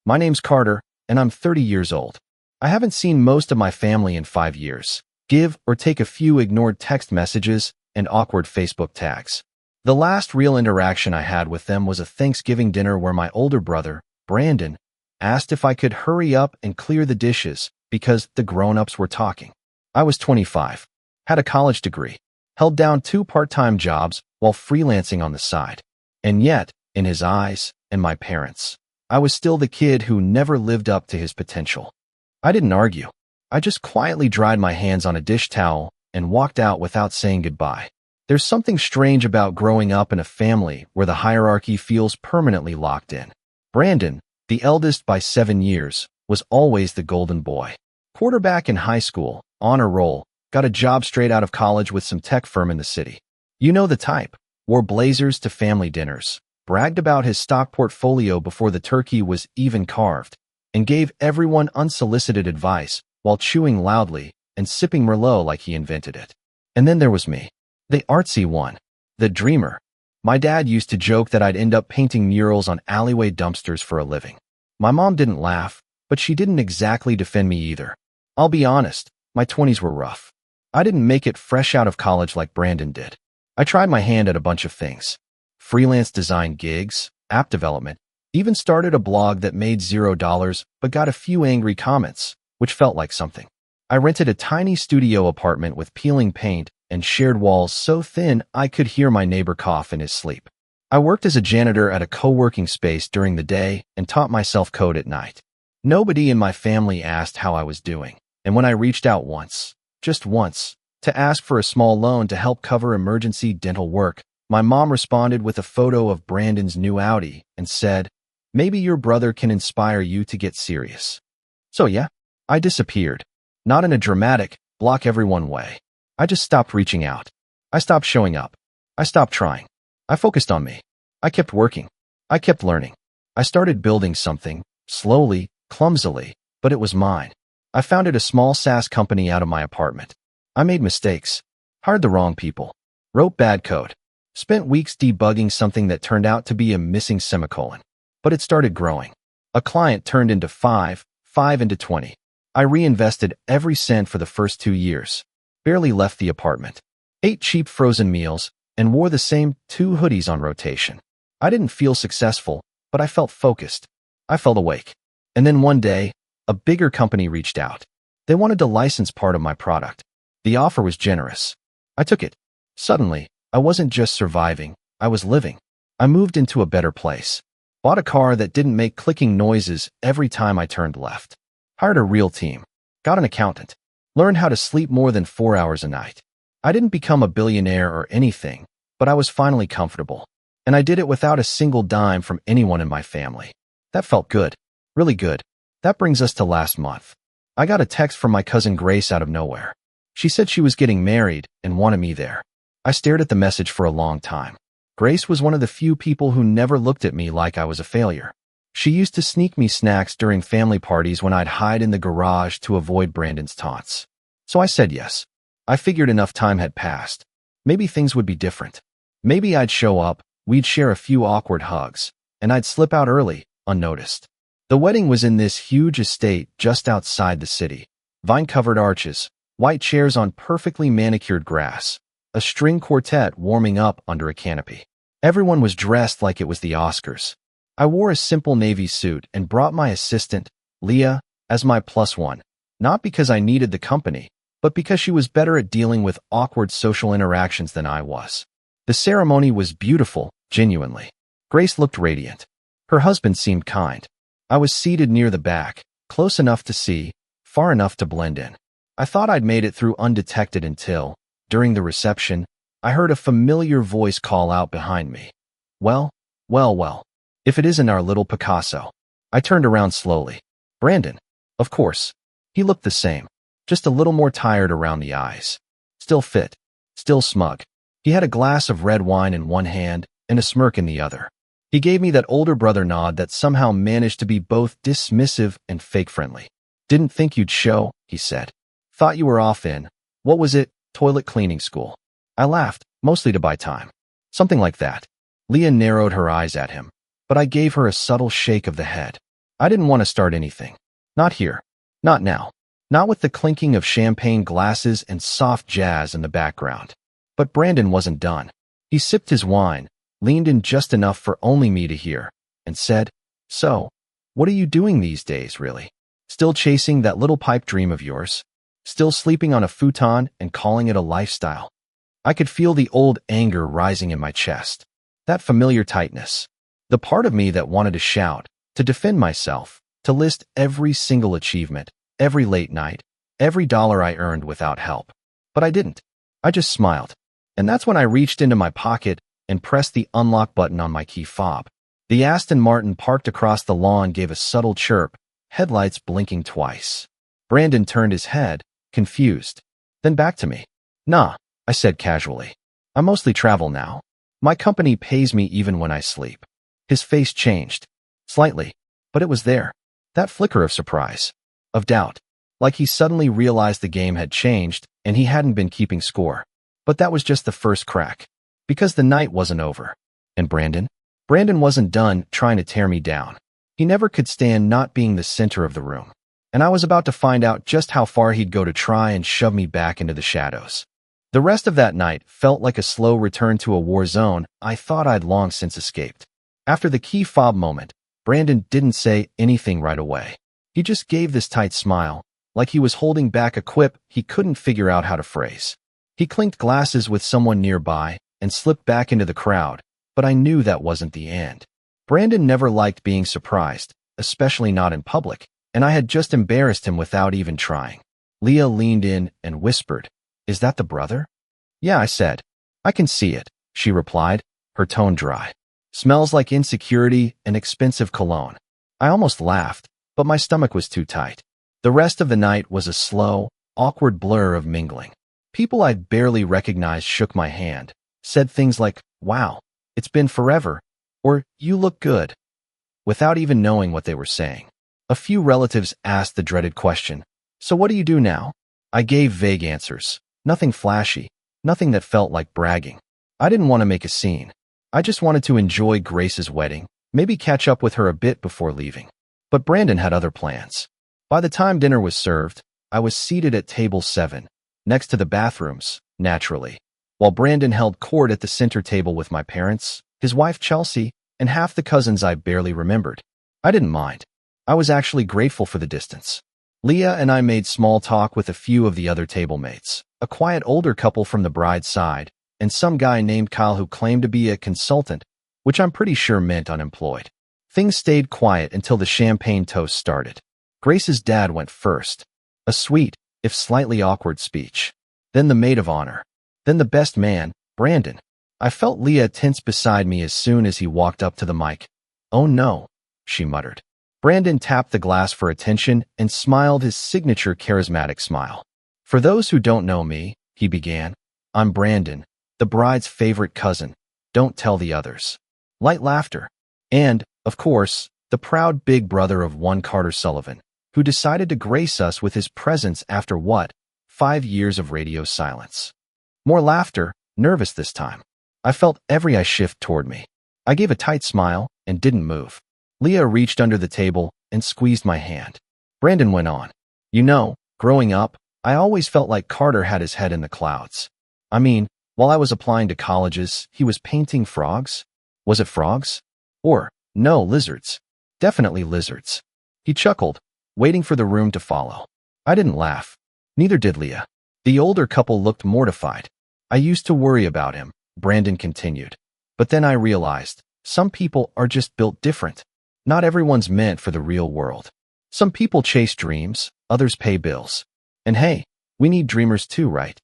My name's Carter, and I'm 30 years old. I haven't seen most of my family in 5 years. Give or take a few ignored text messages and awkward Facebook tags. The last real interaction I had with them was a Thanksgiving dinner where my older brother, Brandon, asked if I could hurry up and clear the dishes because the grown-ups were talking. I was 25, had a college degree, held down 2 part-time jobs while freelancing on the side. And yet, in his eyes and my parents, I was still the kid who never lived up to his potential. I didn't argue. I just quietly dried my hands on a dish towel and walked out without saying goodbye. There's something strange about growing up in a family where the hierarchy feels permanently locked in. Brandon, the eldest by 7 years, was always the golden boy. Quarterback in high school, honor roll, got a job straight out of college with some tech firm in the city. You know the type. Wore blazers to family dinners, bragged about his stock portfolio before the turkey was even carved, and gave everyone unsolicited advice while chewing loudly and sipping Merlot like he invented it. And then there was me, the artsy one, the dreamer. My dad used to joke that I'd end up painting murals on alleyway dumpsters for a living. My mom didn't laugh, but she didn't exactly defend me either. I'll be honest, my 20s were rough. I didn't make it fresh out of college like Brandon did. I tried my hand at a bunch of things. Freelance design gigs, app development, even started a blog that made $0 but got a few angry comments, which felt like something. I rented a tiny studio apartment with peeling paint and shared walls so thin I could hear my neighbor cough in his sleep. I worked as a janitor at a co-working space during the day and taught myself code at night. Nobody in my family asked how I was doing, and when I reached out once, just once, to ask for a small loan to help cover emergency dental work, my mom responded with a photo of Brandon's new Audi and said, "Maybe your brother can inspire you to get serious." So yeah, I disappeared. Not in a dramatic, block everyone way. I just stopped reaching out. I stopped showing up. I stopped trying. I focused on me. I kept working. I kept learning. I started building something, slowly, clumsily, but it was mine. I founded a small SaaS company out of my apartment. I made mistakes, hired the wrong people, wrote bad code, spent weeks debugging something that turned out to be a missing semicolon. But it started growing. A client turned into 5 into 20. I reinvested every cent for the first 2 years, barely left the apartment, ate cheap frozen meals, and wore the same 2 hoodies on rotation. I didn't feel successful, but I felt focused. I felt awake. And then one day, a bigger company reached out. They wanted to license part of my product. The offer was generous. I took it. Suddenly, I wasn't just surviving, I was living. I moved into a better place. Bought a car that didn't make clicking noises every time I turned left. Hired a real team. Got an accountant. Learned how to sleep more than 4 hours a night. I didn't become a billionaire or anything, but I was finally comfortable. And I did it without a single dime from anyone in my family. That felt good. Really good. That brings us to last month. I got a text from my cousin Grace out of nowhere. She said she was getting married and wanted me there. I stared at the message for a long time. Grace was one of the few people who never looked at me like I was a failure. She used to sneak me snacks during family parties when I'd hide in the garage to avoid Brandon's taunts. So I said yes. I figured enough time had passed. Maybe things would be different. Maybe I'd show up, we'd share a few awkward hugs, and I'd slip out early, unnoticed. The wedding was in this huge estate just outside the city. Vine-covered arches, white chairs on perfectly manicured grass, a string quartet warming up under a canopy. Everyone was dressed like it was the Oscars. I wore a simple navy suit and brought my assistant, Leah, as my +1, not because I needed the company, but because she was better at dealing with awkward social interactions than I was. The ceremony was beautiful, genuinely. Grace looked radiant. Her husband seemed kind. I was seated near the back, close enough to see, far enough to blend in. I thought I'd made it through undetected until, during the reception, I heard a familiar voice call out behind me. Well, if it isn't our little Picasso. I turned around slowly. Brandon. Of course. He looked the same, just a little more tired around the eyes. Still fit, still smug. He had a glass of red wine in one hand and a smirk in the other. He gave me that older brother nod that somehow managed to be both dismissive and fake friendly. Didn't think you'd show, he said. Thought you were off in, what was it, toilet cleaning school. I laughed, mostly to buy time. Something like that. Leah narrowed her eyes at him, but I gave her a subtle shake of the head. I didn't want to start anything. Not here. Not now. Not with the clinking of champagne glasses and soft jazz in the background. But Brandon wasn't done. He sipped his wine, leaned in just enough for only me to hear, and said, "So, what are you doing these days, really? Still chasing that little pipe dream of yours? Still sleeping on a futon and calling it a lifestyle?" I could feel the old anger rising in my chest. That familiar tightness. The part of me that wanted to shout, to defend myself, to list every single achievement, every late night, every dollar I earned without help. But I didn't. I just smiled. And that's when I reached into my pocket and pressed the unlock button on my key fob. The Aston Martin parked across the lawn gave a subtle chirp, headlights blinking twice. Brandon turned his head, confused. Then back to me. "Nah," I said casually. "I mostly travel now. My company pays me even when I sleep." His face changed. Slightly. But it was there. That flicker of surprise. Of doubt. Like he suddenly realized the game had changed and he hadn't been keeping score. But that was just the first crack. Because the night wasn't over. And Brandon? Brandon wasn't done trying to tear me down. He never could stand not being the center of the room. And I was about to find out just how far he'd go to try and shove me back into the shadows. The rest of that night felt like a slow return to a war zone I thought I'd long since escaped. After the key fob moment, Brandon didn't say anything right away. He just gave this tight smile, like he was holding back a quip he couldn't figure out how to phrase. He clinked glasses with someone nearby and slipped back into the crowd, but I knew that wasn't the end. Brandon never liked being surprised, especially not in public, and I had just embarrassed him without even trying. Leah leaned in and whispered, "Is that the brother?" "Yeah," I said. "I can see it," she replied, her tone dry. "Smells like insecurity and expensive cologne." I almost laughed, but my stomach was too tight. The rest of the night was a slow, awkward blur of mingling. People I'd barely recognized shook my hand, said things like, "Wow, it's been forever," or "You look good," without even knowing what they were saying. A few relatives asked the dreaded question, "So what do you do now?" I gave vague answers. Nothing flashy, nothing that felt like bragging. I didn't want to make a scene. I just wanted to enjoy Grace's wedding, maybe catch up with her a bit before leaving. But Brandon had other plans. By the time dinner was served, I was seated at table 7, next to the bathrooms, naturally, while Brandon held court at the center table with my parents, his wife Chelsea, and half the cousins I barely remembered. I didn't mind. I was actually grateful for the distance. Leah and I made small talk with a few of the other table mates, a quiet older couple from the bride's side, and some guy named Kyle who claimed to be a consultant, which I'm pretty sure meant unemployed. Things stayed quiet until the champagne toast started. Grace's dad went first. A sweet, if slightly awkward speech. Then the maid of honor. Then the best man, Brandon. I felt Leah tense beside me as soon as he walked up to the mic. "Oh no," she muttered. Brandon tapped the glass for attention and smiled his signature charismatic smile. "For those who don't know me," he began, "I'm Brandon, the bride's favorite cousin. Don't tell the others." Light laughter. And, of course, the proud big brother of one Carter Sullivan, who decided to grace us with his presence after 5 years of radio silence. More laughter, nervous this time. I felt every eye shift toward me. I gave a tight smile and didn't move. Leah reached under the table and squeezed my hand. Brandon went on. "You know, growing up, I always felt like Carter had his head in the clouds. I mean, while I was applying to colleges, he was painting frogs. Was it frogs? Or, no, lizards. Definitely lizards." He chuckled, waiting for the room to follow. I didn't laugh. Neither did Leah. The older couple looked mortified. "I used to worry about him," Brandon continued. "But then I realized, some people are just built different. Not everyone's meant for the real world. Some people chase dreams, others pay bills. And hey, we need dreamers too, right?"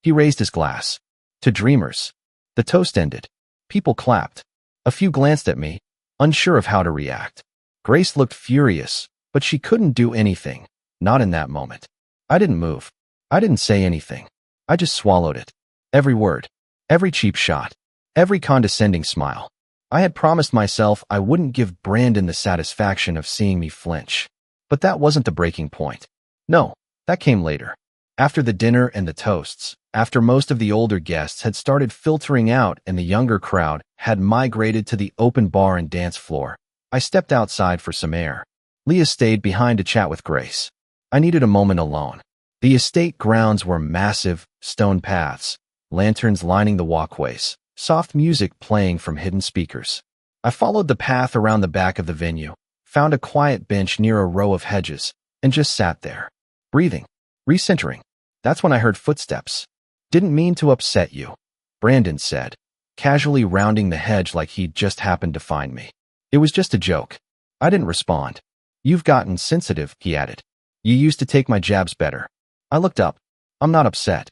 He raised his glass. "To dreamers." The toast ended. People clapped. A few glanced at me, unsure of how to react. Grace looked furious, but she couldn't do anything, not in that moment. I didn't move. I didn't say anything. I just swallowed it. Every word. Every cheap shot. Every condescending smile. I had promised myself I wouldn't give Brandon the satisfaction of seeing me flinch. But that wasn't the breaking point. No, that came later. After the dinner and the toasts, after most of the older guests had started filtering out and the younger crowd had migrated to the open bar and dance floor, I stepped outside for some air. Leah stayed behind to chat with Grace. I needed a moment alone. The estate grounds were massive, stone paths, lanterns lining the walkways, soft music playing from hidden speakers. I followed the path around the back of the venue, found a quiet bench near a row of hedges, and just sat there, breathing, recentering. That's when I heard footsteps. Didn't mean to upset you, Brandon said, casually rounding the hedge like he'd just happened to find me. It was just a joke. I didn't respond. You've gotten sensitive, he added. You used to take my jabs better. I looked up. I'm not upset.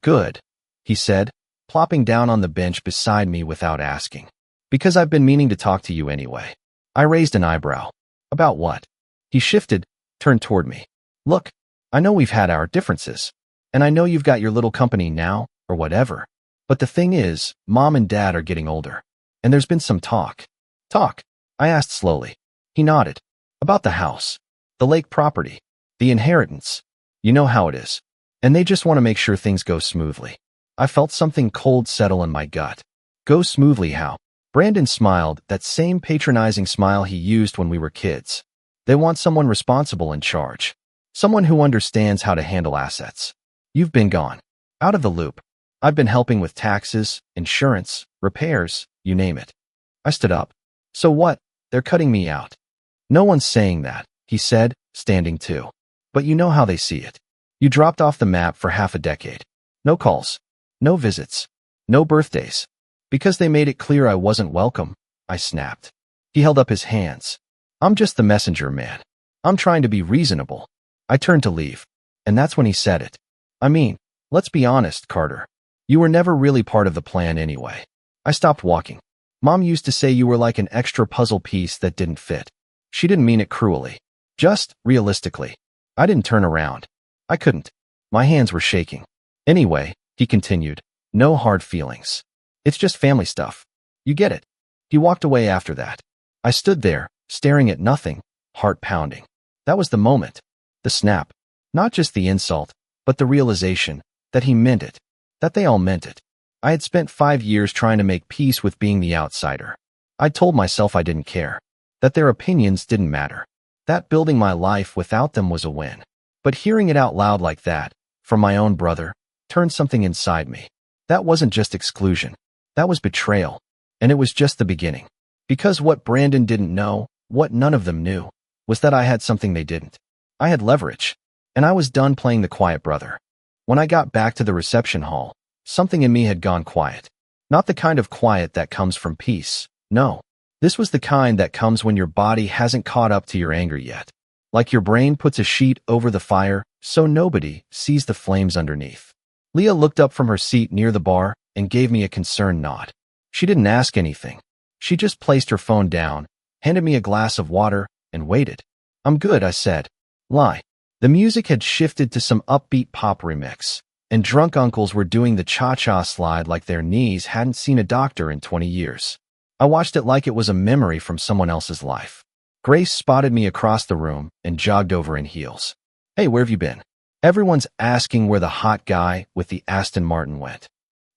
Good, he said, plopping down on the bench beside me without asking. Because I've been meaning to talk to you anyway. I raised an eyebrow. About what? He shifted, turned toward me. Look, I know we've had our differences, and I know you've got your little company now, or whatever. But the thing is, Mom and Dad are getting older, and there's been some talk. Talk? I asked slowly. He nodded. About the house, the lake property, the inheritance. You know how it is. And they just want to make sure things go smoothly. I felt something cold settle in my gut. Go smoothly how? Brandon smiled, that same patronizing smile he used when we were kids. They want someone responsible in charge. Someone who understands how to handle assets. You've been gone. Out of the loop. I've been helping with taxes, insurance, repairs, you name it. I stood up. So what? They're cutting me out. No one's saying that, he said, standing too. But you know how they see it. You dropped off the map for half a decade. No calls. No visits. No birthdays. Because they made it clear I wasn't welcome, I snapped. He held up his hands. I'm just the messenger, man. I'm trying to be reasonable. I turned to leave. And that's when he said it. I mean, let's be honest, Carter. You were never really part of the plan anyway. I stopped walking. Mom used to say you were like an extra puzzle piece that didn't fit. She didn't mean it cruelly. Just, realistically. I didn't turn around. I couldn't. My hands were shaking. Anyway, he continued, no hard feelings. It's just family stuff. You get it. He walked away after that. I stood there, staring at nothing, heart pounding. That was the moment. The snap. Not just the insult, but the realization that he meant it. That they all meant it. I had spent 5 years trying to make peace with being the outsider. I told myself I didn't care. That their opinions didn't matter. That building my life without them was a win. But hearing it out loud like that, from my own brother, turned something inside me. That wasn't just exclusion. That was betrayal. And it was just the beginning. Because what Brandon didn't know, what none of them knew, was that I had something they didn't. I had leverage. And I was done playing the quiet brother. When I got back to the reception hall, something in me had gone quiet. Not the kind of quiet that comes from peace. No. This was the kind that comes when your body hasn't caught up to your anger yet. Like your brain puts a sheet over the fire, so nobody sees the flames underneath. Leah looked up from her seat near the bar and gave me a concerned nod. She didn't ask anything. She just placed her phone down, handed me a glass of water, and waited. I'm good, I said. Lie. The music had shifted to some upbeat pop remix, and drunk uncles were doing the cha-cha slide like their knees hadn't seen a doctor in 20 years. I watched it like it was a memory from someone else's life. Grace spotted me across the room and jogged over in heels. Hey, where have you been? Everyone's asking where the hot guy with the Aston Martin went.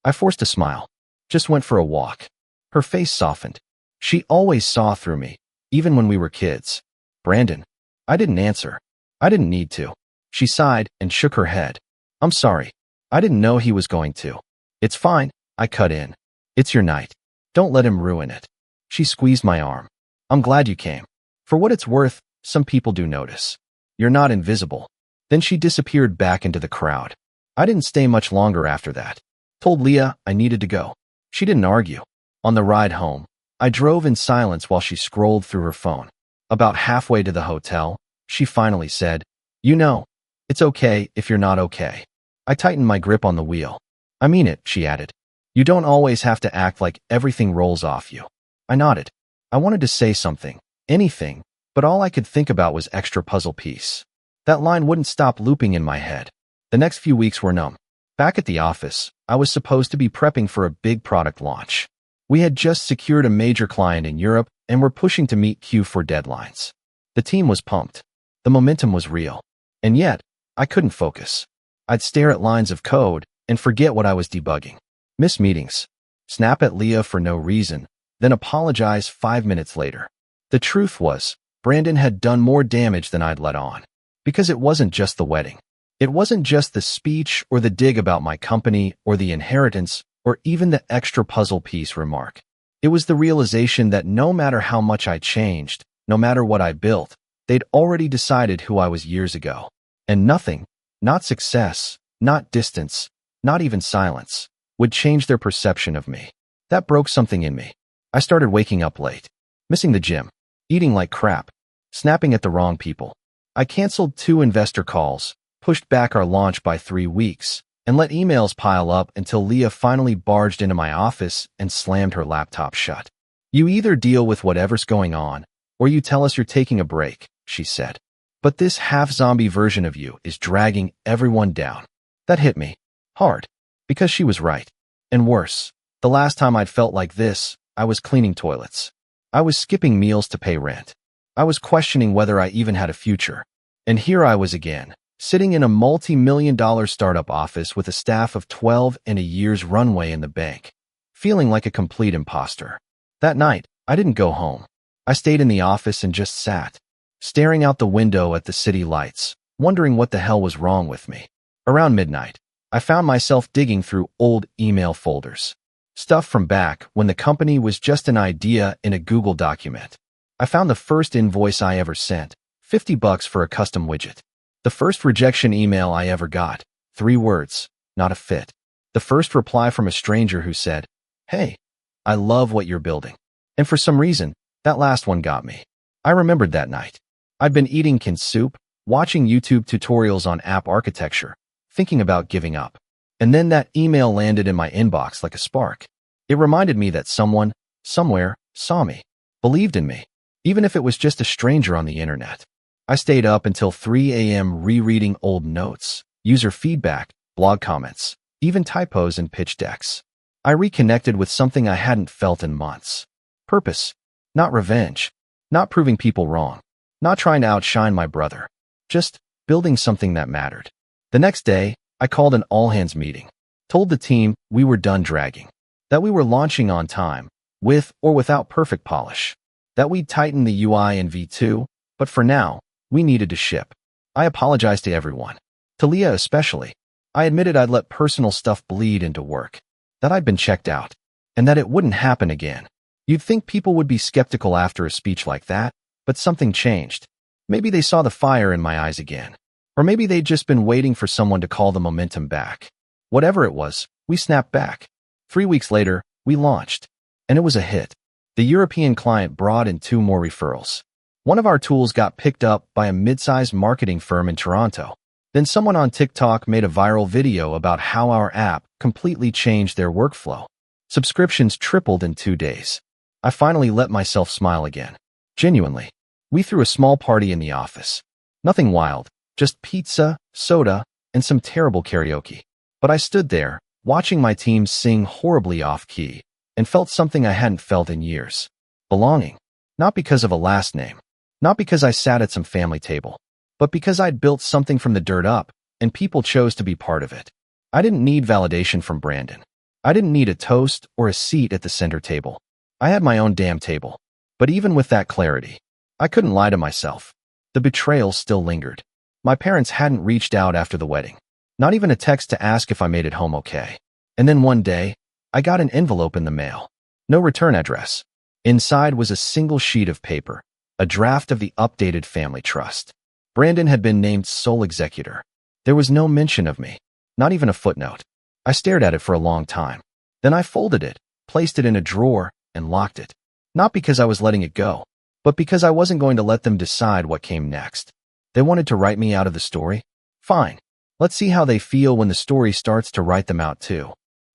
I forced a smile. Just went for a walk. Her face softened. She always saw through me, even when we were kids. Brandon. I didn't answer. I didn't need to. She sighed and shook her head. I'm sorry. I didn't know he was going to. It's fine, I cut in. It's your night. Don't let him ruin it. She squeezed my arm. I'm glad you came. For what it's worth, some people do notice. You're not invisible. Then she disappeared back into the crowd. I didn't stay much longer after that. Told Leah I needed to go. She didn't argue. On the ride home, I drove in silence while she scrolled through her phone. About halfway to the hotel, she finally said, You know, it's okay if you're not okay. I tightened my grip on the wheel. I mean it, she added. You don't always have to act like everything rolls off you. I nodded. I wanted to say something, anything, but all I could think about was extra puzzle piece. That line wouldn't stop looping in my head. The next few weeks were numb. Back at the office, I was supposed to be prepping for a big product launch. We had just secured a major client in Europe and were pushing to meet Q4 deadlines. The team was pumped. The momentum was real. And yet, I couldn't focus. I'd stare at lines of code and forget what I was debugging. Miss meetings. Snap at Leah for no reason, then apologize 5 minutes later. The truth was, Brandon had done more damage than I'd let on. Because it wasn't just the wedding. It wasn't just the speech or the dig about my company or the inheritance or even the extra puzzle piece remark. It was the realization that no matter how much I changed, no matter what I built, they'd already decided who I was years ago. And nothing, not success, not distance, not even silence, would change their perception of me. That broke something in me. I started waking up late, missing the gym, eating like crap, snapping at the wrong people. I canceled 2 investor calls, pushed back our launch by 3 weeks, and let emails pile up until Leah finally barged into my office and slammed her laptop shut. "You either deal with whatever's going on, or you tell us you're taking a break," she said. "But this half-zombie version of you is dragging everyone down." That hit me hard, because she was right. And worse, the last time I'd felt like this, I was cleaning toilets. I was skipping meals to pay rent. I was questioning whether I even had a future. And here I was again, sitting in a multi-million-dollar startup office with a staff of 12 and a year's runway in the bank, feeling like a complete imposter. That night, I didn't go home. I stayed in the office and just sat, staring out the window at the city lights, wondering what the hell was wrong with me. Around midnight, I found myself digging through old email folders. Stuff from back when the company was just an idea in a Google document. I found the first invoice I ever sent, $50 for a custom widget. The first rejection email I ever got, 3 words, not a fit. The first reply from a stranger who said, "Hey, I love what you're building." And for some reason, that last one got me. I remembered that night. I'd been eating canned soup, watching YouTube tutorials on app architecture, thinking about giving up. And then that email landed in my inbox like a spark. It reminded me that someone, somewhere, saw me, believed in me, even if it was just a stranger on the internet. I stayed up until 3 a.m. rereading old notes, user feedback, blog comments, even typos and pitch decks. I reconnected with something I hadn't felt in months. Purpose, not revenge, not proving people wrong, not trying to outshine my brother, just building something that mattered. The next day, I called an all-hands meeting, told the team we were done dragging, that we were launching on time, with or without perfect polish, that we'd tighten the UI in V2, but for now, we needed to ship. I apologized to everyone, to Leah especially. I admitted I'd let personal stuff bleed into work, that I'd been checked out, and that it wouldn't happen again. You'd think people would be skeptical after a speech like that, but something changed. Maybe they saw the fire in my eyes again. Or maybe they'd just been waiting for someone to call the momentum back. Whatever it was, we snapped back. 3 weeks later, we launched. And it was a hit. The European client brought in 2 more referrals. One of our tools got picked up by a mid-sized marketing firm in Toronto. Then someone on TikTok made a viral video about how our app completely changed their workflow. Subscriptions tripled in 2 days. I finally let myself smile again. Genuinely. We threw a small party in the office. Nothing wild. Just pizza, soda, and some terrible karaoke. But I stood there, watching my team sing horribly off-key, and felt something I hadn't felt in years. Belonging. Not because of a last name. Not because I sat at some family table. But because I'd built something from the dirt up, and people chose to be part of it. I didn't need validation from Brandon. I didn't need a toast or a seat at the center table. I had my own damn table. But even with that clarity, I couldn't lie to myself. The betrayal still lingered. My parents hadn't reached out after the wedding. Not even a text to ask if I made it home okay. And then one day, I got an envelope in the mail. No return address. Inside was a single sheet of paper, a draft of the updated family trust. Brandon had been named sole executor. There was no mention of me, not even a footnote. I stared at it for a long time. Then I folded it, placed it in a drawer, and locked it. Not because I was letting it go, but because I wasn't going to let them decide what came next. They wanted to write me out of the story? Fine. Let's see how they feel when the story starts to write them out too.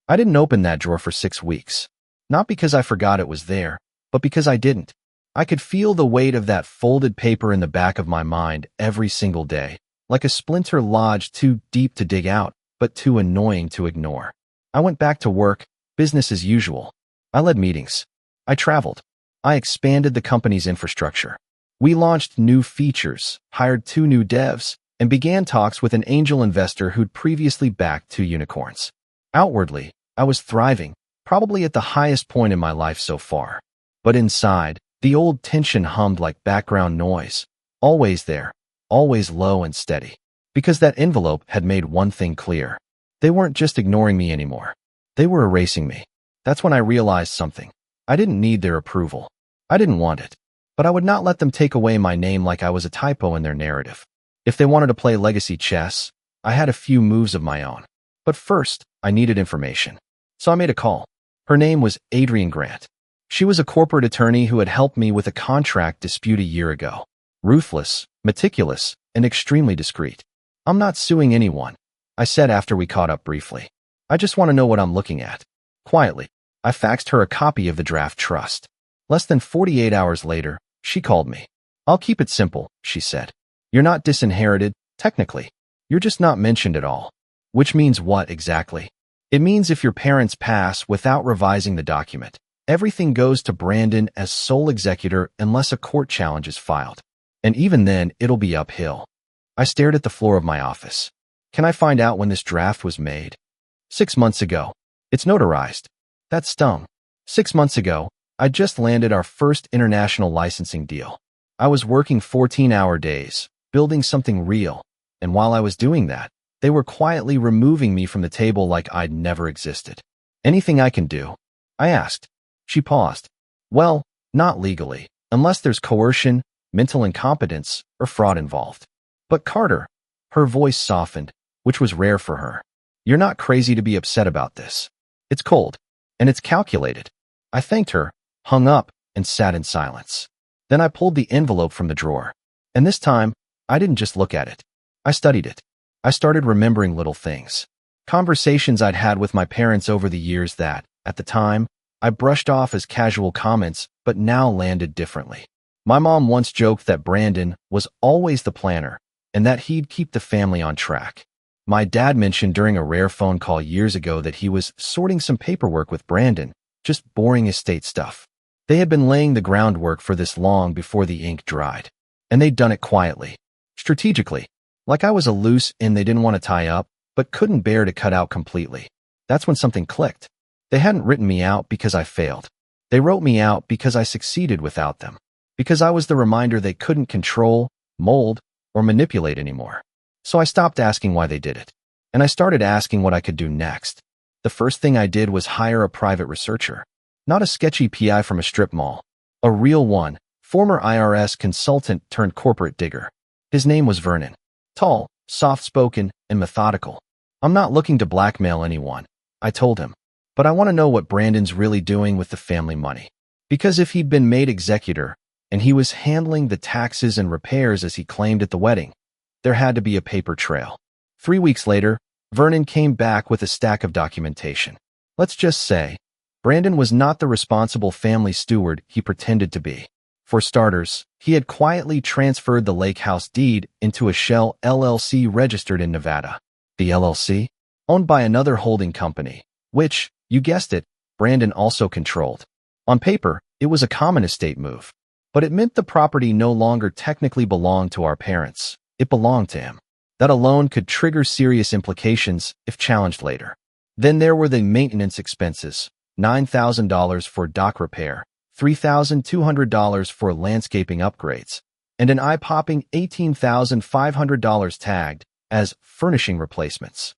I didn't open that drawer for 6 weeks. Not because I forgot it was there, but because I didn't. I could feel the weight of that folded paper in the back of my mind every single day, like a splinter lodged too deep to dig out, but too annoying to ignore. I went back to work, business as usual. I led meetings. I traveled. I expanded the company's infrastructure. We launched new features, hired 2 new devs, and began talks with an angel investor who'd previously backed 2 unicorns. Outwardly, I was thriving, probably at the highest point in my life so far. But inside, The old tension hummed like background noise, always there, always low and steady. Because that envelope had made one thing clear. They weren't just ignoring me anymore. They were erasing me. That's when I realized something. I didn't need their approval. I didn't want it. But I would not let them take away my name like I was a typo in their narrative. If they wanted to play legacy chess, I had a few moves of my own. But first, I needed information. So I made a call. Her name was Adrienne Grant. She was a corporate attorney who had helped me with a contract dispute a year ago. Ruthless, meticulous, and extremely discreet. I'm not suing anyone, I said after we caught up briefly. I just want to know what I'm looking at. Quietly, I faxed her a copy of the draft trust. Less than 48 hours later, she called me. I'll keep it simple, she said. You're not disinherited, technically. You're just not mentioned at all. Which means what exactly? It means if your parents pass without revising the document, everything goes to Brandon as sole executor unless a court challenge is filed. And even then, it'll be uphill. I stared at the floor of my office. Can I find out when this draft was made? 6 months ago. It's notarized. That stung. 6 months ago, I just landed our first international licensing deal. I was working 14-hour days, building something real, and while I was doing that, they were quietly removing me from the table like I'd never existed. Anything I can do? I asked. She paused. Well, not legally, unless there's coercion, mental incompetence, or fraud involved. But Carter, her voice softened, which was rare for her. You're not crazy to be upset about this. It's cold, and it's calculated. I thanked her, hung up, and sat in silence. Then I pulled the envelope from the drawer. And this time, I didn't just look at it. I studied it. I started remembering little things. Conversations I'd had with my parents over the years that, at the time, I brushed off as casual comments, but now landed differently. My mom once joked that Brandon was always the planner, and that he'd keep the family on track. My dad mentioned during a rare phone call years ago that he was sorting some paperwork with Brandon, just boring estate stuff. They had been laying the groundwork for this long before the ink dried. And they'd done it quietly, strategically, like I was a loose end they didn't want to tie up, but couldn't bear to cut out completely. That's when something clicked. They hadn't written me out because I failed. They wrote me out because I succeeded without them. Because I was the reminder they couldn't control, mold, or manipulate anymore. So I stopped asking why they did it. And I started asking what I could do next. The first thing I did was hire a private researcher. Not a sketchy PI from a strip mall. A real one, former IRS consultant turned corporate digger. His name was Vernon. Tall, soft-spoken, and methodical. I'm not looking to blackmail anyone, I told him. But I want to know what Brandon's really doing with the family money. Because if he'd been made executor, and he was handling the taxes and repairs as he claimed at the wedding, there had to be a paper trail. 3 weeks later, Vernon came back with a stack of documentation. Let's just say, Brandon was not the responsible family steward he pretended to be. For starters, he had quietly transferred the lake house deed into a shell LLC registered in Nevada. The LLC, owned by another holding company, which, you guessed it, Brandon also controlled. On paper, it was a common estate move. But it meant the property no longer technically belonged to our parents. It belonged to him. That alone could trigger serious implications if challenged later. Then there were the maintenance expenses, $9,000 for dock repair, $3,200 for landscaping upgrades, and an eye-popping $18,500 tagged as furnishing replacements.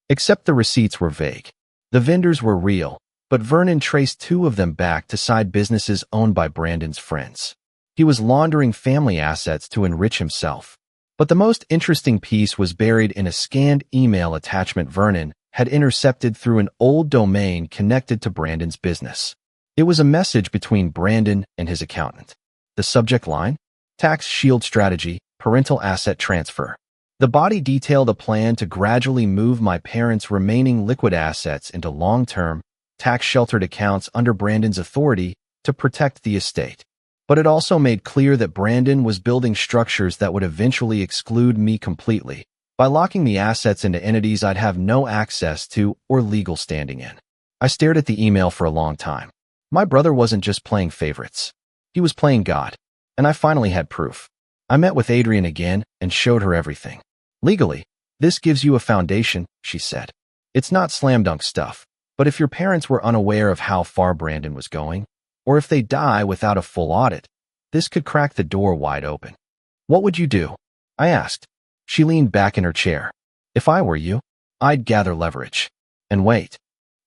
Except the receipts were vague. The vendors were real, but Vernon traced 2 of them back to side businesses owned by Brandon's friends. He was laundering family assets to enrich himself. But the most interesting piece was buried in a scanned email attachment Vernon had intercepted through an old domain connected to Brandon's business. It was a message between Brandon and his accountant. The subject line? Tax shield strategy, parental asset transfer. The body detailed a plan to gradually move my parents' remaining liquid assets into long-term, tax-sheltered accounts under Brandon's authority to protect the estate. But it also made clear that Brandon was building structures that would eventually exclude me completely, by locking the assets into entities I'd have no access to or legal standing in. I stared at the email for a long time. My brother wasn't just playing favorites. He was playing God. And I finally had proof. I met with Adrienne again and showed her everything. Legally, this gives you a foundation, she said. It's not slam dunk stuff, but if your parents were unaware of how far Brandon was going, or if they die without a full audit, this could crack the door wide open. What would you do? I asked. She leaned back in her chair. If I were you, I'd gather leverage. And wait.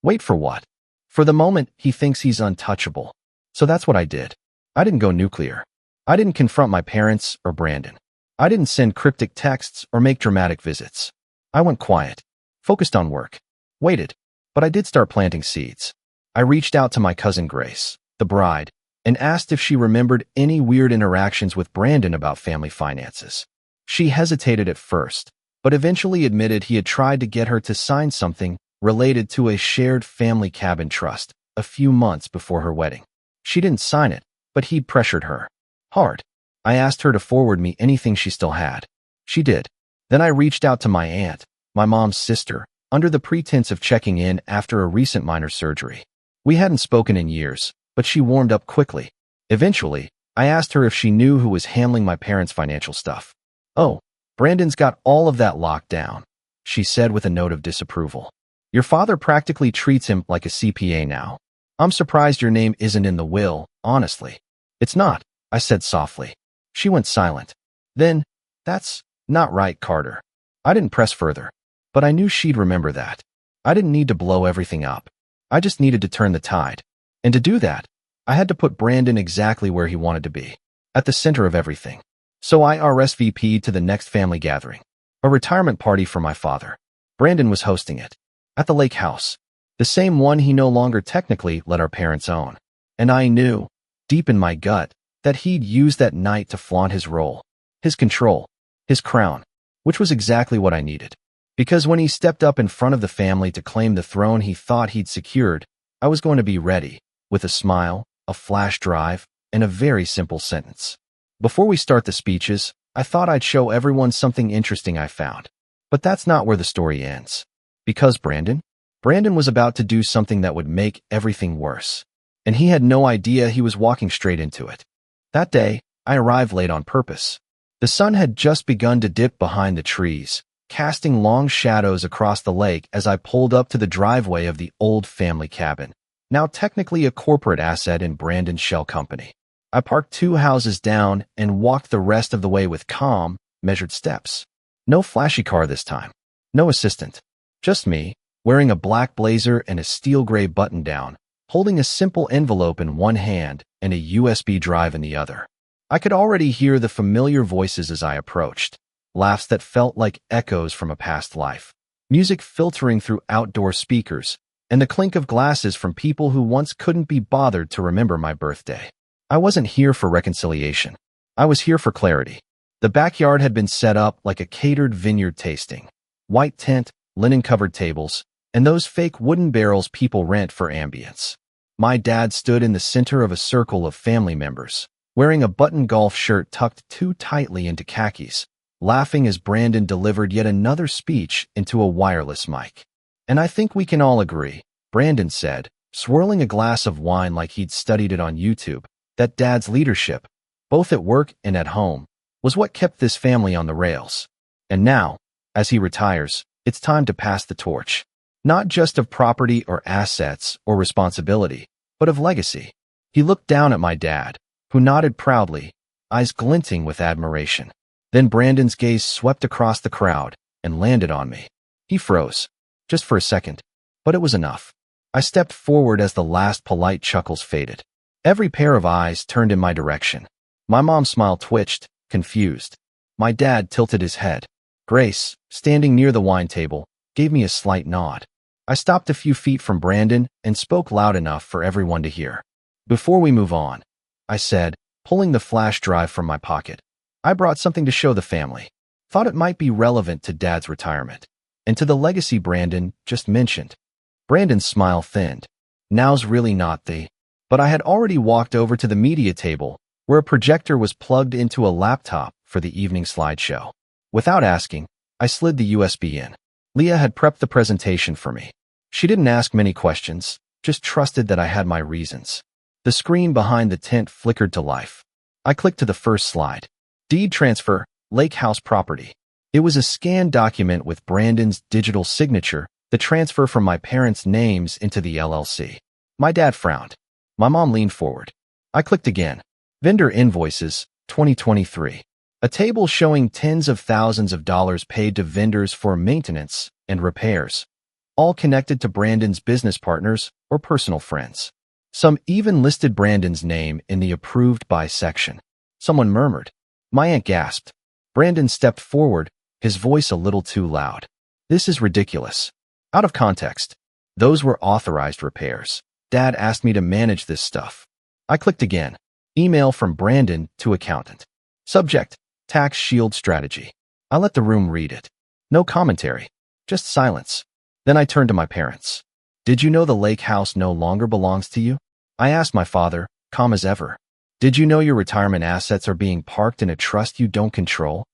Wait for what? For the moment, he thinks he's untouchable. So that's what I did. I didn't go nuclear. I didn't confront my parents or Brandon. I didn't send cryptic texts or make dramatic visits. I went quiet, focused on work, waited, but I did start planting seeds. I reached out to my cousin Grace, the bride, and asked if she remembered any weird interactions with Brandon about family finances. She hesitated at first, but eventually admitted he had tried to get her to sign something related to a shared family cabin trust a few months before her wedding. She didn't sign it, but he'd pressured her. Hard. I asked her to forward me anything she still had. She did. Then I reached out to my aunt, my mom's sister, under the pretense of checking in after a recent minor surgery. We hadn't spoken in years, but she warmed up quickly. Eventually, I asked her if she knew who was handling my parents' financial stuff. Oh, Brandon's got all of that locked down, she said with a note of disapproval. Your father practically treats him like a CPA now. I'm surprised your name isn't in the will, honestly. It's not, I said softly. She went silent. Then, that's not right, Carter. I didn't press further, but I knew she'd remember that. I didn't need to blow everything up. I just needed to turn the tide. And to do that, I had to put Brandon exactly where he wanted to be, at the center of everything. So I RSVP'd to the next family gathering, a retirement party for my father. Brandon was hosting it, at the lake house, the same one he no longer technically let our parents own. And I knew, deep in my gut, that he'd use that night to flaunt his role, his control, his crown, which was exactly what I needed. Because when he stepped up in front of the family to claim the throne he thought he'd secured, I was going to be ready, with a smile, a flash drive, and a very simple sentence. Before we start the speeches, I thought I'd show everyone something interesting I found. But that's not where the story ends. Because Brandon was about to do something that would make everything worse. And he had no idea he was walking straight into it. That day, I arrived late on purpose. The sun had just begun to dip behind the trees, casting long shadows across the lake as I pulled up to the driveway of the old family cabin, now technically a corporate asset in Brandon's shell company. I parked 2 houses down and walked the rest of the way with calm, measured steps. No flashy car this time. No assistant. Just me, wearing a black blazer and a steel gray button-down, holding a simple envelope in one hand and a USB drive in the other. I could already hear the familiar voices as I approached, laughs that felt like echoes from a past life, music filtering through outdoor speakers, and the clink of glasses from people who once couldn't be bothered to remember my birthday. I wasn't here for reconciliation. I was here for clarity. The backyard had been set up like a catered vineyard tasting. White tent, linen-covered tables, and those fake wooden barrels people rent for ambience. My dad stood in the center of a circle of family members, wearing a button golf shirt tucked too tightly into khakis, laughing as Brandon delivered yet another speech into a wireless mic. And I think we can all agree, Brandon said, swirling a glass of wine like he'd studied it on YouTube, that Dad's leadership, both at work and at home, was what kept this family on the rails. And now, as he retires, it's time to pass the torch. Not just of property or assets or responsibility, but of legacy. He looked down at my dad, who nodded proudly, eyes glinting with admiration. Then Brandon's gaze swept across the crowd and landed on me. He froze, just for a second, but it was enough. I stepped forward as the last polite chuckles faded. Every pair of eyes turned in my direction. My mom's smile twitched, confused. My dad tilted his head. Grace, standing near the wine table, gave me a slight nod. I stopped a few feet from Brandon and spoke loud enough for everyone to hear. Before we move on, I said, pulling the flash drive from my pocket, I brought something to show the family. Thought it might be relevant to Dad's retirement and to the legacy Brandon just mentioned. Brandon's smile thinned. Now's really not the... But I had already walked over to the media table, where a projector was plugged into a laptop for the evening slideshow. Without asking, I slid the USB in. Leah had prepped the presentation for me. She didn't ask many questions, just trusted that I had my reasons. The screen behind the tent flickered to life. I clicked to the first slide. Deed transfer, Lake House property. It was a scanned document with Brandon's digital signature, the transfer from my parents' names into the LLC. My dad frowned. My mom leaned forward. I clicked again. Vendor invoices, 2023. A table showing tens of thousands of dollars paid to vendors for maintenance and repairs, all connected to Brandon's business partners or personal friends. Some even listed Brandon's name in the approved by section. Someone murmured. My aunt gasped. Brandon stepped forward, his voice a little too loud. This is ridiculous. Out of context. Those were authorized repairs. Dad asked me to manage this stuff. I clicked again. Email from Brandon to accountant. Subject, tax shield strategy. I let the room read it. No commentary, just silence. Then I turned to my parents. Did you know the lake house no longer belongs to you? I asked my father, calm as ever. Did you know your retirement assets are being parked in a trust you don't control?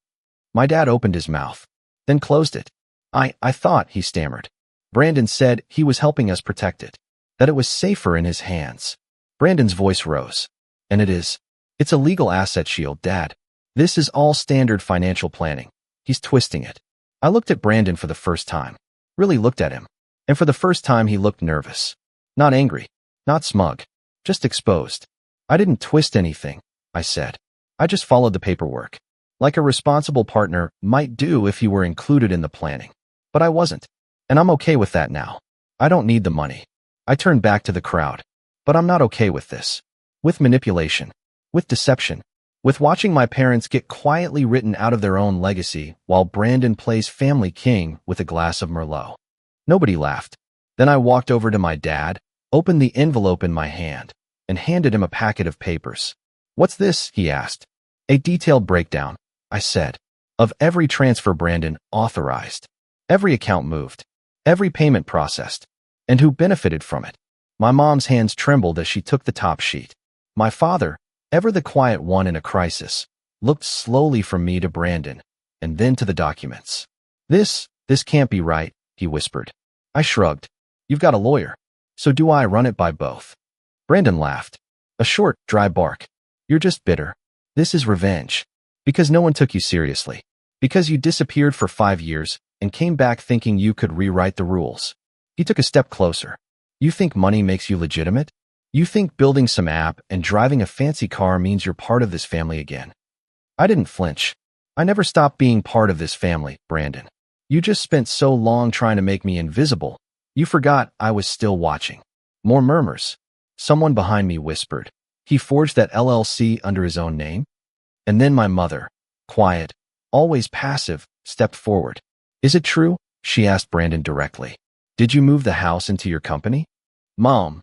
My dad opened his mouth, then closed it. I thought, he stammered. Brandon said he was helping us protect it, that it was safer in his hands. Brandon's voice rose. And it is. It's a legal asset shield, Dad. This is all standard financial planning. He's twisting it. I looked at Brandon for the first time. Really looked at him. And for the first time he looked nervous. Not angry. Not smug. Just exposed. I didn't twist anything, I said. I just followed the paperwork. Like a responsible partner might do if he were included in the planning. But I wasn't. And I'm okay with that now. I don't need the money. I turned back to the crowd. But I'm not okay with this. With manipulation. With deception. With watching my parents get quietly written out of their own legacy while Brandon plays family king with a glass of Merlot. Nobody laughed. Then I walked over to my dad, opened the envelope in my hand, and handed him a packet of papers. What's this? He asked. A detailed breakdown, I said, of every transfer Brandon authorized. Every account moved. Every payment processed. And who benefited from it. My mom's hands trembled as she took the top sheet. My father, ever the quiet one in a crisis, looked slowly from me to Brandon, and then to the documents. This can't be right, he whispered. I shrugged. You've got a lawyer. So do I run it by both? Brandon laughed. A short, dry bark. You're just bitter. This is revenge. Because no one took you seriously. Because you disappeared for 5 years and came back thinking you could rewrite the rules. He took a step closer. You think money makes you legitimate? You think building some app and driving a fancy car means you're part of this family again? I didn't flinch. I never stopped being part of this family, Brandon. You just spent so long trying to make me invisible, you forgot I was still watching. More murmurs. Someone behind me whispered. He forged that LLC under his own name? And then my mother, quiet, always passive, stepped forward. Is it true? She asked Brandon directly. Did you move the house into your company? Mom.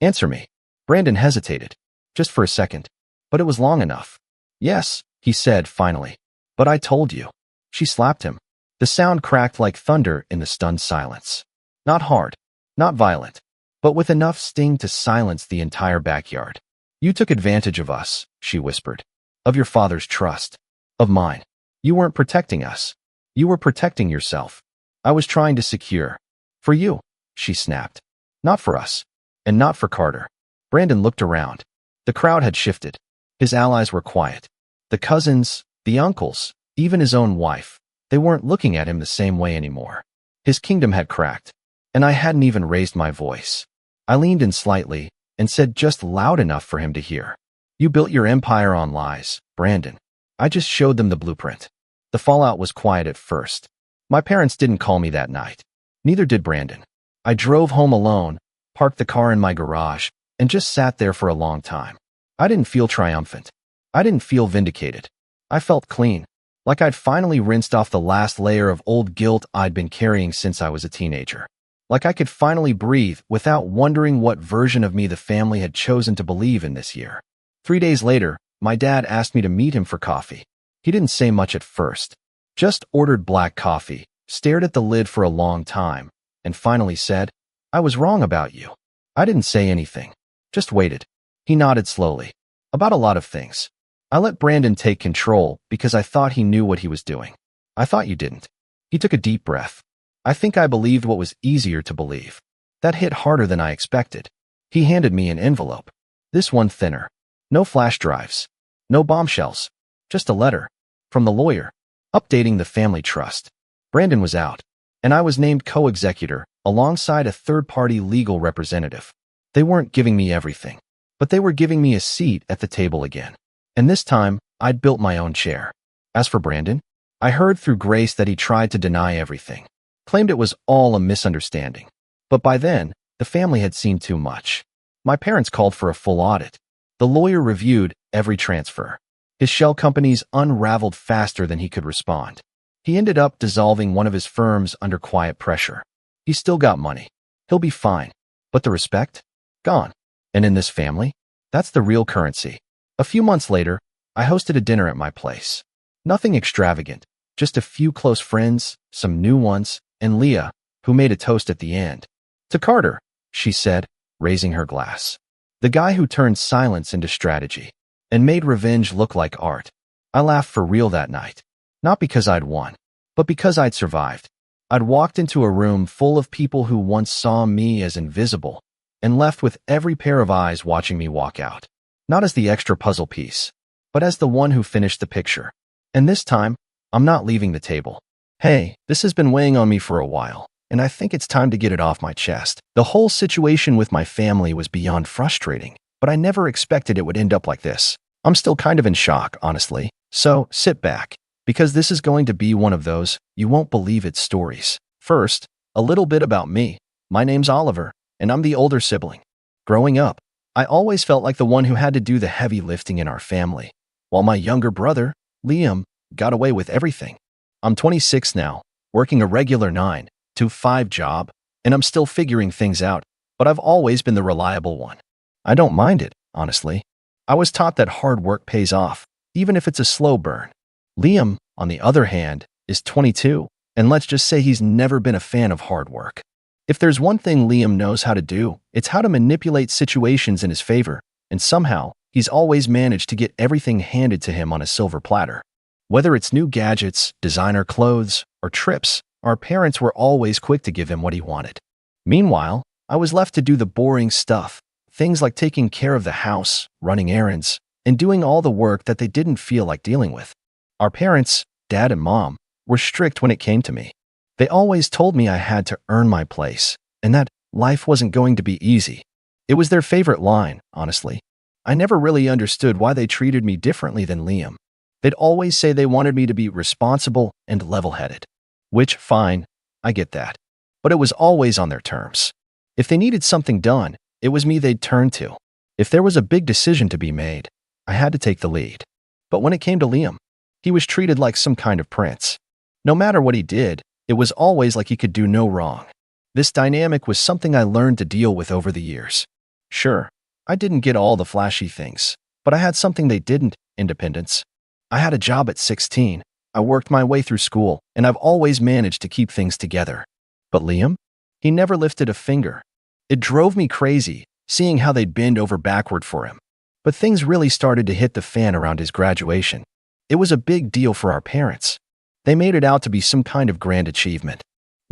Answer me. Brandon hesitated. Just for a second. But it was long enough. Yes, he said finally. But I told you. She slapped him. The sound cracked like thunder in the stunned silence. Not hard. Not violent. But with enough sting to silence the entire backyard. You took advantage of us, she whispered. Of your father's trust. Of mine. You weren't protecting us. You were protecting yourself. I was trying to secure. For you, she snapped. Not for us. And not for Carter. Brandon looked around. The crowd had shifted. His allies were quiet. The cousins, the uncles, even his own wife, they weren't looking at him the same way anymore. His kingdom had cracked. And I hadn't even raised my voice. I leaned in slightly and said just loud enough for him to hear. You built your empire on lies, Brandon. I just showed them the blueprint. The fallout was quiet at first. My parents didn't call me that night. Neither did Brandon. I drove home alone, parked the car in my garage, and just sat there for a long time. I didn't feel triumphant. I didn't feel vindicated. I felt clean, like I'd finally rinsed off the last layer of old guilt I'd been carrying since I was a teenager. Like I could finally breathe without wondering what version of me the family had chosen to believe in this year. 3 days later, my dad asked me to meet him for coffee. He didn't say much at first. Just ordered black coffee, stared at the lid for a long time, and finally said, I was wrong about you. I didn't say anything. Just waited. He nodded slowly. About a lot of things. I let Brandon take control because I thought he knew what he was doing. I thought you didn't. He took a deep breath. I think I believed what was easier to believe. That hit harder than I expected. He handed me an envelope. This one thinner. No flash drives. No bombshells. Just a letter. From the lawyer. Updating the family trust. Brandon was out. And I was named co-executor alongside a third-party legal representative. They weren't giving me everything. but they were giving me a seat at the table again. And this time, I'd built my own chair. As for Brandon, I heard through Grace that he tried to deny everything, claimed it was all a misunderstanding. But by then, the family had seen too much. My parents called for a full audit. The lawyer reviewed every transfer. His shell companies unraveled faster than he could respond. He ended up dissolving one of his firms under quiet pressure. He's still got money. He'll be fine. But the respect? Gone. And in this family, that's the real currency. A few months later, I hosted a dinner at my place. Nothing extravagant, just a few close friends, some new ones, and Leah, who made a toast at the end. To Carter, she said, raising her glass. The guy who turned silence into strategy and made revenge look like art. I laughed for real that night. Not because I'd won, but because I'd survived. I'd walked into a room full of people who once saw me as invisible and left with every pair of eyes watching me walk out. Not as the extra puzzle piece, but as the one who finished the picture. And this time, I'm not leaving the table. Hey, this has been weighing on me for a while, and I think it's time to get it off my chest. The whole situation with my family was beyond frustrating, but I never expected it would end up like this. I'm still kind of in shock, honestly. So sit back, because this is going to be one of those you won't believe it stories. First, a little bit about me. My name's Oliver, and I'm the older sibling. Growing up, I always felt like the one who had to do the heavy lifting in our family, while my younger brother, Liam, got away with everything. I'm 26 now, working a regular 9 to 5 job, and I'm still figuring things out, but I've always been the reliable one. I don't mind it, honestly. I was taught that hard work pays off, even if it's a slow burn. Liam, on the other hand, is 22, and let's just say he's never been a fan of hard work. If there's one thing Liam knows how to do, it's how to manipulate situations in his favor, and somehow, he's always managed to get everything handed to him on a silver platter. Whether it's new gadgets, designer clothes, or trips, our parents were always quick to give him what he wanted. Meanwhile, I was left to do the boring stuff, things like taking care of the house, running errands, and doing all the work that they didn't feel like dealing with. Our parents, Dad and Mom, were strict when it came to me. They always told me I had to earn my place, and that life wasn't going to be easy. It was their favorite line, honestly. I never really understood why they treated me differently than Liam. They'd always say they wanted me to be responsible and level-headed. Which, fine, I get that. But it was always on their terms. If they needed something done, it was me they'd turn to. If there was a big decision to be made, I had to take the lead. But when it came to Liam, he was treated like some kind of prince. No matter what he did, it was always like he could do no wrong. This dynamic was something I learned to deal with over the years. Sure, I didn't get all the flashy things, but I had something they didn't: independence. I had a job at 16, I worked my way through school, and I've always managed to keep things together. But Liam? He never lifted a finger. It drove me crazy, seeing how they'd bend over backward for him. But things really started to hit the fan around his graduation. It was a big deal for our parents. They made it out to be some kind of grand achievement.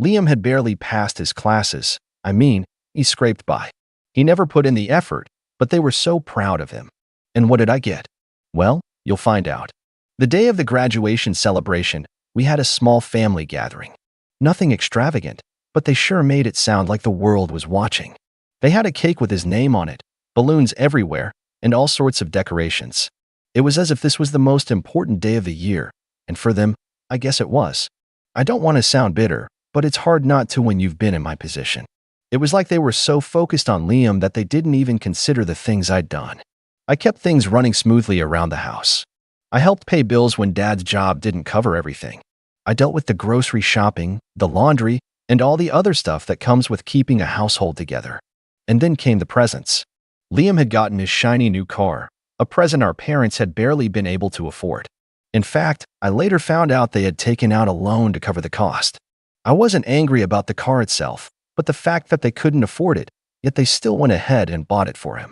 Liam had barely passed his classes. I mean, he scraped by. He never put in the effort, but they were so proud of him. And what did I get? Well, you'll find out. The day of the graduation celebration, we had a small family gathering. Nothing extravagant, but they sure made it sound like the world was watching. They had a cake with his name on it, balloons everywhere, and all sorts of decorations. It was as if this was the most important day of the year, and for them, I guess it was. I don't want to sound bitter, but it's hard not to when you've been in my position. It was like they were so focused on Liam that they didn't even consider the things I'd done. I kept things running smoothly around the house. I helped pay bills when Dad's job didn't cover everything. I dealt with the grocery shopping, the laundry, and all the other stuff that comes with keeping a household together. And then came the presents. Liam had gotten his shiny new car, a present our parents had barely been able to afford. In fact, I later found out they had taken out a loan to cover the cost. I wasn't angry about the car itself, but the fact that they couldn't afford it, yet they still went ahead and bought it for him.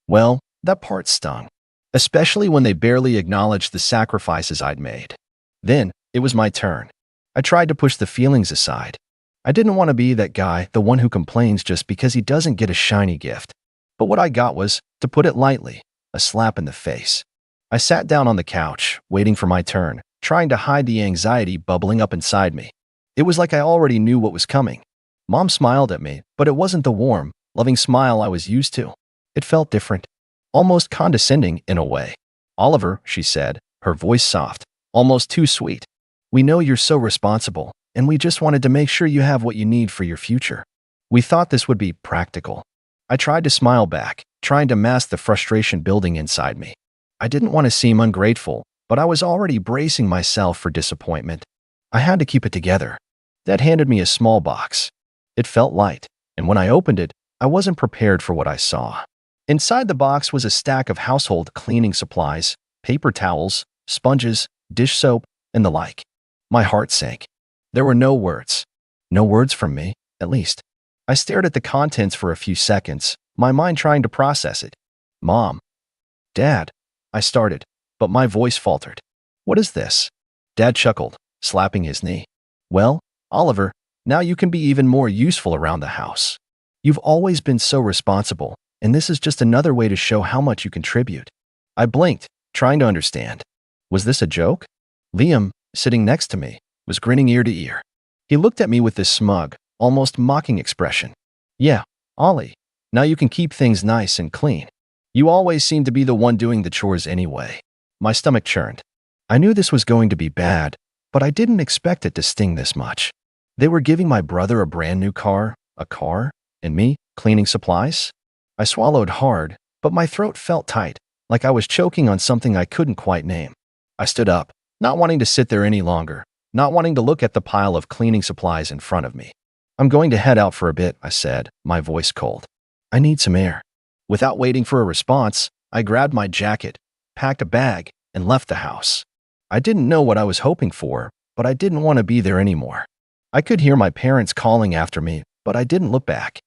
Well, that part stung, especially when they barely acknowledged the sacrifices I'd made. Then, it was my turn. I tried to push the feelings aside. I didn't want to be that guy, the one who complains just because he doesn't get a shiny gift. But what I got was, to put it lightly, a slap in the face. I sat down on the couch, waiting for my turn, trying to hide the anxiety bubbling up inside me. It was like I already knew what was coming. Mom smiled at me, but it wasn't the warm, loving smile I was used to. It felt different, almost condescending in a way. Oliver, she said, her voice soft, almost too sweet. We know you're so responsible, and we just wanted to make sure you have what you need for your future. We thought this would be practical. I tried to smile back, trying to mask the frustration building inside me. I didn't want to seem ungrateful, but I was already bracing myself for disappointment. I had to keep it together. Dad handed me a small box. It felt light, and when I opened it, I wasn't prepared for what I saw. Inside the box was a stack of household cleaning supplies, paper towels, sponges, dish soap, and the like. My heart sank. There were no words. No words from me, at least. I stared at the contents for a few seconds, my mind trying to process it. Mom. Dad. I started, but my voice faltered. What is this? Dad chuckled, slapping his knee. Well, Oliver, now you can be even more useful around the house. You've always been so responsible, and this is just another way to show how much you contribute. I blinked, trying to understand. Was this a joke? Liam, sitting next to me, was grinning ear to ear. He looked at me with this smug, almost mocking expression. Yeah, Ollie, now you can keep things nice and clean. You always seem to be the one doing the chores anyway. My stomach churned. I knew this was going to be bad, but I didn't expect it to sting this much. They were giving my brother a brand new car, and me cleaning supplies? I swallowed hard, but my throat felt tight, like I was choking on something I couldn't quite name. I stood up, not wanting to sit there any longer, not wanting to look at the pile of cleaning supplies in front of me. I'm going to head out for a bit, I said, my voice cold. I need some air. Without waiting for a response, I grabbed my jacket, packed a bag, and left the house. I didn't know what I was hoping for, but I didn't want to be there anymore. I could hear my parents calling after me, but I didn't look back.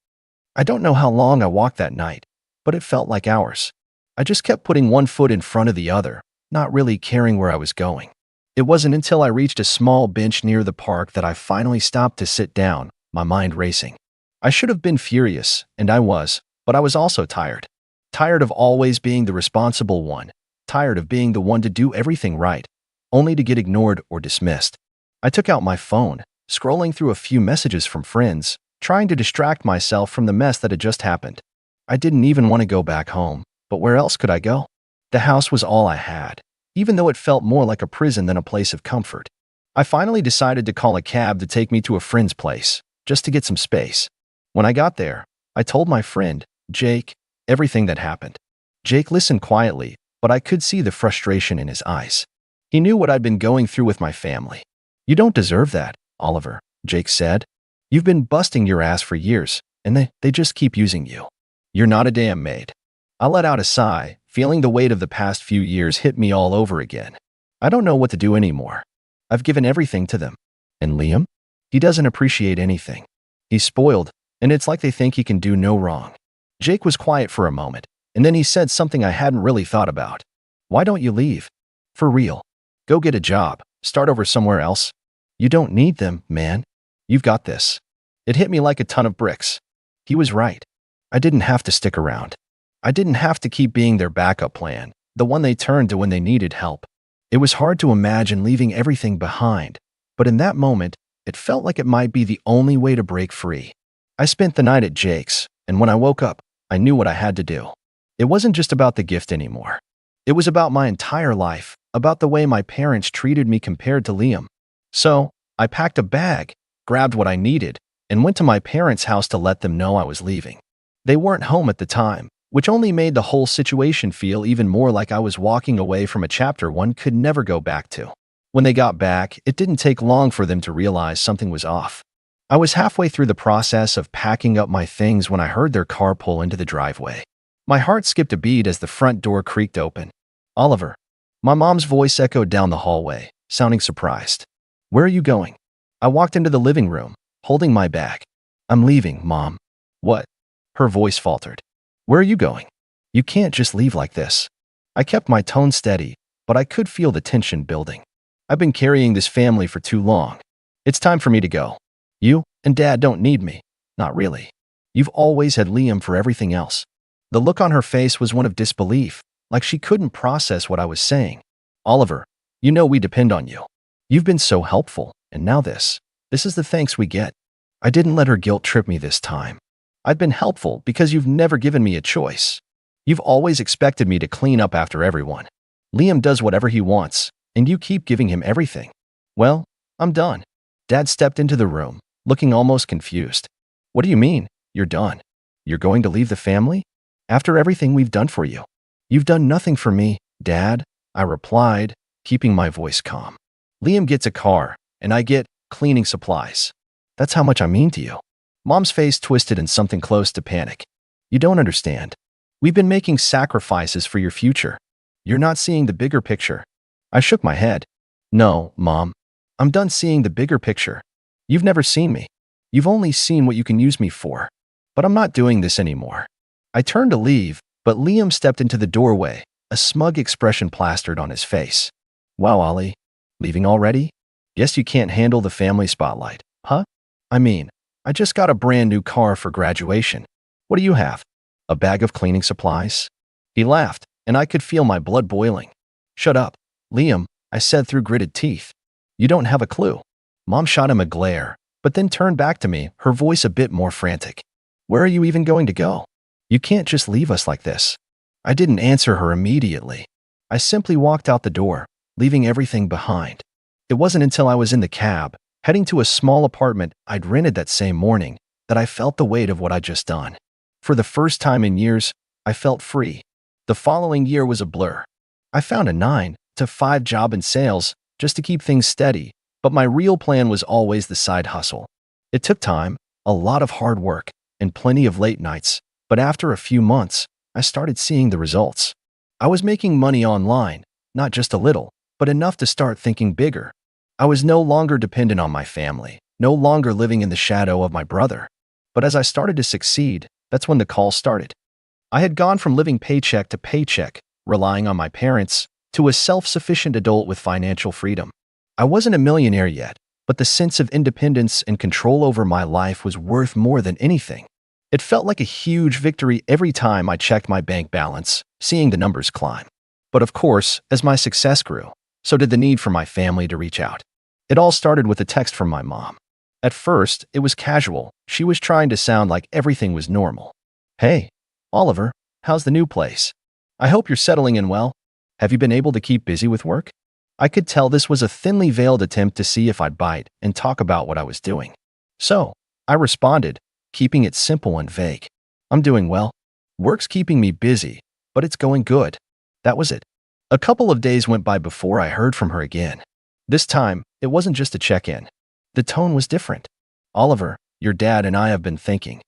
I don't know how long I walked that night, but it felt like hours. I just kept putting one foot in front of the other, not really caring where I was going. It wasn't until I reached a small bench near the park that I finally stopped to sit down, my mind racing. I should have been furious, and I was, but I was also tired. Tired of always being the responsible one, tired of being the one to do everything right, only to get ignored or dismissed. I took out my phone, scrolling through a few messages from friends, trying to distract myself from the mess that had just happened. I didn't even want to go back home, but where else could I go? The house was all I had, even though it felt more like a prison than a place of comfort. I finally decided to call a cab to take me to a friend's place, just to get some space. When I got there, I told my friend, Jake, everything that happened. Jake listened quietly, but I could see the frustration in his eyes. He knew what I'd been going through with my family. You don't deserve that, Oliver, Jake said. You've been busting your ass for years, and they just keep using you. You're not a damn maid. I let out a sigh, feeling the weight of the past few years hit me all over again. I don't know what to do anymore. I've given everything to them. And Liam? He doesn't appreciate anything. He's spoiled, and it's like they think he can do no wrong. Jake was quiet for a moment, and then he said something I hadn't really thought about. Why don't you leave? For real. Go get a job, start over somewhere else. You don't need them, man. You've got this. It hit me like a ton of bricks. He was right. I didn't have to stick around. I didn't have to keep being their backup plan, the one they turned to when they needed help. It was hard to imagine leaving everything behind, but in that moment, it felt like it might be the only way to break free. I spent the night at Jake's, and when I woke up, I knew what I had to do. It wasn't just about the gift anymore. It was about my entire life, about the way my parents treated me compared to Liam. So, I packed a bag, grabbed what I needed, and went to my parents' house to let them know I was leaving. They weren't home at the time, which only made the whole situation feel even more like I was walking away from a chapter one could never go back to. When they got back, it didn't take long for them to realize something was off. I was halfway through the process of packing up my things when I heard their car pull into the driveway. My heart skipped a beat as the front door creaked open. Oliver. My mom's voice echoed down the hallway, sounding surprised. Where are you going? I walked into the living room, holding my bag. I'm leaving, Mom. What? Her voice faltered. Where are you going? You can't just leave like this. I kept my tone steady, but I could feel the tension building. I've been carrying this family for too long. It's time for me to go. You and Dad don't need me. Not really. You've always had Liam for everything else. The look on her face was one of disbelief, like she couldn't process what I was saying. Oliver, you know we depend on you. You've been so helpful, and now this. This is the thanks we get. I didn't let her guilt trip me this time. I've been helpful because you've never given me a choice. You've always expected me to clean up after everyone. Liam does whatever he wants, and you keep giving him everything. Well, I'm done. Dad stepped into the room, looking almost confused. What do you mean, you're done? You're going to leave the family? After everything we've done for you? You've done nothing for me, Dad, I replied, keeping my voice calm. Liam gets a car, and I get cleaning supplies. That's how much I mean to you. Mom's face twisted in something close to panic. You don't understand. We've been making sacrifices for your future. You're not seeing the bigger picture. I shook my head. No, Mom. I'm done seeing the bigger picture. You've never seen me. You've only seen what you can use me for. But I'm not doing this anymore. I turned to leave, but Liam stepped into the doorway, a smug expression plastered on his face. Wow, Ollie. Leaving already? Guess you can't handle the family spotlight, huh? I mean, I just got a brand new car for graduation. What do you have? A bag of cleaning supplies? He laughed, and I could feel my blood boiling. Shut up, Liam, I said through gritted teeth. You don't have a clue. Mom shot him a glare, but then turned back to me, her voice a bit more frantic. Where are you even going to go? You can't just leave us like this. I didn't answer her immediately. I simply walked out the door, leaving everything behind. It wasn't until I was in the cab, heading to a small apartment I'd rented that same morning, that I felt the weight of what I'd just done. For the first time in years, I felt free. The following year was a blur. I found a 9-to-5 job in sales just to keep things steady, but my real plan was always the side hustle. It took time, a lot of hard work, and plenty of late nights, but after a few months, I started seeing the results. I was making money online, not just a little, but enough to start thinking bigger. I was no longer dependent on my family, no longer living in the shadow of my brother. But as I started to succeed, that's when the call started. I had gone from living paycheck to paycheck, relying on my parents, to a self-sufficient adult with financial freedom. I wasn't a millionaire yet, but the sense of independence and control over my life was worth more than anything. It felt like a huge victory every time I checked my bank balance, seeing the numbers climb. But of course, as my success grew, so did the need for my family to reach out. It all started with a text from my mom. At first, it was casual. She was trying to sound like everything was normal. Hey, Oliver, how's the new place? I hope you're settling in well. Have you been able to keep busy with work? I could tell this was a thinly veiled attempt to see if I'd bite and talk about what I was doing. So, I responded, keeping it simple and vague. I'm doing well. Work's keeping me busy, but it's going good. That was it. A couple of days went by before I heard from her again. This time, it wasn't just a check-in. The tone was different. Oliver, your dad and I have been thinking.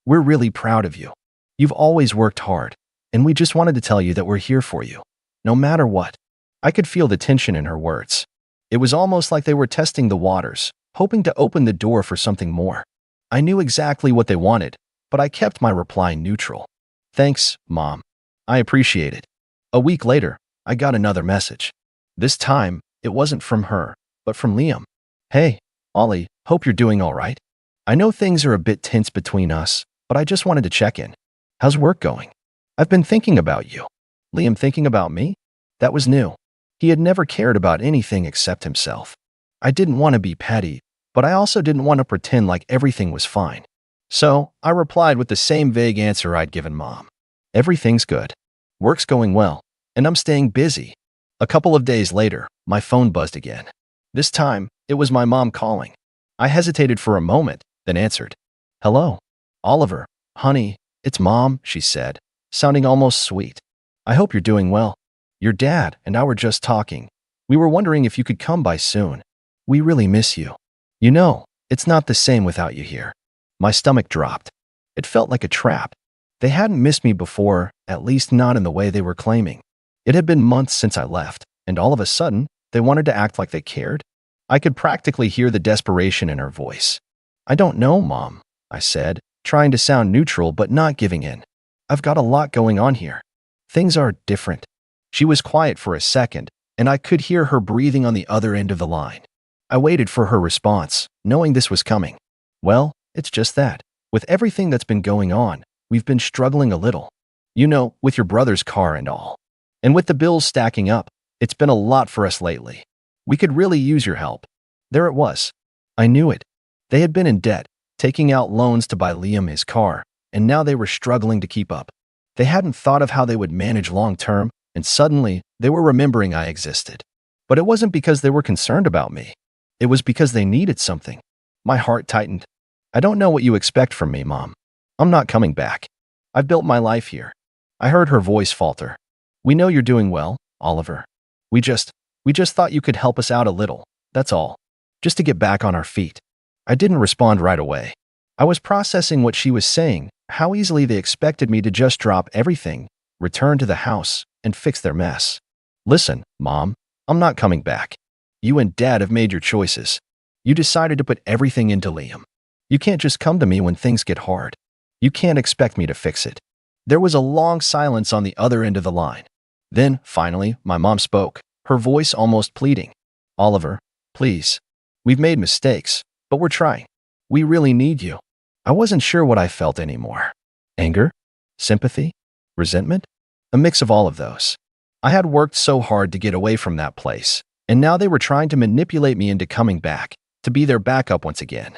We're really proud of you. You've always worked hard, and we just wanted to tell you that we're here for you, no matter what. I could feel the tension in her words. It was almost like they were testing the waters, hoping to open the door for something more. I knew exactly what they wanted, but I kept my reply neutral. Thanks, Mom. I appreciate it. A week later, I got another message. This time, it wasn't from her, but from Liam. Hey, Ollie, hope you're doing all right. I know things are a bit tense between us, but I just wanted to check in. How's work going? I've been thinking about you. Liam thinking about me? That was new. He had never cared about anything except himself. I didn't want to be petty, but I also didn't want to pretend like everything was fine. So, I replied with the same vague answer I'd given Mom. Everything's good. Work's going well, and I'm staying busy. A couple of days later, my phone buzzed again. This time, it was my mom calling. I hesitated for a moment, then answered. Hello, Oliver. Honey, it's Mom, she said, sounding almost sweet. I hope you're doing well. Your dad and I were just talking. We were wondering if you could come by soon. We really miss you. You know, it's not the same without you here. My stomach dropped. It felt like a trap. They hadn't missed me before, at least not in the way they were claiming. It had been months since I left, and all of a sudden, they wanted to act like they cared. I could practically hear the desperation in her voice. I don't know, Mom, I said, trying to sound neutral but not giving in. I've got a lot going on here. Things are different. She was quiet for a second, and I could hear her breathing on the other end of the line. I waited for her response, knowing this was coming. Well, it's just that. With everything that's been going on, we've been struggling a little. You know, with your brother's car and all. And with the bills stacking up, it's been a lot for us lately. We could really use your help. There it was. I knew it. They had been in debt, taking out loans to buy Liam his car, and now they were struggling to keep up. They hadn't thought of how they would manage long term, and suddenly they were remembering I existed. But it wasn't because they were concerned about me. It was because they needed something. My heart tightened. I don't know what you expect from me, Mom. I'm not coming back. I've built my life here. I heard her voice falter. We know you're doing well, Oliver. We just thought you could help us out a little, that's all. Just to get back on our feet. I didn't respond right away. I was processing what she was saying, how easily they expected me to just drop everything, return to the house, and fix their mess. Listen, Mom, I'm not coming back. You and Dad have made your choices. You decided to put everything into Liam. You can't just come to me when things get hard. You can't expect me to fix it. There was a long silence on the other end of the line. Then, finally, my mom spoke, her voice almost pleading. Oliver, please. We've made mistakes, but we're trying. We really need you. I wasn't sure what I felt anymore. Anger? Sympathy? Resentment? A mix of all of those. I had worked so hard to get away from that place, and now they were trying to manipulate me into coming back, to be their backup once again.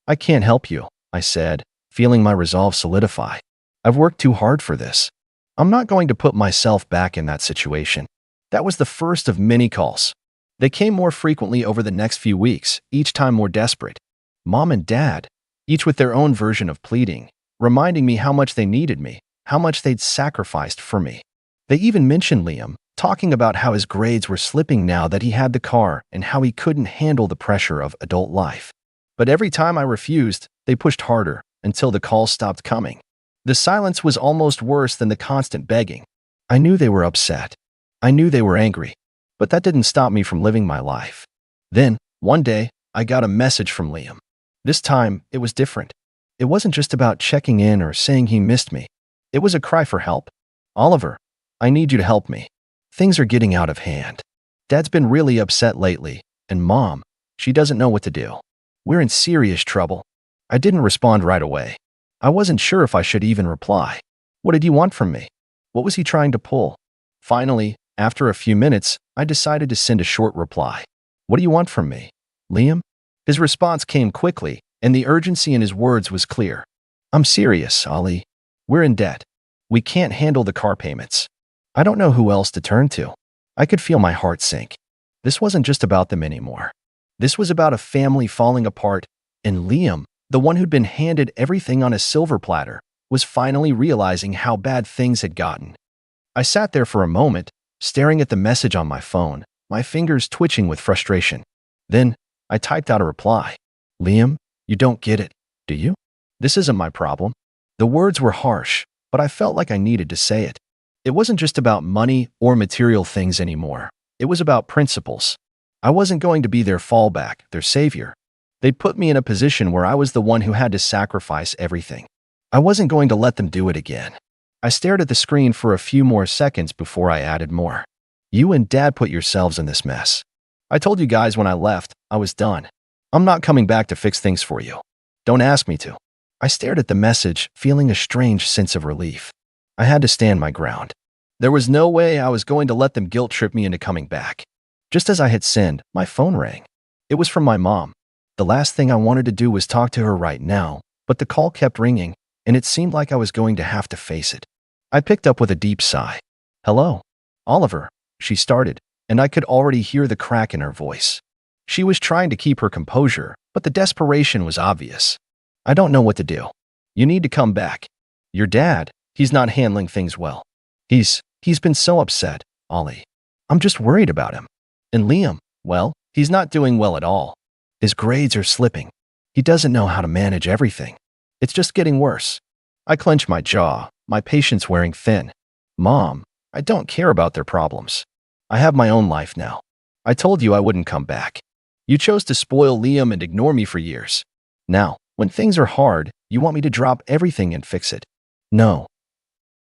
I can't help you, I said, feeling my resolve solidify. I've worked too hard for this. I'm not going to put myself back in that situation. That was the first of many calls. They came more frequently over the next few weeks, each time more desperate. Mom and Dad, each with their own version of pleading, reminding me how much they needed me, how much they'd sacrificed for me. They even mentioned Liam, talking about how his grades were slipping now that he had the car and how he couldn't handle the pressure of adult life. But every time I refused, they pushed harder until the calls stopped coming. The silence was almost worse than the constant begging. I knew they were upset. I knew they were angry. But that didn't stop me from living my life. Then, one day, I got a message from Liam. This time, it was different. It wasn't just about checking in or saying he missed me. It was a cry for help. Oliver, I need you to help me. Things are getting out of hand. Dad's been really upset lately, and Mom, she doesn't know what to do. We're in serious trouble. I didn't respond right away. I wasn't sure if I should even reply. What did he want from me? What was he trying to pull? Finally, after a few minutes, I decided to send a short reply. What do you want from me, Liam? His response came quickly, and the urgency in his words was clear. I'm serious, Ollie. We're in debt. We can't handle the car payments. I don't know who else to turn to. I could feel my heart sink. This wasn't just about them anymore. This was about a family falling apart, and Liam, the one who'd been handed everything on a silver platter, was finally realizing how bad things had gotten. I sat there for a moment, staring at the message on my phone, my fingers twitching with frustration. Then, I typed out a reply. Liam, you don't get it, do you? This isn't my problem. The words were harsh, but I felt like I needed to say it. It wasn't just about money or material things anymore. It was about principles. I wasn't going to be their fallback, their savior. They'd put me in a position where I was the one who had to sacrifice everything. I wasn't going to let them do it again. I stared at the screen for a few more seconds before I added more. You and Dad put yourselves in this mess. I told you guys when I left, I was done. I'm not coming back to fix things for you. Don't ask me to. I stared at the message, feeling a strange sense of relief. I had to stand my ground. There was no way I was going to let them guilt trip me into coming back. Just as I hit send, my phone rang. It was from my mom. The last thing I wanted to do was talk to her right now, but the call kept ringing, and it seemed like I was going to have to face it. I picked up with a deep sigh. Hello, Oliver, she started, and I could already hear the crack in her voice. She was trying to keep her composure, but the desperation was obvious. I don't know what to do. You need to come back. Your dad, he's not handling things well. He's been so upset, Ollie. I'm just worried about him. And Liam, well, he's not doing well at all. His grades are slipping. He doesn't know how to manage everything. It's just getting worse. I clenched my jaw, my patience wearing thin. Mom, I don't care about their problems. I have my own life now. I told you I wouldn't come back. You chose to spoil Liam and ignore me for years. Now, when things are hard, you want me to drop everything and fix it. No.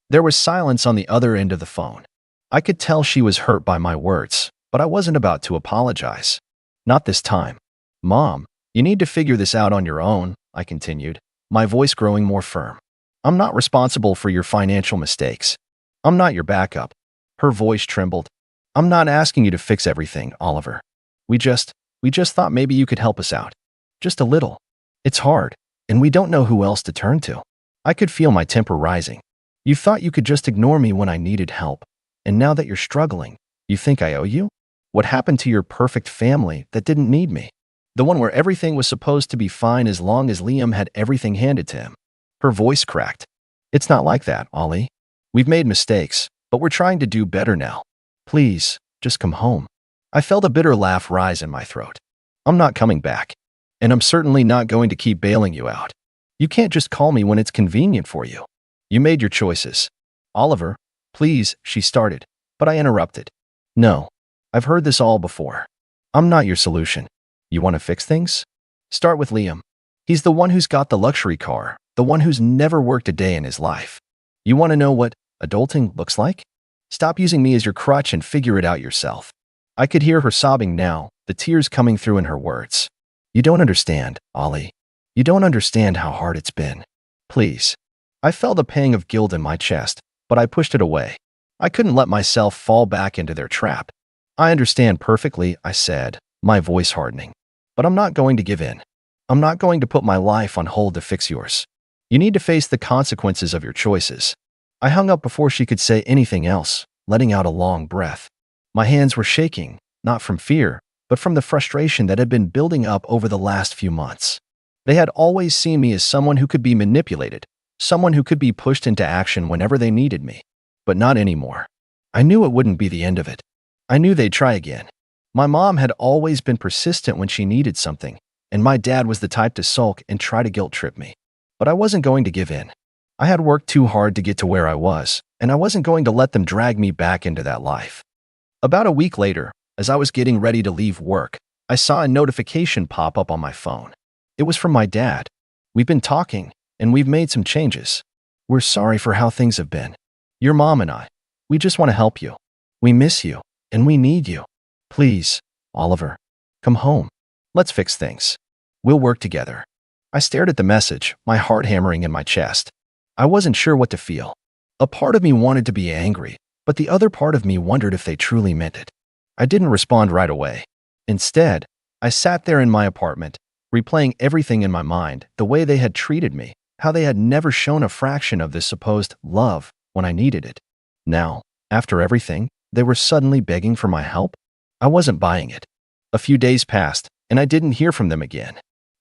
There was silence on the other end of the phone. I could tell she was hurt by my words, but I wasn't about to apologize. Not this time. Mom, you need to figure this out on your own, I continued, my voice growing more firm. I'm not responsible for your financial mistakes. I'm not your backup. Her voice trembled. I'm not asking you to fix everything, Oliver. We just thought maybe you could help us out. Just a little. It's hard, and we don't know who else to turn to. I could feel my temper rising. You thought you could just ignore me when I needed help. And now that you're struggling, you think I owe you? What happened to your perfect family that didn't need me? The one where everything was supposed to be fine as long as Liam had everything handed to him. Her voice cracked. It's not like that, Ollie. We've made mistakes, but we're trying to do better now. Please, just come home. I felt a bitter laugh rise in my throat. I'm not coming back. And I'm certainly not going to keep bailing you out. You can't just call me when it's convenient for you. You made your choices. Oliver, please, she started, but I interrupted. No, I've heard this all before. I'm not your solution. You want to fix things? Start with Liam. He's the one who's got the luxury car, the one who's never worked a day in his life. You want to know what adulting looks like? Stop using me as your crutch and figure it out yourself. I could hear her sobbing now, the tears coming through in her words. You don't understand, Ollie. You don't understand how hard it's been. Please. I felt a pang of guilt in my chest, but I pushed it away. I couldn't let myself fall back into their trap. I understand perfectly, I said, my voice hardening. But I'm not going to give in. I'm not going to put my life on hold to fix yours. You need to face the consequences of your choices. I hung up before she could say anything else, letting out a long breath. My hands were shaking, not from fear, but from the frustration that had been building up over the last few months. They had always seen me as someone who could be manipulated, someone who could be pushed into action whenever they needed me. But not anymore. I knew it wouldn't be the end of it. I knew they'd try again. My mom had always been persistent when she needed something, and my dad was the type to sulk and try to guilt-trip me. But I wasn't going to give in. I had worked too hard to get to where I was, and I wasn't going to let them drag me back into that life. About a week later, as I was getting ready to leave work, I saw a notification pop up on my phone. It was from my dad. We've been talking, and we've made some changes. We're sorry for how things have been. Your mom and I, we just want to help you. We miss you, and we need you. Please, Oliver, come home. Let's fix things. We'll work together. I stared at the message, my heart hammering in my chest. I wasn't sure what to feel. A part of me wanted to be angry, but the other part of me wondered if they truly meant it. I didn't respond right away. Instead, I sat there in my apartment, replaying everything in my mind, the way they had treated me, how they had never shown a fraction of this supposed love when I needed it. Now, after everything, they were suddenly begging for my help? I wasn't buying it. A few days passed, and I didn't hear from them again.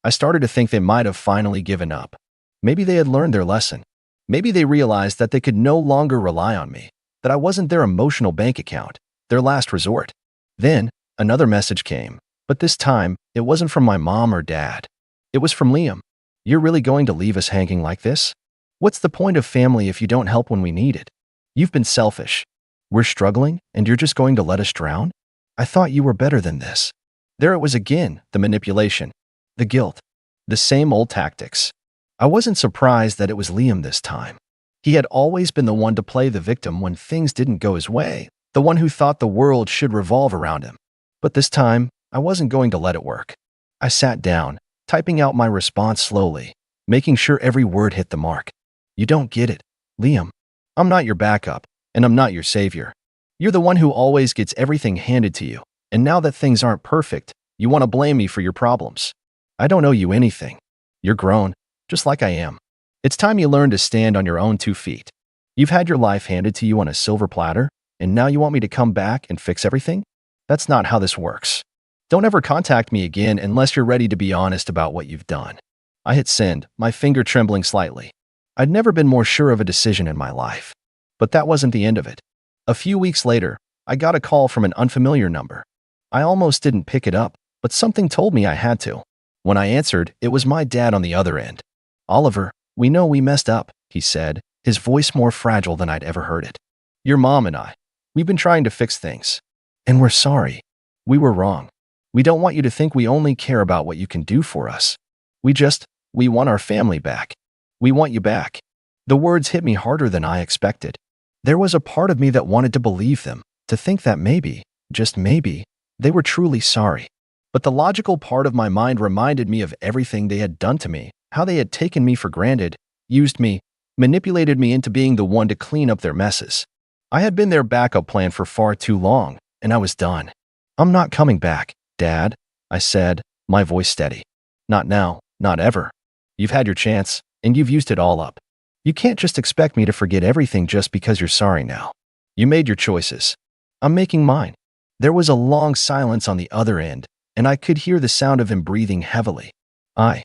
I started to think they might have finally given up. Maybe they had learned their lesson. Maybe they realized that they could no longer rely on me, that I wasn't their emotional bank account, their last resort. Then, another message came, but this time, it wasn't from my mom or dad. It was from Liam. You're really going to leave us hanging like this? What's the point of family if you don't help when we need it? You've been selfish. We're struggling, and you're just going to let us drown? I thought you were better than this. There it was again, the manipulation, the guilt, the same old tactics. I wasn't surprised that it was Liam this time. He had always been the one to play the victim when things didn't go his way, the one who thought the world should revolve around him. But this time, I wasn't going to let it work. I sat down, typing out my response slowly, making sure every word hit the mark. You don't get it, Liam. I'm not your backup, and I'm not your savior. You're the one who always gets everything handed to you, and now that things aren't perfect, you want to blame me for your problems. I don't owe you anything. You're grown, just like I am. It's time you learn to stand on your own 2 feet. You've had your life handed to you on a silver platter, and now you want me to come back and fix everything? That's not how this works. Don't ever contact me again unless you're ready to be honest about what you've done. I hit send, my finger trembling slightly. I'd never been more sure of a decision in my life. But that wasn't the end of it. A few weeks later, I got a call from an unfamiliar number. I almost didn't pick it up, but something told me I had to. When I answered, it was my dad on the other end. Oliver, we know we messed up, he said, his voice more fragile than I'd ever heard it. Your mom and I, we've been trying to fix things. And we're sorry. We were wrong. We don't want you to think we only care about what you can do for us. We want our family back. We want you back. The words hit me harder than I expected. There was a part of me that wanted to believe them, to think that maybe, just maybe, they were truly sorry. But the logical part of my mind reminded me of everything they had done to me, how they had taken me for granted, used me, manipulated me into being the one to clean up their messes. I had been their backup plan for far too long, and I was done. I'm not coming back, Dad, I said, my voice steady. Not now, not ever. You've had your chance, and you've used it all up. You can't just expect me to forget everything just because you're sorry now. You made your choices. I'm making mine." There was a long silence on the other end, and I could hear the sound of him breathing heavily. I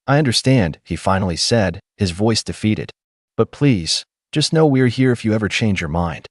understand," he finally said, his voice defeated. "But please, just know we're here if you ever change your mind."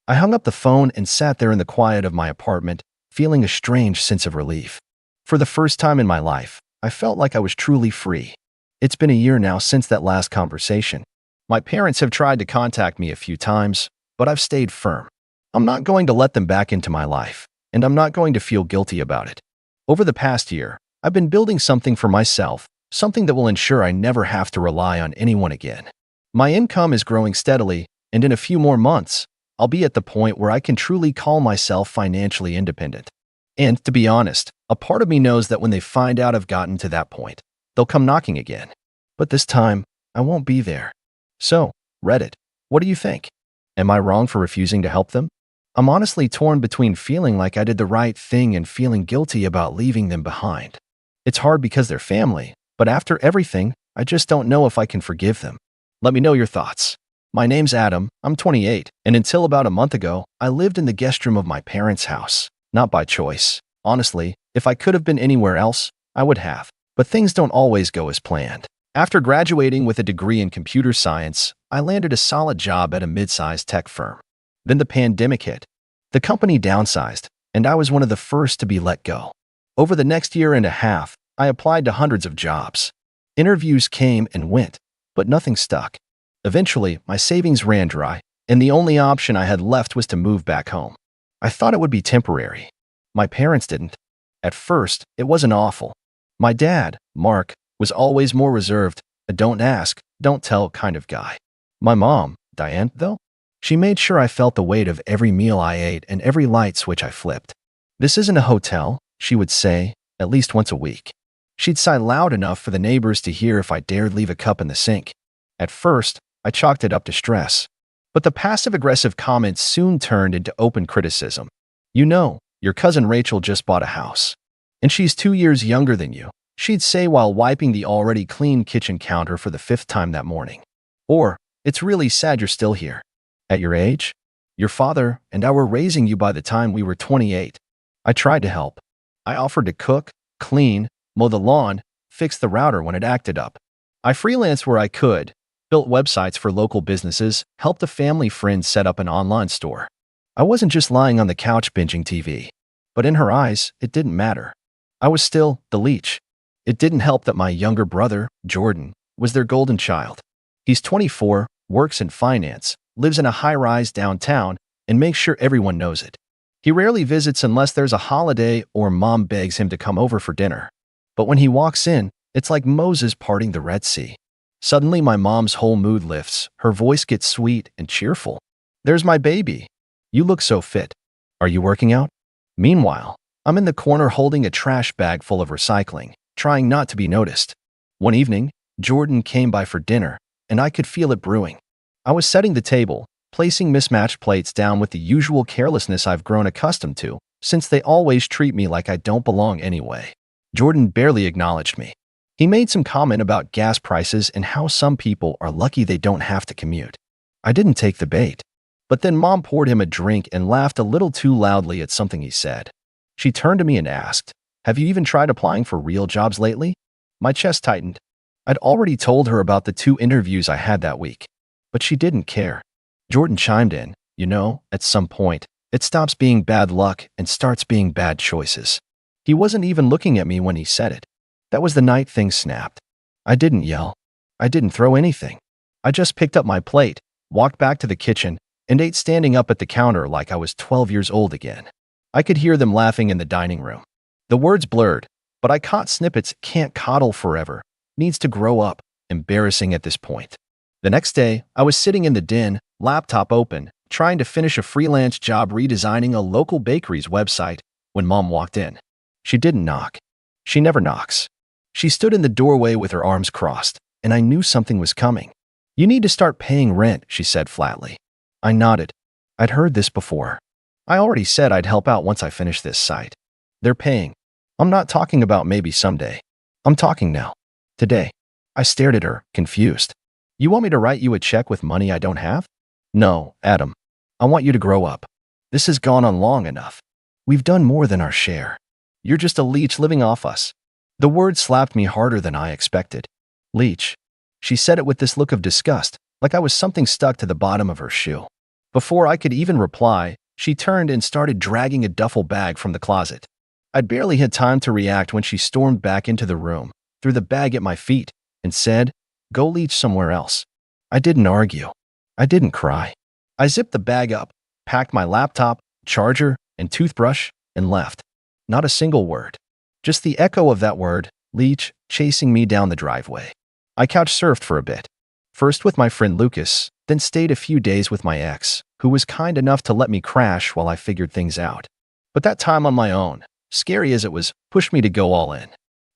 I hung up the phone and sat there in the quiet of my apartment, feeling a strange sense of relief. For the first time in my life, I felt like I was truly free. It's been a year now since that last conversation. My parents have tried to contact me a few times, but I've stayed firm. I'm not going to let them back into my life, and I'm not going to feel guilty about it. Over the past year, I've been building something for myself, something that will ensure I never have to rely on anyone again. My income is growing steadily, and in a few more months, I'll be at the point where I can truly call myself financially independent. And to be honest, a part of me knows that when they find out I've gotten to that point, they'll come knocking again. But this time, I won't be there. So, Reddit, what do you think? Am I wrong for refusing to help them? I'm honestly torn between feeling like I did the right thing and feeling guilty about leaving them behind. It's hard because they're family, but after everything, I just don't know if I can forgive them. Let me know your thoughts. My name's Adam, I'm 28, and until about a month ago, I lived in the guest room of my parents' house. Not by choice. Honestly, if I could have been anywhere else, I would have. But things don't always go as planned. After graduating with a degree in computer science, I landed a solid job at a mid-sized tech firm. Then the pandemic hit. The company downsized, and I was one of the first to be let go. Over the next year and a half, I applied to hundreds of jobs. Interviews came and went, but nothing stuck. Eventually, my savings ran dry, and the only option I had left was to move back home. I thought it would be temporary. My parents didn't. At first, it wasn't awful. My dad, Mark, was always more reserved, a don't ask, don't tell kind of guy. My mom, Diane, though, she made sure I felt the weight of every meal I ate and every light switch I flipped. "This isn't a hotel," she would say, at least once a week. She'd sigh loud enough for the neighbors to hear if I dared leave a cup in the sink. At first, I chalked it up to stress. But the passive-aggressive comments soon turned into open criticism. "You know, your cousin Rachel just bought a house. And she's 2 years younger than you," she'd say while wiping the already clean kitchen counter for the 5th time that morning. Or, "It's really sad you're still here. At your age? Your father and I were raising you by the time we were 28. I tried to help. I offered to cook, clean, mow the lawn, fix the router when it acted up. I freelanced where I could, built websites for local businesses, helped a family friend set up an online store. I wasn't just lying on the couch binging TV. But in her eyes, it didn't matter. I was still the leech. It didn't help that my younger brother, Jordan, was their golden child. He's 24, works in finance, lives in a high-rise downtown, and makes sure everyone knows it. He rarely visits unless there's a holiday or mom begs him to come over for dinner. But when he walks in, it's like Moses parting the Red Sea. Suddenly, my mom's whole mood lifts. Her voice gets sweet and cheerful. "There's my baby. You look so fit. Are you working out?" Meanwhile, I'm in the corner holding a trash bag full of recycling, trying not to be noticed. One evening, Jordan came by for dinner, and I could feel it brewing. I was setting the table, placing mismatched plates down with the usual carelessness I've grown accustomed to, since they always treat me like I don't belong anyway. Jordan barely acknowledged me. He made some comment about gas prices and how some people are lucky they don't have to commute. I didn't take the bait. But then Mom poured him a drink and laughed a little too loudly at something he said. She turned to me and asked, "Have you even tried applying for real jobs lately?" My chest tightened. I'd already told her about the 2 interviews I had that week. But she didn't care. Jordan chimed in, "You know, at some point, it stops being bad luck and starts being bad choices." He wasn't even looking at me when he said it. That was the night things snapped. I didn't yell. I didn't throw anything. I just picked up my plate, walked back to the kitchen, and ate standing up at the counter like I was 12 years old again. I could hear them laughing in the dining room. The words blurred, but I caught snippets. "Can't coddle forever. Needs to grow up." Embarrassing at this point. The next day, I was sitting in the den, laptop open, trying to finish a freelance job redesigning a local bakery's website, when Mom walked in. She didn't knock. She never knocks. She stood in the doorway with her arms crossed, and I knew something was coming. "You need to start paying rent," she said flatly. I nodded. I'd heard this before. I already said I'd help out once I finish this site. They're paying. I'm not talking about maybe someday. I'm talking now. Today. I stared at her, confused. You want me to write you a check with money I don't have? No, Adam. I want you to grow up. This has gone on long enough. We've done more than our share. You're just a leech living off us. The word slapped me harder than I expected. Leech. She said it with this look of disgust, like I was something stuck to the bottom of her shoe. Before I could even reply, she turned and started dragging a duffel bag from the closet. I'd barely had time to react when she stormed back into the room, threw the bag at my feet, and said, "Go leech somewhere else." I didn't argue. I didn't cry. I zipped the bag up, packed my laptop, charger, and toothbrush, and left. Not a single word. Just the echo of that word, leech, chasing me down the driveway. I couch surfed for a bit. First with my friend Lucas, then stayed a few days with my ex, who was kind enough to let me crash while I figured things out. But that time on my own, scary as it was, pushed me to go all in.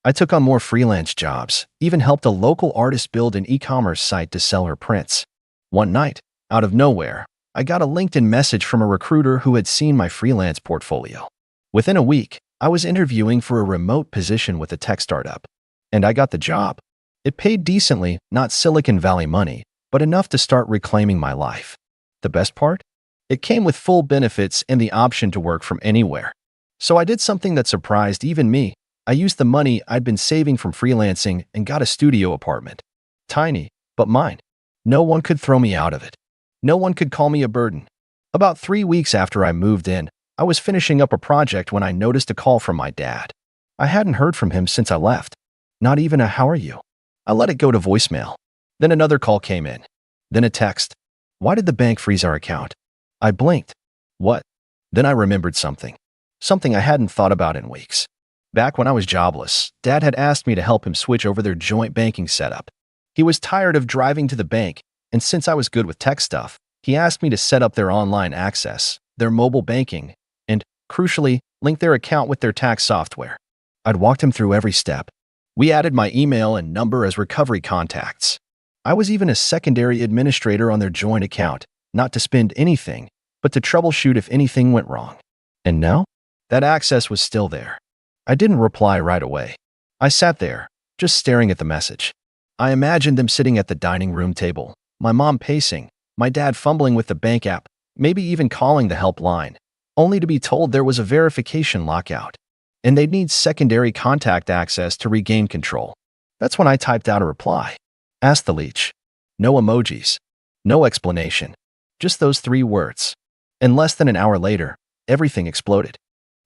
I took on more freelance jobs, even helped a local artist build an e-commerce site to sell her prints. One night, out of nowhere, I got a LinkedIn message from a recruiter who had seen my freelance portfolio. Within a week, I was interviewing for a remote position with a tech startup. And I got the job. It paid decently, not Silicon Valley money, but enough to start reclaiming my life. The best part? It came with full benefits and the option to work from anywhere. So I did something that surprised even me. I used the money I'd been saving from freelancing and got a studio apartment. Tiny, but mine. No one could throw me out of it. No one could call me a burden. About 3 weeks after I moved in, I was finishing up a project when I noticed a call from my dad. I hadn't heard from him since I left. Not even a "how are you?" I let it go to voicemail. Then another call came in. Then a text. "Why did the bank freeze our account?" I blinked. What? Then I remembered something. Something I hadn't thought about in weeks. Back when I was jobless, Dad had asked me to help him switch over their joint banking setup. He was tired of driving to the bank, and since I was good with tech stuff, he asked me to set up their online access, their mobile banking, and, crucially, link their account with their tax software. I'd walked him through every step. We added my email and number as recovery contacts. I was even a secondary administrator on their joint account, not to spend anything, but to troubleshoot if anything went wrong. And now? That access was still there. I didn't reply right away. I sat there, just staring at the message. I imagined them sitting at the dining room table, my mom pacing, my dad fumbling with the bank app, maybe even calling the helpline, only to be told there was a verification lockout, and they'd need secondary contact access to regain control. That's when I typed out a reply. Ask the leech. No emojis. No explanation. Just those 3 words. And less than an hour later, everything exploded.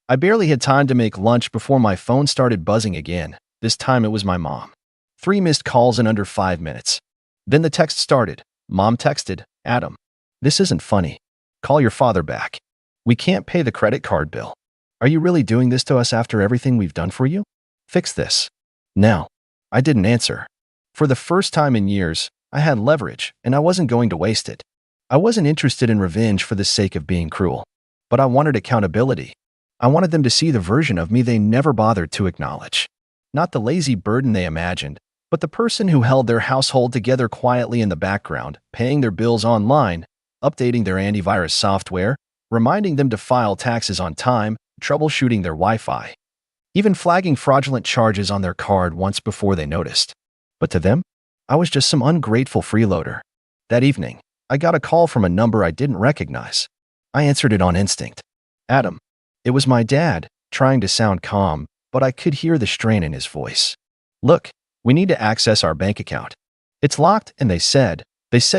I barely had time to make lunch before my phone started buzzing again. This time it was my mom. 3 missed calls in under 5 minutes. Then the text started. Mom texted, "Adam, this isn't funny. Call your father back. We can't pay the credit card bill. Are you really doing this to us after everything we've done for you? Fix this. Now." I didn't answer. For the first time in years, I had leverage, and I wasn't going to waste it. I wasn't interested in revenge for the sake of being cruel. But I wanted accountability. I wanted them to see the version of me they never bothered to acknowledge. Not the lazy burden they imagined, but the person who held their household together quietly in the background, paying their bills online, updating their antivirus software, reminding them to file taxes on time, troubleshooting their Wi-Fi, even flagging fraudulent charges on their card once before they noticed. But to them, I was just some ungrateful freeloader. That evening, I got a call from a number I didn't recognize. I answered it on instinct. "Adam." It was my dad, trying to sound calm, but I could hear the strain in his voice. "Look, we need to access our bank account. It's locked, and they said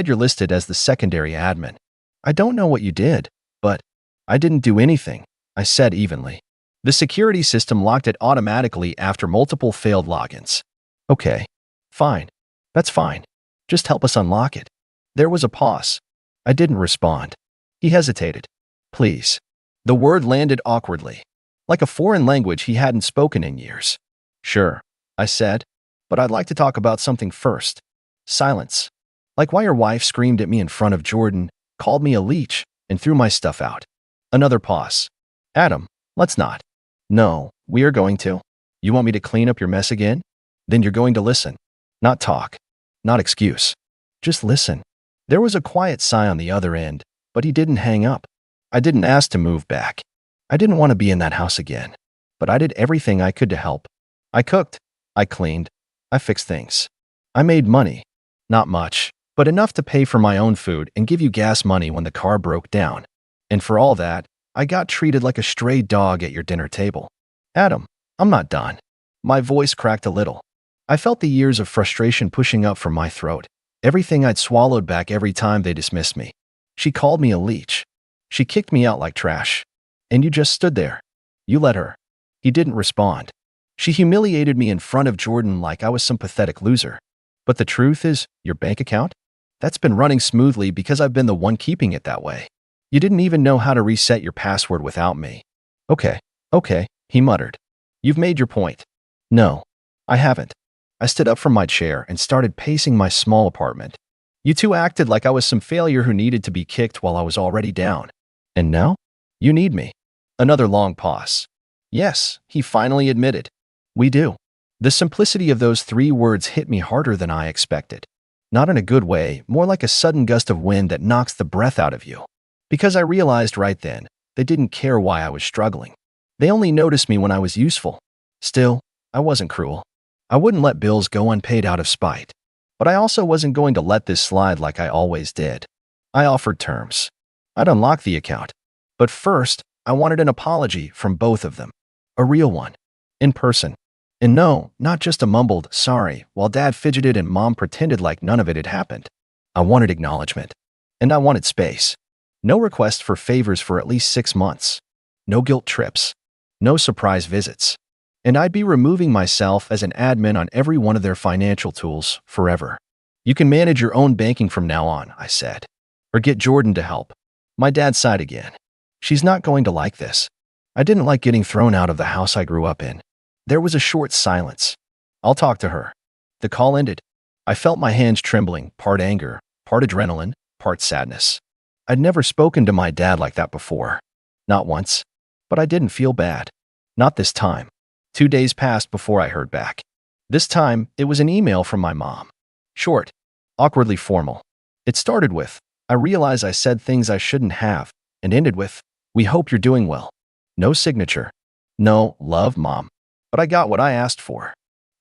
you're listed as the secondary admin. I don't know what you did, but..." "I didn't do anything," I said evenly. "The security system locked it automatically after multiple failed logins." "Okay. Fine. That's fine. Just help us unlock it." There was a pause. I didn't respond. He hesitated. "Please." The word landed awkwardly, like a foreign language he hadn't spoken in years. "Sure," I said, "but I'd like to talk about something first." Silence. Like why your wife screamed at me in front of Jordan, called me a leech, and threw my stuff out. Another pause. "Adam, let's not." "No, we are going to." "You want me to clean up your mess again?" "Then you're going to listen. Not talk. Not excuse. Just listen." There was a quiet sigh on the other end, but he didn't hang up. I didn't ask to move back. I didn't want to be in that house again. But I did everything I could to help. I cooked. I cleaned. I fixed things. I made money. Not much, but enough to pay for my own food and give you gas money when the car broke down. And for all that, I got treated like a stray dog at your dinner table. Adam, I'm not done. My voice cracked a little. I felt the years of frustration pushing up from my throat, everything I'd swallowed back every time they dismissed me. She called me a leech. She kicked me out like trash. And you just stood there. You let her. He didn't respond. She humiliated me in front of Jordan like I was some pathetic loser. But the truth is, your bank account? That's been running smoothly because I've been the one keeping it that way. You didn't even know how to reset your password without me. Okay, he muttered. You've made your point. No, I haven't. I stood up from my chair and started pacing my small apartment. You two acted like I was some failure who needed to be kicked while I was already down. And now? You need me. Another long pause. Yes, he finally admitted. We do. The simplicity of those 3 words hit me harder than I expected. Not in a good way, more like a sudden gust of wind that knocks the breath out of you. Because I realized right then, they didn't care why I was struggling. They only noticed me when I was useful. Still, I wasn't cruel. I wouldn't let bills go unpaid out of spite. But I also wasn't going to let this slide like I always did. I offered terms. I'd unlock the account. But first, I wanted an apology from both of them. A real one. In person. And no, not just a mumbled, sorry, while Dad fidgeted and Mom pretended like none of it had happened. I wanted acknowledgement. And I wanted space. No request for favors for at least 6 months. No guilt trips. No surprise visits. And I'd be removing myself as an admin on every one of their financial tools forever. You can manage your own banking from now on, I said. Or get Jordan to help. My dad sighed again. She's not going to like this. I didn't like getting thrown out of the house I grew up in. There was a short silence. I'll talk to her. The call ended. I felt my hands trembling, part anger, part adrenaline, part sadness. I'd never spoken to my dad like that before. Not once. But I didn't feel bad. Not this time. 2 days passed before I heard back. This time, it was an email from my mom. Short. Awkwardly formal. It started with, I realize I said things I shouldn't have, and ended with, we hope you're doing well. No signature. No, love, Mom. But I got what I asked for.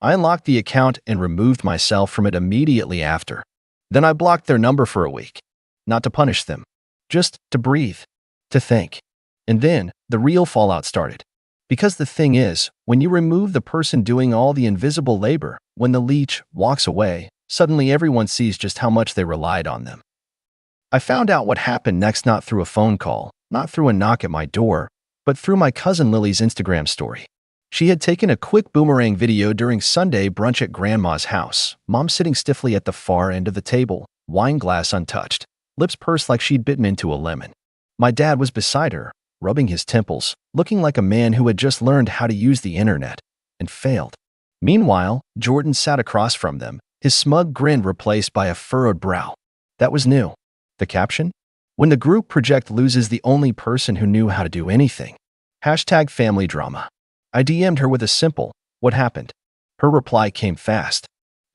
I unlocked the account and removed myself from it immediately after. Then I blocked their number for a week. Not to punish them. Just to breathe. To think. And then, the real fallout started. Because the thing is, when you remove the person doing all the invisible labor, when the leech walks away, suddenly everyone sees just how much they relied on them. I found out what happened next not through a phone call, not through a knock at my door, but through my cousin Lily's Instagram story. She had taken a quick boomerang video during Sunday brunch at Grandma's house, Mom sitting stiffly at the far end of the table, wine glass untouched, lips pursed like she'd bitten into a lemon. My dad was beside her, rubbing his temples, looking like a man who had just learned how to use the internet, and failed. Meanwhile, Jordan sat across from them, his smug grin replaced by a furrowed brow. That was new. The caption? When the group project loses the only person who knew how to do anything. #family drama. I DM'd her with a simple, what happened? Her reply came fast.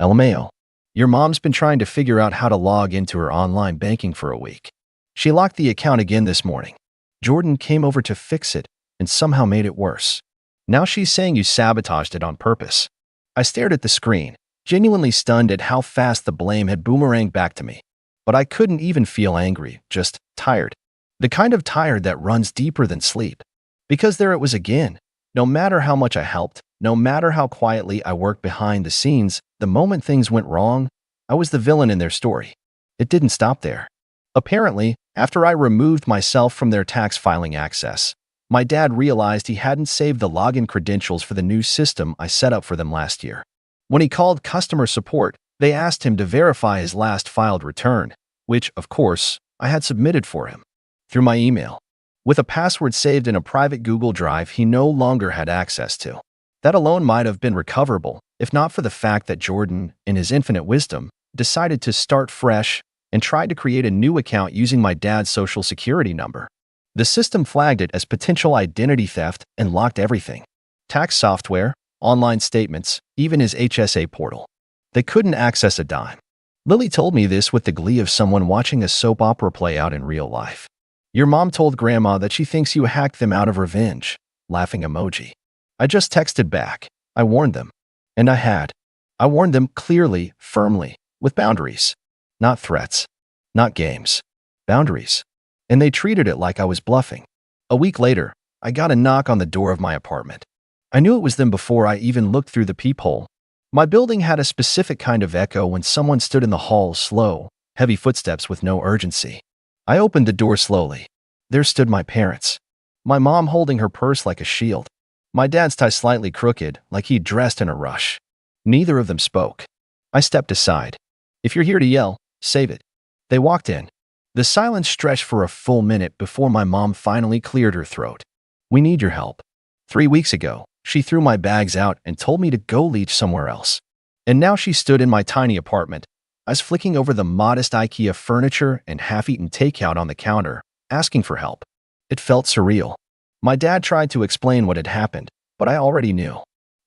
LMAO. Your mom's been trying to figure out how to log into her online banking for a week. She locked the account again this morning. Jordan came over to fix it and somehow made it worse. Now she's saying you sabotaged it on purpose. I stared at the screen, genuinely stunned at how fast the blame had boomeranged back to me. But I couldn't even feel angry, just tired. The kind of tired that runs deeper than sleep. Because there it was again. No matter how much I helped, no matter how quietly I worked behind the scenes, the moment things went wrong, I was the villain in their story. It didn't stop there. Apparently, after I removed myself from their tax filing access, my dad realized he hadn't saved the login credentials for the new system I set up for them last year. When he called customer support, they asked him to verify his last filed return, which, of course, I had submitted for him, through my email, with a password saved in a private Google Drive he no longer had access to. That alone might have been recoverable, if not for the fact that Jordan, in his infinite wisdom, decided to start fresh and tried to create a new account using my dad's social security number. The system flagged it as potential identity theft and locked everything. Tax software, online statements, even his HSA portal. They couldn't access a dime. Lily told me this with the glee of someone watching a soap opera play out in real life. Your mom told Grandma that she thinks you hacked them out of revenge. Laughing emoji. I just texted back. I warned them. And I had. I warned them clearly, firmly, with boundaries. Not threats. Not games. Boundaries. And they treated it like I was bluffing. A week later, I got a knock on the door of my apartment. I knew it was them before I even looked through the peephole. My building had a specific kind of echo when someone stood in the hall, slow, heavy footsteps with no urgency. I opened the door slowly. There stood my parents. My mom holding her purse like a shield. My dad's tie slightly crooked, like he'd dressed in a rush. Neither of them spoke. I stepped aside. If you're here to yell, save it. They walked in. The silence stretched for a full minute before my mom finally cleared her throat. We need your help. 3 weeks ago, she threw my bags out and told me to go leech somewhere else. And now she stood in my tiny apartment. I was flicking over the modest IKEA furniture and half-eaten takeout on the counter, asking for help. It felt surreal. My dad tried to explain what had happened, but I already knew.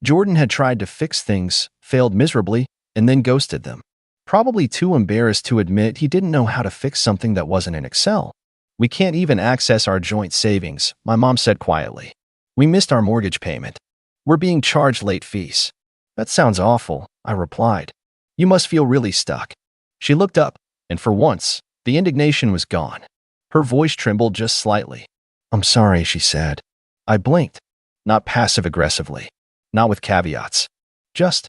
Jordan had tried to fix things, failed miserably, and then ghosted them. Probably too embarrassed to admit he didn't know how to fix something that wasn't in Excel. We can't even access our joint savings, my mom said quietly. We missed our mortgage payment. We're being charged late fees. That sounds awful, I replied. You must feel really stuck. She looked up, and for once, the indignation was gone. Her voice trembled just slightly. I'm sorry, she said. I blinked, not passive-aggressively, not with caveats. Just,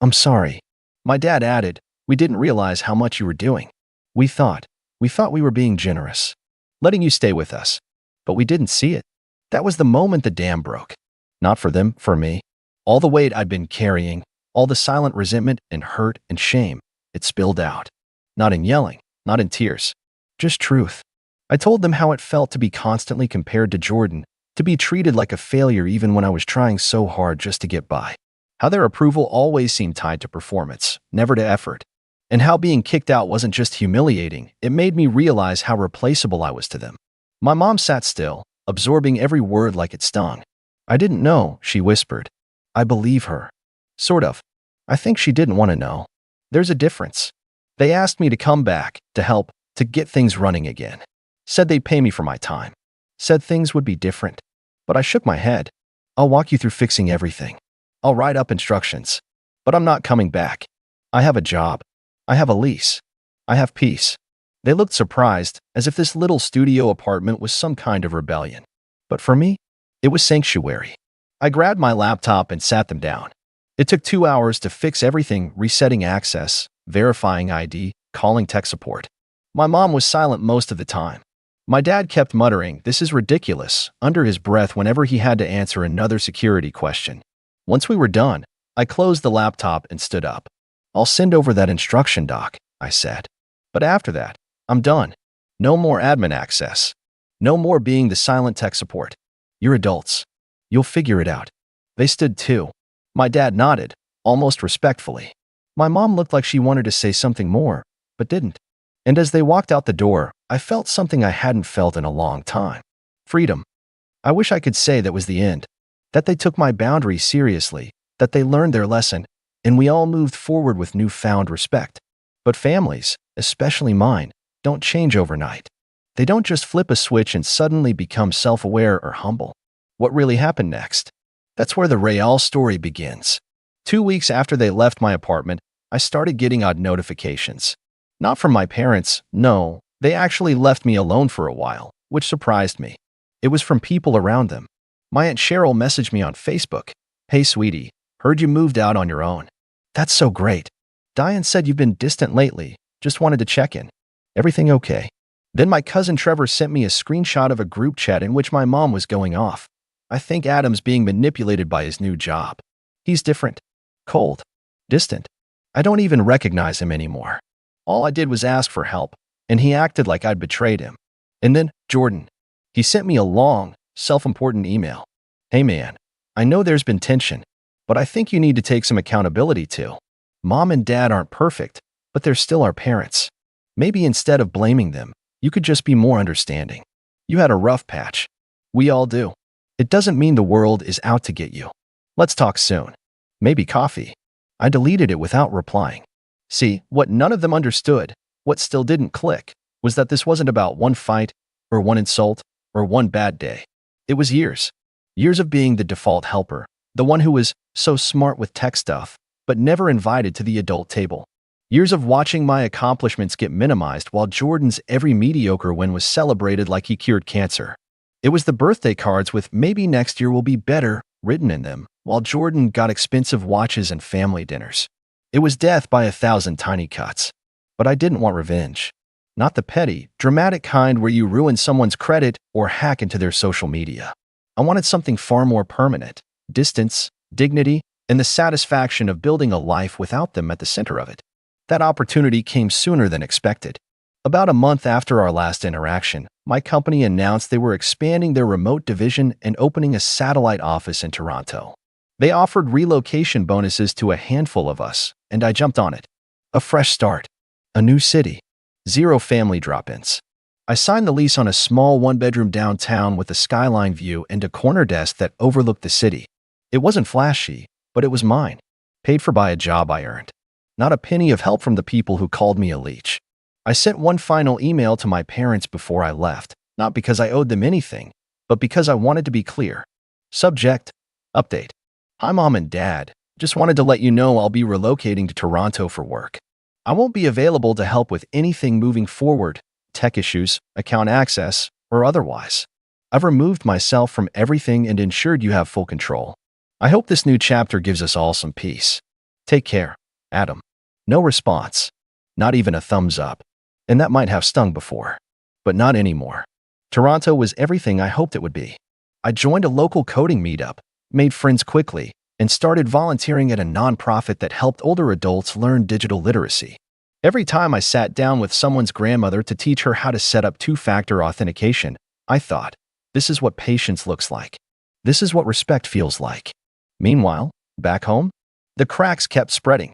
I'm sorry. My dad added, we didn't realize how much you were doing. We thought we were being generous, letting you stay with us. But we didn't see it. That was the moment the dam broke. Not for them, for me. All the weight I'd been carrying, all the silent resentment and hurt and shame, it spilled out. Not in yelling, not in tears. Just truth. I told them how it felt to be constantly compared to Jordan, to be treated like a failure even when I was trying so hard just to get by. How their approval always seemed tied to performance, never to effort. And how being kicked out wasn't just humiliating, it made me realize how replaceable I was to them. My mom sat still, absorbing every word like it stung. I didn't know, she whispered. I believe her. Sort of. I think she didn't want to know. There's a difference. They asked me to come back, to help, to get things running again. Said they'd pay me for my time. Said things would be different. But I shook my head. I'll walk you through fixing everything. I'll write up instructions. But I'm not coming back. I have a job. I have a lease. I have peace. They looked surprised, as if this little studio apartment was some kind of rebellion. But for me, it was sanctuary. I grabbed my laptop and sat them down. It took 2 hours to fix everything, resetting access, verifying ID, calling tech support. My mom was silent most of the time. My dad kept muttering, "This is ridiculous," under his breath whenever he had to answer another security question. Once we were done, I closed the laptop and stood up. I'll send over that instruction doc, I said. But after that, I'm done. No more admin access. No more being the silent tech support. You're adults. You'll figure it out. They stood too. My dad nodded, almost respectfully. My mom looked like she wanted to say something more, but didn't. And as they walked out the door, I felt something I hadn't felt in a long time. Freedom. I wish I could say that was the end. That they took my boundaries seriously, that they learned their lesson, and we all moved forward with newfound respect. But families, especially mine, don't change overnight. They don't just flip a switch and suddenly become self-aware or humble. What really happened next? That's where the real story begins. 2 weeks after they left my apartment, I started getting odd notifications. Not from my parents, no, they actually left me alone for a while, which surprised me. It was from people around them. My Aunt Cheryl messaged me on Facebook. "Hey sweetie, heard you moved out on your own. That's so great. Diane said you've been distant lately, just wanted to check in. Everything okay?" Then my cousin Trevor sent me a screenshot of a group chat in which my mom was going off. I think Adam's being manipulated by his new job. He's different, cold, distant. I don't even recognize him anymore. All I did was ask for help, and he acted like I'd betrayed him. And then Jordan. He sent me a long, self-important email. "Hey man, I know there's been tension, but I think you need to take some accountability too. Mom and dad aren't perfect, but they're still our parents. Maybe instead of blaming them, you could just be more understanding. You had a rough patch. We all do. It doesn't mean the world is out to get you. Let's talk soon. Maybe coffee." I deleted it without replying. See, what none of them understood, what still didn't click, was that this wasn't about one fight, or one insult, or one bad day. It was years. Years of being the default helper, the one who was so smart with tech stuff, but never invited to the adult table. Years of watching my accomplishments get minimized while Jordan's every mediocre win was celebrated like he cured cancer. It was the birthday cards with "maybe next year will be better" written in them, while Jordan got expensive watches and family dinners. It was death by 1,000 tiny cuts. But I didn't want revenge. Not the petty, dramatic kind where you ruin someone's credit or hack into their social media. I wanted something far more permanent: distance, dignity, and the satisfaction of building a life without them at the center of it. That opportunity came sooner than expected. About a month after our last interaction, my company announced they were expanding their remote division and opening a satellite office in Toronto. They offered relocation bonuses to a handful of us, and I jumped on it. A fresh start. A new city. Zero family drop-ins. I signed the lease on a small one-bedroom downtown with a skyline view and a corner desk that overlooked the city. It wasn't flashy, but it was mine. Paid for by a job I earned. Not a penny of help from the people who called me a leech. I sent one final email to my parents before I left, not because I owed them anything, but because I wanted to be clear. Subject: Update. Hi Mom and Dad, just wanted to let you know I'll be relocating to Toronto for work. I won't be available to help with anything moving forward, tech issues, account access, or otherwise. I've removed myself from everything and ensured you have full control. I hope this new chapter gives us all some peace. Take care, Adam. No response. Not even a thumbs up. And that might have stung before. But not anymore. Toronto was everything I hoped it would be. I joined a local coding meetup, made friends quickly, and started volunteering at a nonprofit that helped older adults learn digital literacy. Every time I sat down with someone's grandmother to teach her how to set up two-factor authentication, I thought, this is what patience looks like. This is what respect feels like. Meanwhile, back home, the cracks kept spreading.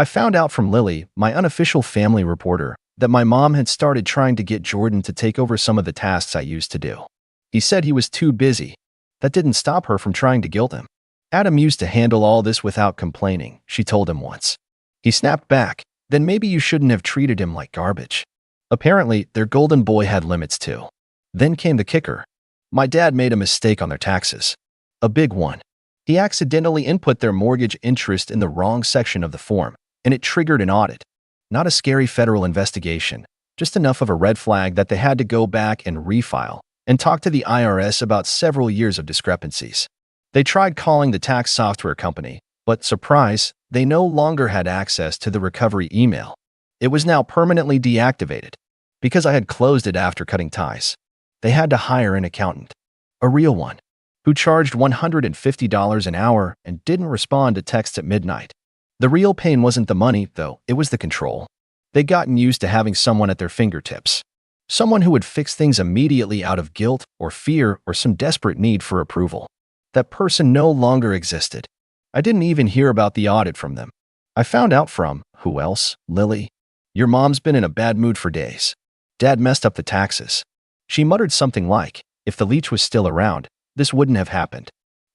I found out from Lily, my unofficial family reporter, that my mom had started trying to get Jordan to take over some of the tasks I used to do. He said he was too busy. That didn't stop her from trying to guilt him. Adam used to handle all this without complaining, she told him once. He snapped back, then maybe you shouldn't have treated him like garbage. Apparently, their golden boy had limits too. Then came the kicker. My dad made a mistake on their taxes. A big one. He accidentally input their mortgage interest in the wrong section of the form, and it triggered an audit. Not a scary federal investigation, just enough of a red flag that they had to go back and refile and talk to the IRS about several years of discrepancies. They tried calling the tax software company, but surprise, they no longer had access to the recovery email. It was now permanently deactivated. Because I had closed it after cutting ties, they had to hire an accountant. A real one. Who charged $150 an hour and didn't respond to texts at midnight. The real pain wasn't the money, though, it was the control. They'd gotten used to having someone at their fingertips. Someone who would fix things immediately out of guilt or fear or some desperate need for approval. That person no longer existed. I didn't even hear about the audit from them. I found out from, who else? Lily. Your mom's been in a bad mood for days. Dad messed up the taxes. She muttered something like, if the leech was still around, this wouldn't have happened.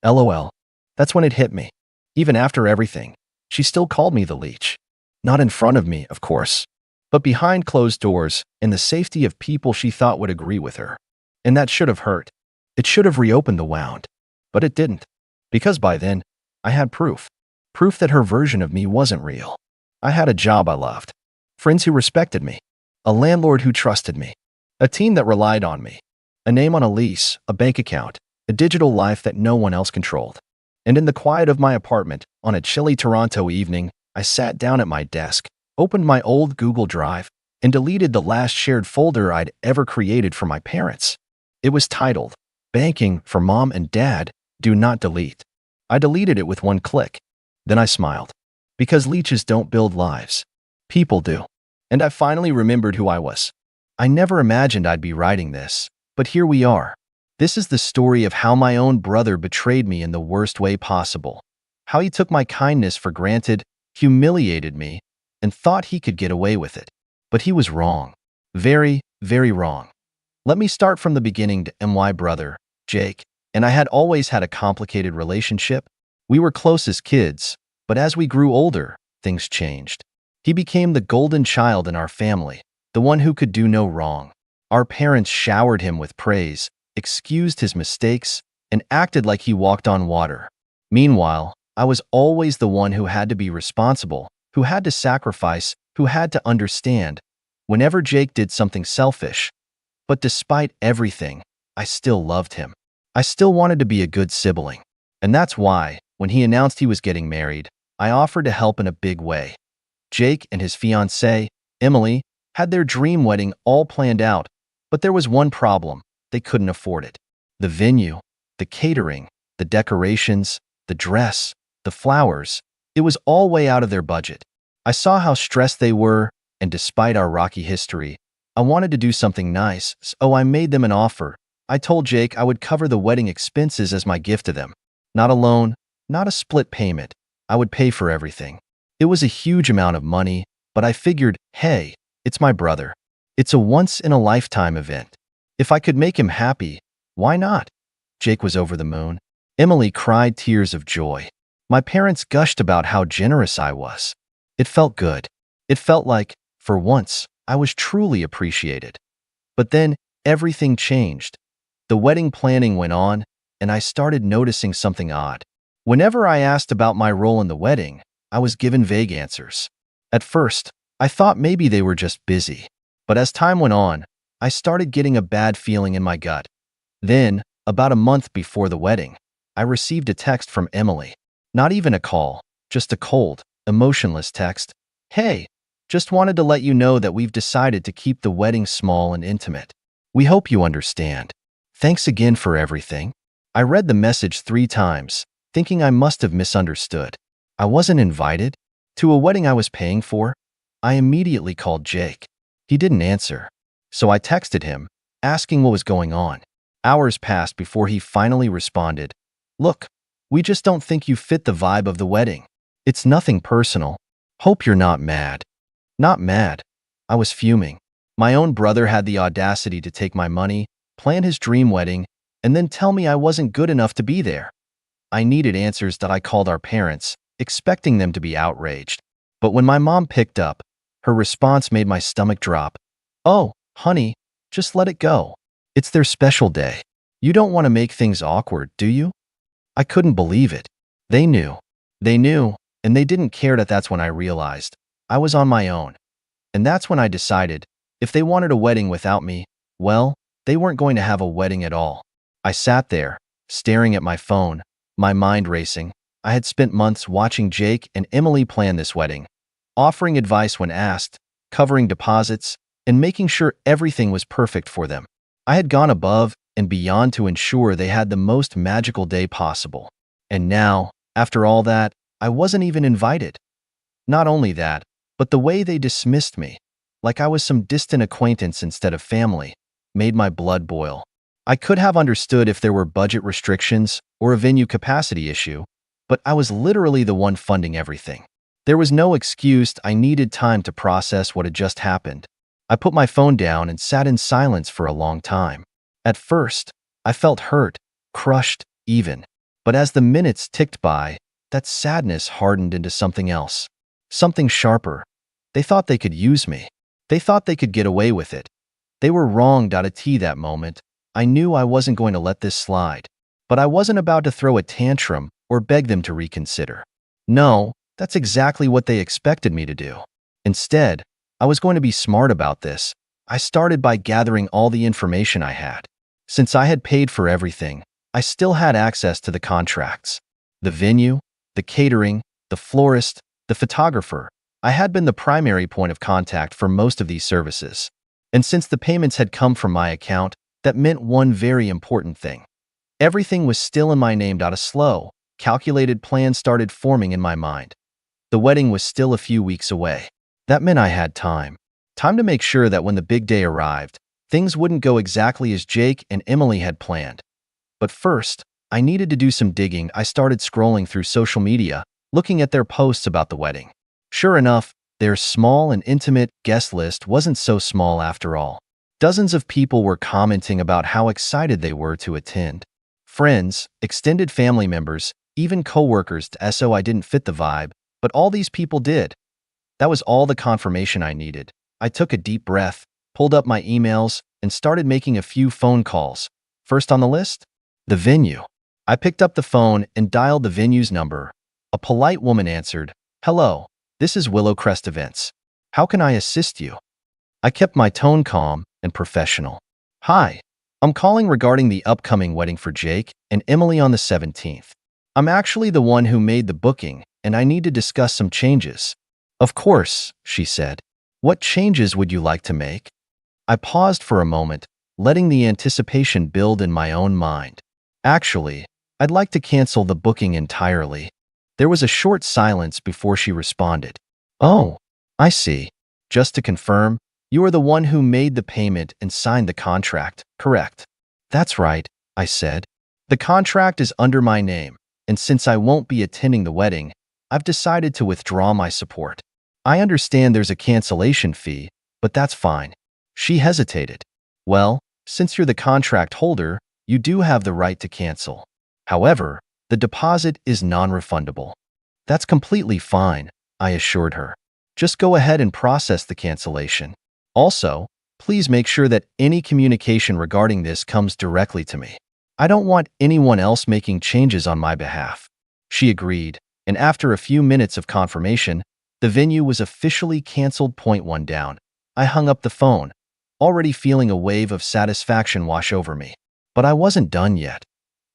LOL. That's when it hit me. Even after everything, she still called me the leech. Not in front of me, of course, but behind closed doors, in the safety of people she thought would agree with her. And that should have hurt. It should have reopened the wound. But it didn't. Because by then, I had proof. Proof that her version of me wasn't real. I had a job I loved. Friends who respected me. A landlord who trusted me. A team that relied on me. A name on a lease, a bank account, a digital life that no one else controlled. And in the quiet of my apartment, on a chilly Toronto evening, I sat down at my desk, opened my old Google Drive, and deleted the last shared folder I'd ever created for my parents. It was titled, Banking for Mom and Dad, Do Not Delete. I deleted it with one click. Then I smiled. Because leeches don't build lives. People do. And I finally remembered who I was. I never imagined I'd be writing this, but here we are. This is the story of how my own brother betrayed me in the worst way possible. How he took my kindness for granted, humiliated me, and thought he could get away with it. But he was wrong. Very, very wrong. Let me start from the beginning to my brother, Jake, and I had always had a complicated relationship. We were close as kids, but as we grew older, things changed. He became the golden child in our family, the one who could do no wrong. Our parents showered him with praise, excused his mistakes, and acted like he walked on water. Meanwhile, I was always the one who had to be responsible, who had to sacrifice, who had to understand whenever Jake did something selfish. But despite everything, I still loved him. I still wanted to be a good sibling. And that's why, when he announced he was getting married, I offered to help in a big way. Jake and his fiancée, Emily, had their dream wedding all planned out, but there was one problem: they couldn't afford it. The venue, the catering, the decorations, the dress, the flowers, it was all way out of their budget. I saw how stressed they were, and despite our rocky history, I wanted to do something nice, so I made them an offer. I told Jake I would cover the wedding expenses as my gift to them. Not a loan, not a split payment. I would pay for everything. It was a huge amount of money, but I figured, hey, it's my brother. It's a once-in-a-lifetime event. If I could make him happy, why not? Jake was over the moon. Emily cried tears of joy. My parents gushed about how generous I was. It felt good. It felt like, for once, I was truly appreciated. But then, everything changed. The wedding planning went on, and I started noticing something odd. Whenever I asked about my role in the wedding, I was given vague answers. At first, I thought maybe they were just busy. But as time went on, I started getting a bad feeling in my gut. Then, about a month before the wedding, I received a text from Emily. Not even a call, just a cold, emotionless text. Hey, just wanted to let you know that we've decided to keep the wedding small and intimate. We hope you understand. Thanks again for everything. I read the message 3 times, thinking I must have misunderstood. I wasn't invited to a wedding I was paying for. I immediately called Jake. He didn't answer, so I texted him, asking what was going on. Hours passed before he finally responded. Look, we just don't think you fit the vibe of the wedding. It's nothing personal. Hope you're not mad. Not mad. I was fuming. My own brother had the audacity to take my money, plan his dream wedding, and then tell me I wasn't good enough to be there. I needed answers that I called our parents, expecting them to be outraged. But when my mom picked up, her response made my stomach drop. Oh, honey, just let it go. It's their special day. You don't want to make things awkward, do you? I couldn't believe it. They knew. They knew, and they didn't care. That's when I realized I was on my own. And that's when I decided, if they wanted a wedding without me, well, they weren't going to have a wedding at all. I sat there, staring at my phone, my mind racing. I had spent months watching Jake and Emily plan this wedding, offering advice when asked, covering deposits, and making sure everything was perfect for them. I had gone above and beyond to ensure they had the most magical day possible. And now, after all that, I wasn't even invited. Not only that, but the way they dismissed me, like I was some distant acquaintance instead of family, made my blood boil. I could have understood if there were budget restrictions or a venue capacity issue, but I was literally the one funding everything. There was no excuse. I needed time to process what had just happened. I put my phone down and sat in silence for a long time. At first, I felt hurt, crushed, even. But as the minutes ticked by, that sadness hardened into something else. Something sharper. They thought they could use me. They thought they could get away with it. They were wrong. That moment, I knew I wasn't going to let this slide. But I wasn't about to throw a tantrum or beg them to reconsider. No, that's exactly what they expected me to do. Instead, I was going to be smart about this. I started by gathering all the information I had. Since I had paid for everything, I still had access to the contracts. The venue, the catering, the florist, the photographer. I had been the primary point of contact for most of these services. And since the payments had come from my account, that meant one very important thing. Everything was still in my name. A slow, calculated plan started forming in my mind. The wedding was still a few weeks away. That meant I had time. Time to make sure that when the big day arrived, things wouldn't go exactly as Jake and Emily had planned. But first, I needed to do some digging. I started scrolling through social media, looking at their posts about the wedding. Sure enough, their small and intimate guest list wasn't so small after all. Dozens of people were commenting about how excited they were to attend. Friends, extended family members, even coworkers. So I didn't fit the vibe, but all these people did. That was all the confirmation I needed. I took a deep breath, pulled up my emails, and started making a few phone calls. First on the list? The venue. I picked up the phone and dialed the venue's number. A polite woman answered, "Hello, this is Willowcrest Events. How can I assist you? I kept my tone calm and professional. Hi, I'm calling regarding the upcoming wedding for Jake and Emily on the 17th. I'm actually the one who made the booking, and I need to discuss some changes. Of course, she said. What changes would you like to make? I paused for a moment, letting the anticipation build in my own mind. Actually, I'd like to cancel the booking entirely. There was a short silence before she responded. Oh, I see. Just to confirm, you are the one who made the payment and signed the contract, correct? That's right, I said. The contract is under my name, and since I won't be attending the wedding, I've decided to withdraw my support. I understand there's a cancellation fee, but that's fine. She hesitated. Well, since you're the contract holder, you do have the right to cancel. However, the deposit is non-refundable. That's completely fine, I assured her. Just go ahead and process the cancellation. Also, please make sure that any communication regarding this comes directly to me. I don't want anyone else making changes on my behalf. She agreed, and after a few minutes of confirmation, the venue was officially canceled. Point one down. I hung up the phone, already feeling a wave of satisfaction wash over me. But I wasn't done yet.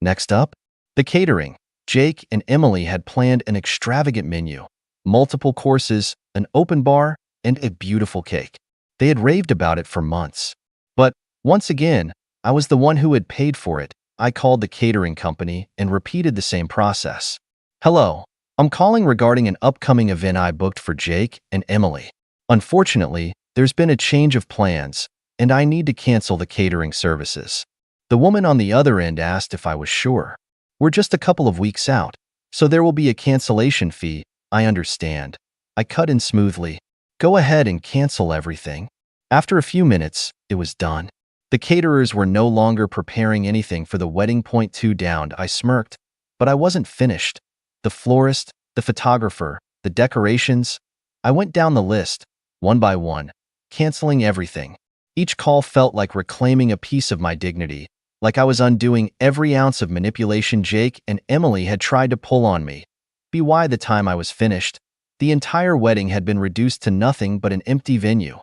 Next up, the catering. Jake and Emily had planned an extravagant menu, multiple courses, an open bar, and a beautiful cake. They had raved about it for months. But, once again, I was the one who had paid for it. I called the catering company and repeated the same process. Hello, I'm calling regarding an upcoming event I booked for Jake and Emily. Unfortunately, there's been a change of plans, and I need to cancel the catering services. The woman on the other end asked if I was sure. We're just a couple of weeks out, so there will be a cancellation fee. I understand. I cut in smoothly. Go ahead and cancel everything. After a few minutes, it was done. The caterers were no longer preparing anything for the wedding. Point two down. I smirked, but I wasn't finished. The florist, the photographer, the decorations. I went down the list, one by one, canceling everything. Each call felt like reclaiming a piece of my dignity, like I was undoing every ounce of manipulation Jake and Emily had tried to pull on me. By the time I was finished, the entire wedding had been reduced to nothing but an empty venue.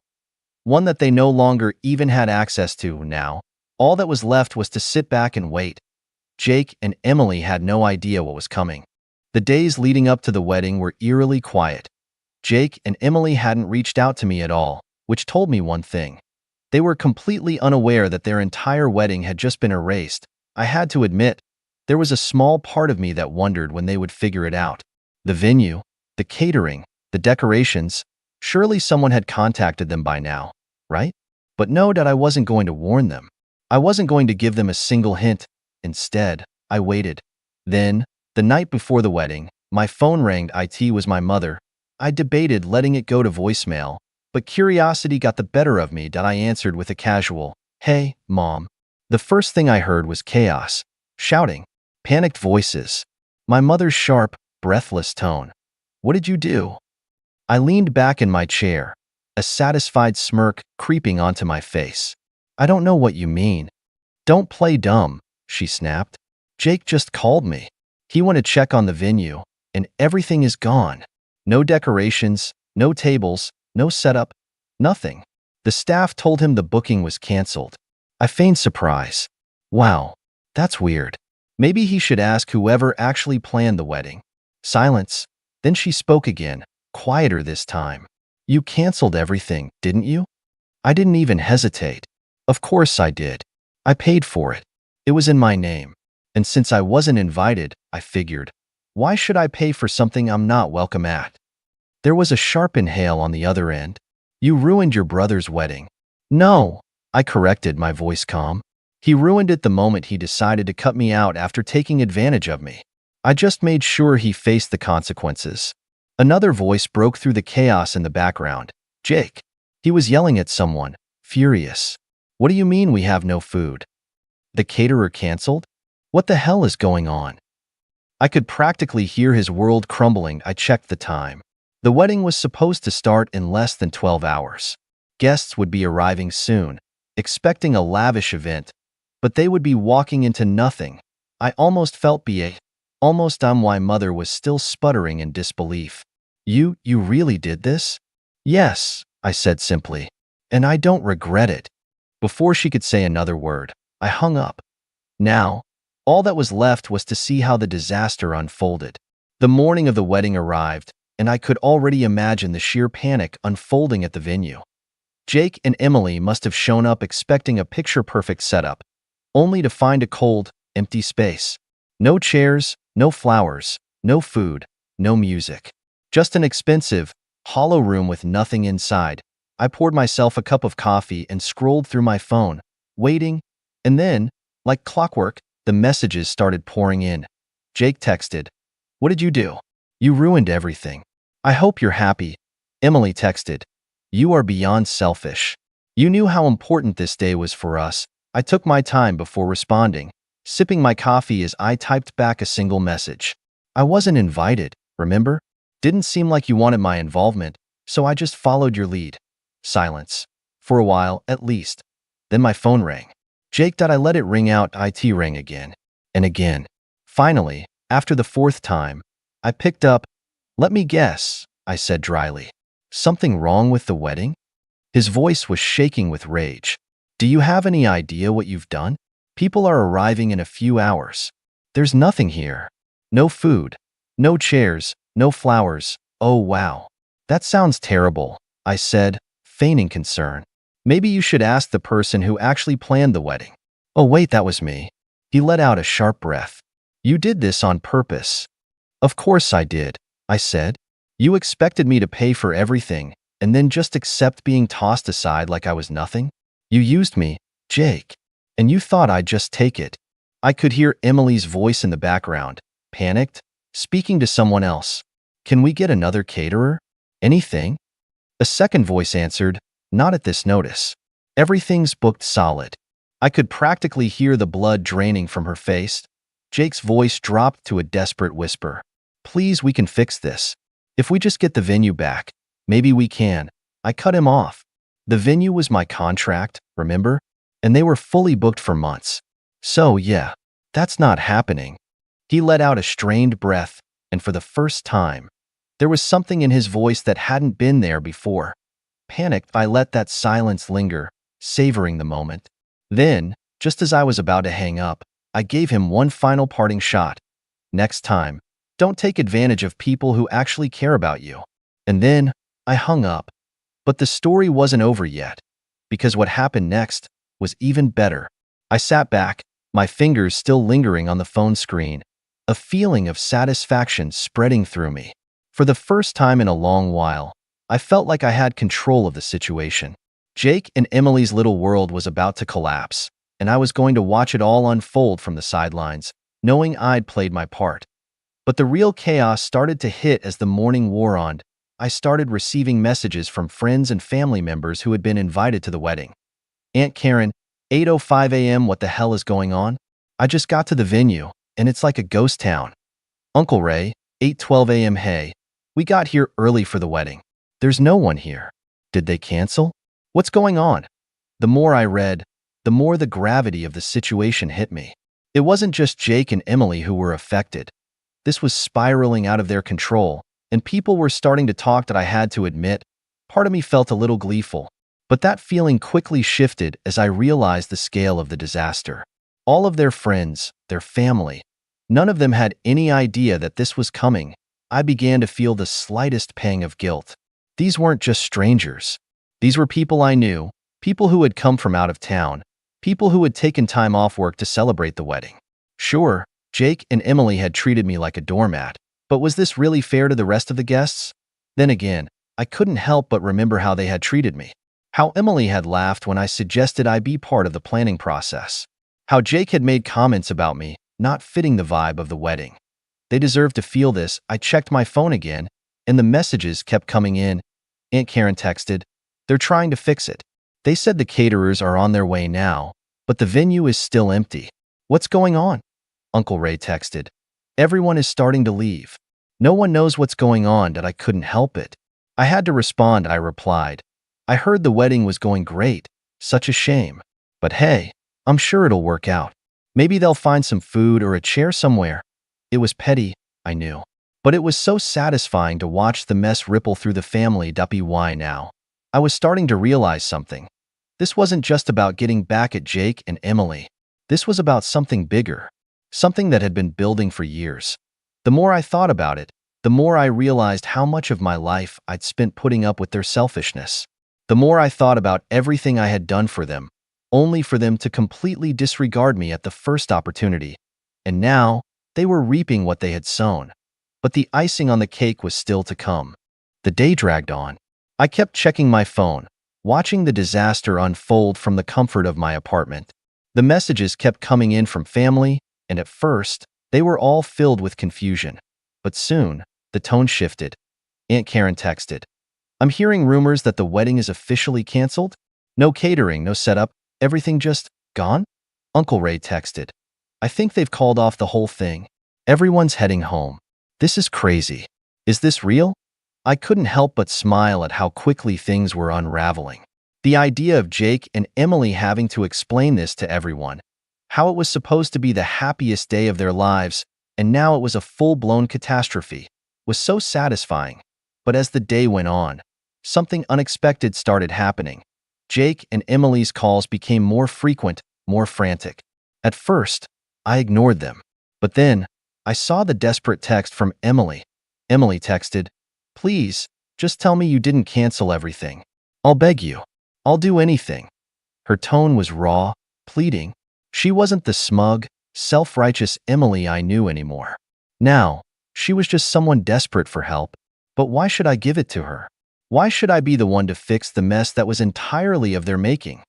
One that they no longer even had access to now. All that was left was to sit back and wait. Jake and Emily had no idea what was coming. The days leading up to the wedding were eerily quiet. Jake and Emily hadn't reached out to me at all, which told me one thing. They were completely unaware that their entire wedding had just been erased. I had to admit, there was a small part of me that wondered when they would figure it out. The venue, the catering, the decorations, surely someone had contacted them by now, right? But no, that I wasn't going to warn them. I wasn't going to give them a single hint. Instead, I waited. Then, the night before the wedding, my phone rang. It was my mother. I debated letting it go to voicemail, but curiosity got the better of me. I answered with a casual, "Hey, Mom." The first thing I heard was chaos, shouting, panicked voices. My mother's sharp, breathless tone. "What did you do?" I leaned back in my chair, a satisfied smirk creeping onto my face. "I don't know what you mean." "Don't play dumb," she snapped. "Jake just called me. He went to check on the venue, and everything is gone. No decorations, no tables, no setup, nothing. The staff told him the booking was canceled." I feigned surprise. "Wow, that's weird. Maybe he should ask whoever actually planned the wedding." Silence. Then she spoke again, quieter this time. "You canceled everything, didn't you?" I didn't even hesitate. Of course I did. I paid for it. It was in my name. And since I wasn't invited, I figured, why should I pay for something I'm not welcome at? There was a sharp inhale on the other end. "You ruined your brother's wedding." "No," I corrected, my voice calm. "He ruined it the moment he decided to cut me out after taking advantage of me. I just made sure he faced the consequences." Another voice broke through the chaos in the background. "Jake." He was yelling at someone, furious. "What do you mean we have no food? The caterer canceled? What the hell is going on?" I could practically hear his world crumbling. I checked the time. The wedding was supposed to start in less than 12 hours. Guests would be arriving soon, expecting a lavish event, but they would be walking into nothing. I almost felt why mother was still sputtering in disbelief. You really did this?" Yes, I said simply. And I don't regret it. Before she could say another word, I hung up. Now, all that was left was to see how the disaster unfolded. The morning of the wedding arrived, and I could already imagine the sheer panic unfolding at the venue. Jake and Emily must have shown up expecting a picture-perfect setup, only to find a cold, empty space. No chairs, no flowers, no food, no music. Just an expensive, hollow room with nothing inside. I poured myself a cup of coffee and scrolled through my phone, waiting, and then, like clockwork, the messages started pouring in. Jake texted, "What did you do? You ruined everything. I hope you're happy." Emily texted, "You are beyond selfish. You knew how important this day was for us." I took my time before responding, sipping my coffee as I typed back a single message. "I wasn't invited, remember? Didn't seem like you wanted my involvement, so I just followed your lead." Silence. For a while, at least. Then my phone rang. Jake, I let it ring out. It rang again. And again. Finally, after the fourth time, I picked up. "Let me guess," I said dryly. "Something wrong with the wedding?" His voice was shaking with rage. "Do you have any idea what you've done? People are arriving in a few hours. There's nothing here. No food. No chairs. No flowers. Oh, wow. That sounds terrible," I said, feigning concern. "Maybe you should ask the person who actually planned the wedding." "Oh, wait, that was me." He let out a sharp breath. "You did this on purpose." "Of course I did," I said. "You expected me to pay for everything and then just accept being tossed aside like I was nothing? You used me, Jake, and you thought I'd just take it." I could hear Emily's voice in the background, panicked, speaking to someone else. "Can we get another caterer? Anything?" A second voice answered, "Not at this notice. Everything's booked solid." I could practically hear the blood draining from her face. Jake's voice dropped to a desperate whisper. "Please, we can fix this. If we just get the venue back, maybe we can." I cut him off. The venue was my contract, remember? And they were fully booked for months. So, yeah, that's not happening. He let out a strained breath, and for the first time, there was something in his voice that hadn't been there before. Panicked, I let that silence linger, savoring the moment. Then, just as I was about to hang up, I gave him one final parting shot. "Next time, don't take advantage of people who actually care about you." And then, I hung up. But the story wasn't over yet, because what happened next was even better. I sat back, my fingers still lingering on the phone screen, a feeling of satisfaction spreading through me. For the first time in a long while, I felt like I had control of the situation. Jake and Emily's little world was about to collapse, and I was going to watch it all unfold from the sidelines, knowing I'd played my part. But the real chaos started to hit as the morning wore on. I started receiving messages from friends and family members who had been invited to the wedding. "Aunt Karen, 8:05 a.m. What the hell is going on? I just got to the venue, and it's like a ghost town." "Uncle Ray, 8:12 a.m. Hey, we got here early for the wedding. There's no one here. Did they cancel? What's going on?" The more I read, the more the gravity of the situation hit me. It wasn't just Jake and Emily who were affected. This was spiraling out of their control, and people were starting to talk that I had to admit. Part of me felt a little gleeful, but that feeling quickly shifted as I realized the scale of the disaster. All of their friends, their family, none of them had any idea that this was coming. I began to feel the slightest pang of guilt. These weren't just strangers. These were people I knew, people who had come from out of town, people who had taken time off work to celebrate the wedding. Sure, Jake and Emily had treated me like a doormat, but was this really fair to the rest of the guests? Then again, I couldn't help but remember how they had treated me. How Emily had laughed when I suggested I be part of the planning process. How Jake had made comments about me not fitting the vibe of the wedding. They deserved to feel this. I checked my phone again, and the messages kept coming in. Aunt Karen texted, "They're trying to fix it. They said the caterers are on their way now, but the venue is still empty." "What's going on?" Uncle Ray texted. "Everyone is starting to leave. No one knows what's going on." That I couldn't help it. I had to respond. I replied, "I heard the wedding was going great. Such a shame. But hey, I'm sure it'll work out. Maybe they'll find some food or a chair somewhere." It was petty, I knew. But it was so satisfying to watch the mess ripple through the family. Why now? I was starting to realize something. This wasn't just about getting back at Jake and Emily. This was about something bigger, something that had been building for years. The more I thought about it, the more I realized how much of my life I'd spent putting up with their selfishness. The more I thought about everything I had done for them, only for them to completely disregard me at the first opportunity. And now, they were reaping what they had sown. But the icing on the cake was still to come. The day dragged on. I kept checking my phone, watching the disaster unfold from the comfort of my apartment. The messages kept coming in from family, and at first, they were all filled with confusion. But soon, the tone shifted. Aunt Karen texted, "I'm hearing rumors that the wedding is officially canceled? No catering, no setup, everything just gone?" Uncle Ray texted, "I think they've called off the whole thing. Everyone's heading home. This is crazy. Is this real?" I couldn't help but smile at how quickly things were unraveling. The idea of Jake and Emily having to explain this to everyone, how it was supposed to be the happiest day of their lives, and now it was a full-blown catastrophe, was so satisfying. But as the day went on, something unexpected started happening. Jake and Emily's calls became more frequent, more frantic. At first, I ignored them. But then, I saw the desperate text from Emily. Emily texted, "Please, just tell me you didn't cancel everything. I'll beg you. I'll do anything." Her tone was raw, pleading. She wasn't the smug, self-righteous Emily I knew anymore. Now, she was just someone desperate for help. But why should I give it to her? Why should I be the one to fix the mess that was entirely of their making?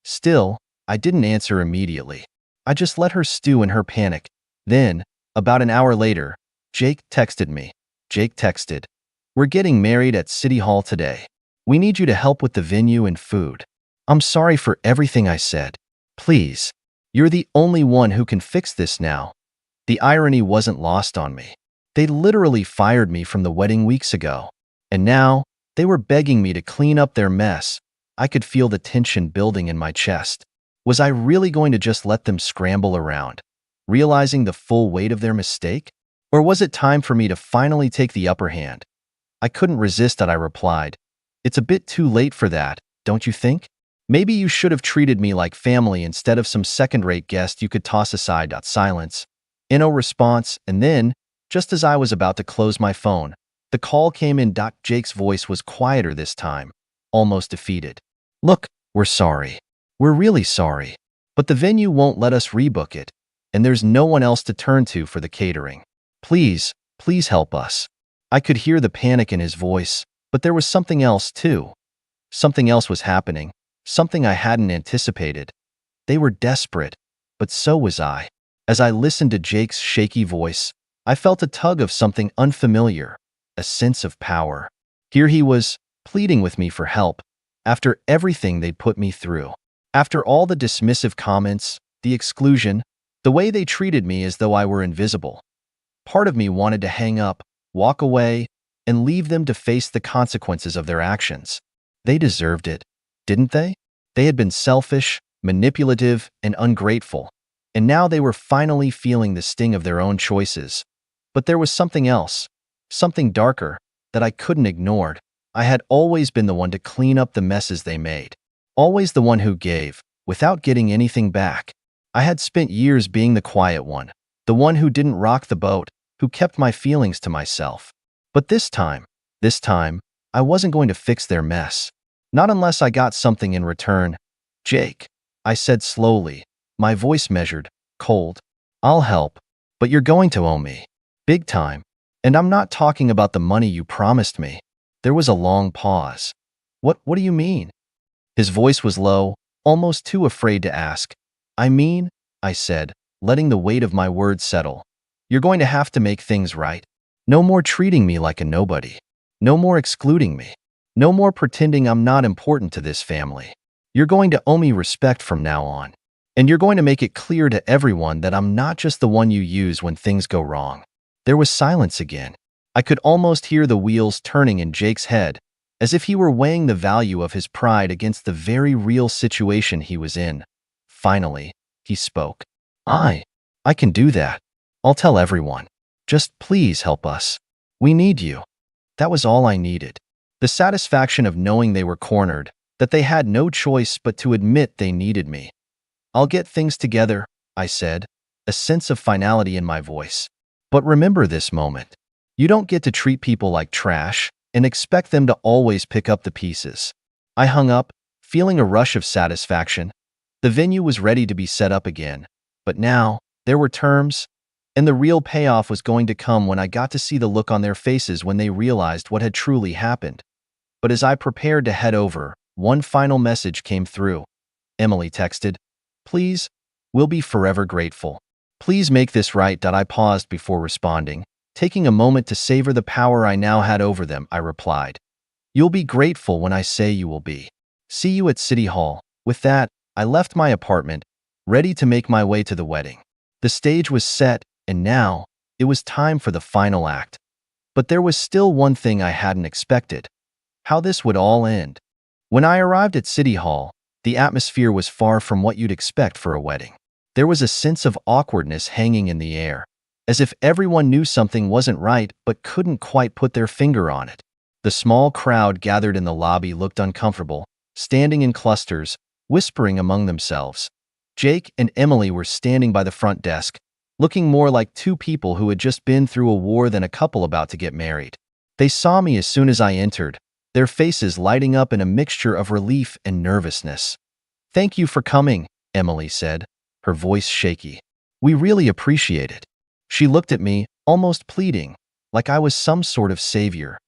Still, I didn't answer immediately. I just let her stew in her panic. Then, about an hour later, Jake texted me. Jake texted, "We're getting married at City Hall today. We need you to help with the venue and food. I'm sorry for everything I said. Please, you're the only one who can fix this now." The irony wasn't lost on me. They literally fired me from the wedding weeks ago. And now, they were begging me to clean up their mess. I could feel the tension building in my chest. Was I really going to just let them scramble around, realizing the full weight of their mistake? Or was it time for me to finally take the upper hand? I couldn't resist that. I replied, "It's a bit too late for that, don't you think? Maybe you should have treated me like family instead of some second-rate guest you could toss aside." Silence. No response, and then, just as I was about to close my phone, the call came in. Jake's voice was quieter this time, almost defeated. "Look, we're sorry. We're really sorry. But the venue won't let us rebook it, and there's no one else to turn to for the catering. Please, please help us." I could hear the panic in his voice, but there was something else too. Something else was happening, something I hadn't anticipated. They were desperate, but so was I. As I listened to Jake's shaky voice, I felt a tug of something unfamiliar, a sense of power. Here he was, pleading with me for help, after everything they'd put me through. After all the dismissive comments, the exclusion, the way they treated me as though I were invisible. Part of me wanted to hang up, walk away, and leave them to face the consequences of their actions. They deserved it, didn't they? They had been selfish, manipulative, and ungrateful, and now they were finally feeling the sting of their own choices. But there was something else, something darker, that I couldn't ignore. I had always been the one to clean up the messes they made. Always the one who gave, without getting anything back. I had spent years being the quiet one, the one who didn't rock the boat, who kept my feelings to myself. But this time, I wasn't going to fix their mess. Not unless I got something in return. "Jake," I said slowly, my voice measured, cold, "I'll help, but you're going to owe me. Big time. And I'm not talking about the money you promised me." There was a long pause. What do you mean?" His voice was low, almost too afraid to ask. "I mean," I said, letting the weight of my words settle, "you're going to have to make things right. No more treating me like a nobody. No more excluding me. No more pretending I'm not important to this family. You're going to owe me respect from now on. And you're going to make it clear to everyone that I'm not just the one you use when things go wrong." There was silence again. I could almost hear the wheels turning in Jake's head, as if he were weighing the value of his pride against the very real situation he was in. Finally, he spoke. I can do that. I'll tell everyone. Just please help us." We need you. That was all I needed. The satisfaction of knowing they were cornered, that they had no choice but to admit they needed me. I'll get things together, I said, a sense of finality in my voice. But remember this moment. You don't get to treat people like trash and expect them to always pick up the pieces. I hung up, feeling a rush of satisfaction. The venue was ready to be set up again, but now there were terms, and the real payoff was going to come when I got to see the look on their faces when they realized what had truly happened. But as I prepared to head over, one final message came through. Emily texted, "Please, we'll be forever grateful. Please make this right." I paused before responding. Taking a moment to savor the power I now had over them, I replied, "You'll be grateful when I say you will be. See you at City Hall." With that, I left my apartment, ready to make my way to the wedding. The stage was set, and now it was time for the final act. But there was still one thing I hadn't expected: how this would all end. When I arrived at City Hall, the atmosphere was far from what you'd expect for a wedding. There was a sense of awkwardness hanging in the air, as if everyone knew something wasn't right but couldn't quite put their finger on it. The small crowd gathered in the lobby looked uncomfortable, standing in clusters, whispering among themselves. Jake and Emily were standing by the front desk, looking more like two people who had just been through a war than a couple about to get married. They saw me as soon as I entered, their faces lighting up in a mixture of relief and nervousness. "Thank you for coming," Emily said, her voice shaky. "We really appreciate it." She looked at me, almost pleading, like I was some sort of savior.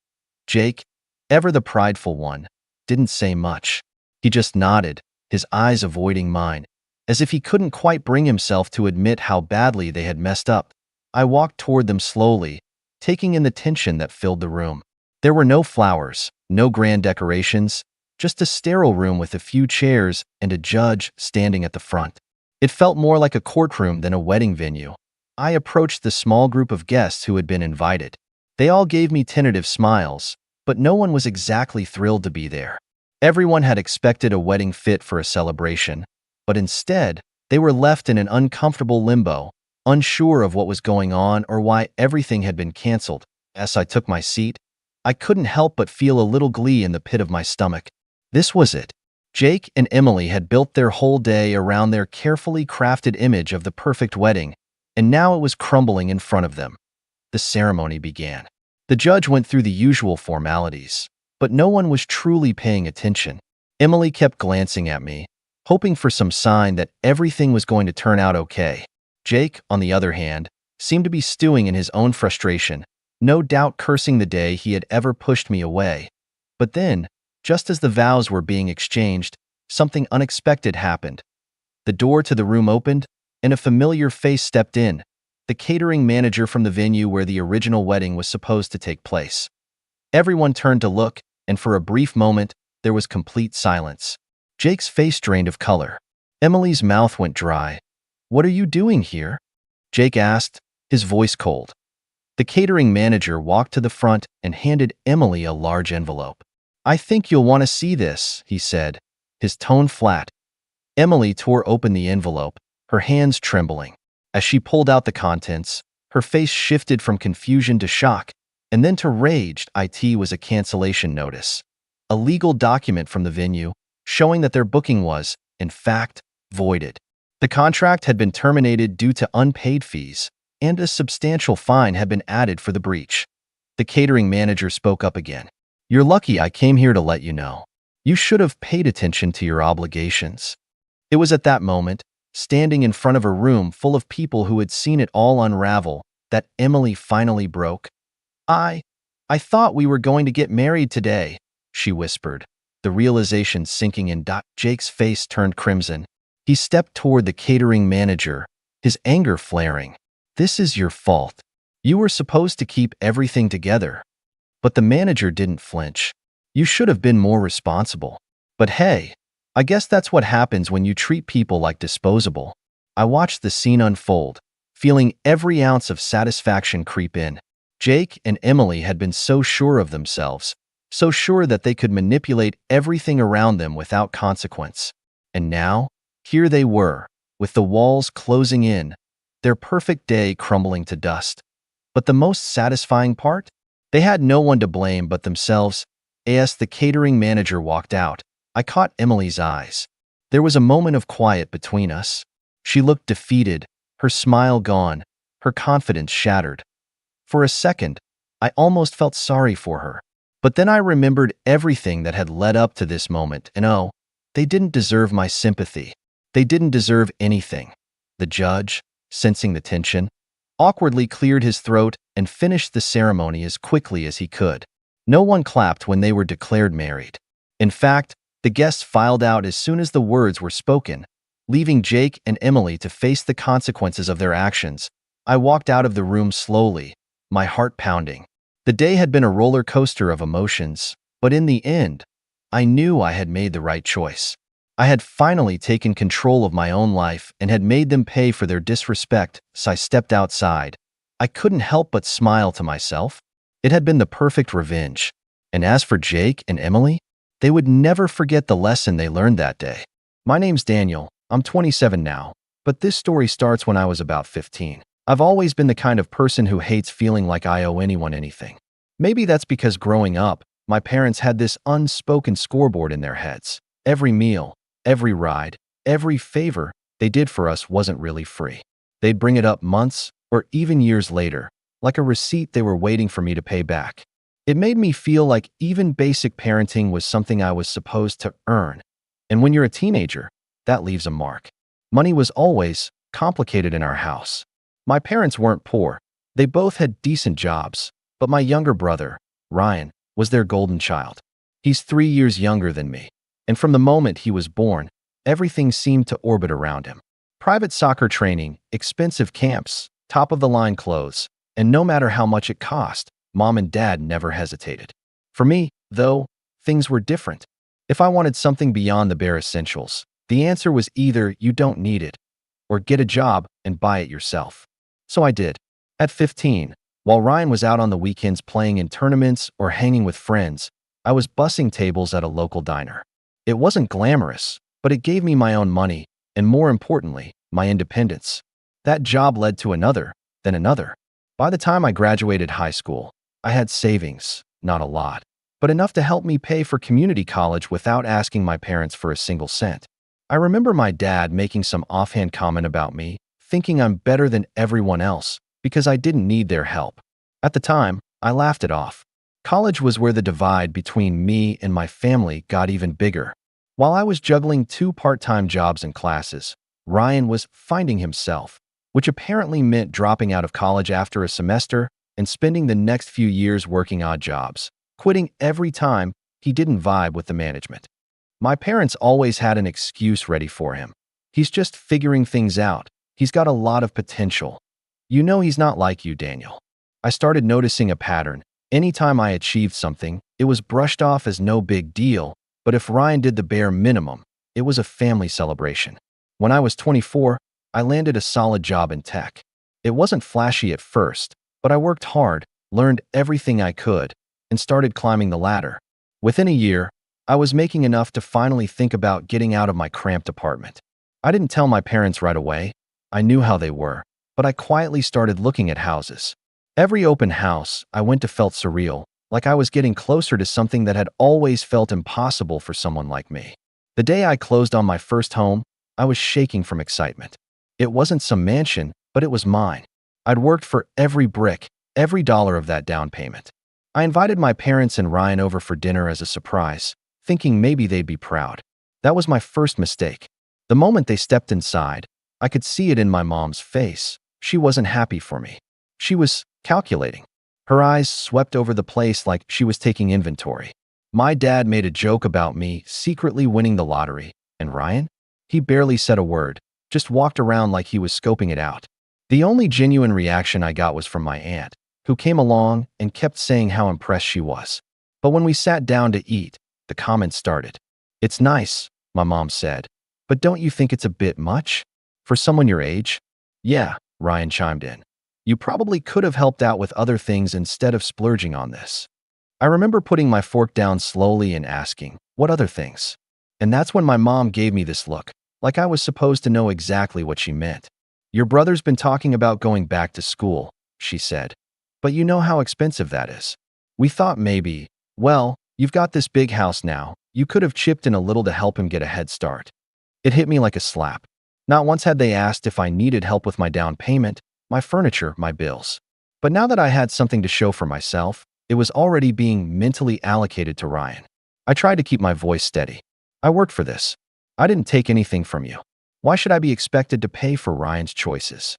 Jake, ever the prideful one, didn't say much. He just nodded, his eyes avoiding mine, as if he couldn't quite bring himself to admit how badly they had messed up. I walked toward them slowly, taking in the tension that filled the room. There were no flowers, no grand decorations, just a sterile room with a few chairs and a judge standing at the front. It felt more like a courtroom than a wedding venue. I approached the small group of guests who had been invited. They all gave me tentative smiles, but no one was exactly thrilled to be there. Everyone had expected a wedding fit for a celebration, but instead, they were left in an uncomfortable limbo, unsure of what was going on or why everything had been canceled. As I took my seat, I couldn't help but feel a little glee in the pit of my stomach. This was it. Jake and Emily had built their whole day around their carefully crafted image of the perfect wedding, and now it was crumbling in front of them. The ceremony began. The judge went through the usual formalities, but no one was truly paying attention. Emily kept glancing at me, hoping for some sign that everything was going to turn out okay. Jake, on the other hand, seemed to be stewing in his own frustration, no doubt cursing the day he had ever pushed me away. But then, just as the vows were being exchanged, something unexpected happened. The door to the room opened, and a familiar face stepped in, the catering manager from the venue where the original wedding was supposed to take place. Everyone turned to look, and for a brief moment, there was complete silence. Jake's face drained of color. Emily's mouth went dry. "What are you doing here?" Jake asked, his voice cold. The catering manager walked to the front and handed Emily a large envelope. "I think you'll want to see this," he said, his tone flat. Emily tore open the envelope, her hands trembling. As she pulled out the contents, her face shifted from confusion to shock, and then to rage. It was a cancellation notice, a legal document from the venue showing that their booking was, in fact, voided. The contract had been terminated due to unpaid fees, and a substantial fine had been added for the breach. The catering manager spoke up again. "You're lucky I came here to let you know. You should have paid attention to your obligations." It was at that moment, standing in front of a room full of people who had seen it all unravel, that Emily finally broke. I thought we were going to get married today," she whispered, the realization sinking in. Jake's face turned crimson. He stepped toward the catering manager, his anger flaring. "This is your fault. You were supposed to keep everything together." But the manager didn't flinch. "You should have been more responsible. But hey, I guess that's what happens when you treat people like disposable." I watched the scene unfold, feeling every ounce of satisfaction creep in. Jake and Emily had been so sure of themselves, so sure that they could manipulate everything around them without consequence. And now, here they were, with the walls closing in, their perfect day crumbling to dust. But the most satisfying part? They had no one to blame but themselves. As the catering manager walked out, I caught Emily's eyes. There was a moment of quiet between us. She looked defeated, her smile gone, her confidence shattered. For a second, I almost felt sorry for her. But then I remembered everything that had led up to this moment, and oh, they didn't deserve my sympathy. They didn't deserve anything. The judge, sensing the tension, awkwardly cleared his throat and finished the ceremony as quickly as he could. No one clapped when they were declared married. In fact, the guests filed out as soon as the words were spoken, leaving Jake and Emily to face the consequences of their actions. I walked out of the room slowly, my heart pounding. The day had been a roller coaster of emotions, but in the end, I knew I had made the right choice. I had finally taken control of my own life and had made them pay for their disrespect, so I stepped outside. I couldn't help but smile to myself. It had been the perfect revenge. And as for Jake and Emily, they would never forget the lesson they learned that day. My name's Daniel. I'm 27 now, but this story starts when I was about 15. I've always been the kind of person who hates feeling like I owe anyone anything. Maybe that's because growing up, my parents had this unspoken scoreboard in their heads. Every meal, every ride, every favor they did for us wasn't really free. They'd bring it up months or even years later, like a receipt they were waiting for me to pay back. It made me feel like even basic parenting was something I was supposed to earn. And when you're a teenager, that leaves a mark. Money was always complicated in our house. My parents weren't poor. They both had decent jobs, but my younger brother, Ryan, was their golden child. He's 3 years younger than me, and from the moment he was born, everything seemed to orbit around him. Private soccer training, expensive camps, top-of-the-line clothes, and no matter how much it cost, Mom and Dad never hesitated. For me, though, things were different. If I wanted something beyond the bare essentials, the answer was either you don't need it, or get a job and buy it yourself. So I did. At 15, while Ryan was out on the weekends playing in tournaments or hanging with friends, I was bussing tables at a local diner. It wasn't glamorous, but it gave me my own money, and more importantly, my independence. That job led to another, then another. By the time I graduated high school, I had savings, not a lot, but enough to help me pay for community college without asking my parents for a single cent. I remember my dad making some offhand comment about me, thinking I'm better than everyone else because I didn't need their help. At the time, I laughed it off. College was where the divide between me and my family got even bigger. While I was juggling 2 part-time jobs and classes, Ryan was finding himself, which apparently meant dropping out of college after a semester and spending the next few years working odd jobs, quitting every time he didn't vibe with the management. My parents always had an excuse ready for him. He's just figuring things out. He's got a lot of potential. You know he's not like you, Daniel. I started noticing a pattern. Anytime I achieved something, it was brushed off as no big deal, but if Ryan did the bare minimum, it was a family celebration. When I was 24, I landed a solid job in tech. It wasn't flashy at first, but I worked hard, learned everything I could, and started climbing the ladder. Within a year, I was making enough to finally think about getting out of my cramped apartment. I didn't tell my parents right away. I knew how they were, but I quietly started looking at houses. Every open house I went to felt surreal, like I was getting closer to something that had always felt impossible for someone like me. The day I closed on my first home, I was shaking from excitement. It wasn't some mansion, but it was mine. I'd worked for every brick, every dollar of that down payment. I invited my parents and Ryan over for dinner as a surprise, thinking maybe they'd be proud. That was my first mistake. The moment they stepped inside, I could see it in my mom's face. She wasn't happy for me. She was calculating. Her eyes swept over the place like she was taking inventory. My dad made a joke about me secretly winning the lottery, and Ryan? He barely said a word, just walked around like he was scoping it out. The only genuine reaction I got was from my aunt, who came along and kept saying how impressed she was. But when we sat down to eat, the comments started. "It's nice," my mom said, "but don't you think it's a bit much? For someone your age?" "Yeah," Ryan chimed in. "You probably could have helped out with other things instead of splurging on this." I remember putting my fork down slowly and asking, "What other things?" And that's when my mom gave me this look, like I was supposed to know exactly what she meant. "Your brother's been talking about going back to school," she said. "But you know how expensive that is." We thought maybe, well, you've got this big house now. You could have chipped in a little to help him get a head start. It hit me like a slap. Not once had they asked if I needed help with my down payment, my furniture, my bills. But now that I had something to show for myself, it was already being mentally allocated to Ryan. I tried to keep my voice steady. I worked for this. I didn't take anything from you. Why should I be expected to pay for Ryan's choices?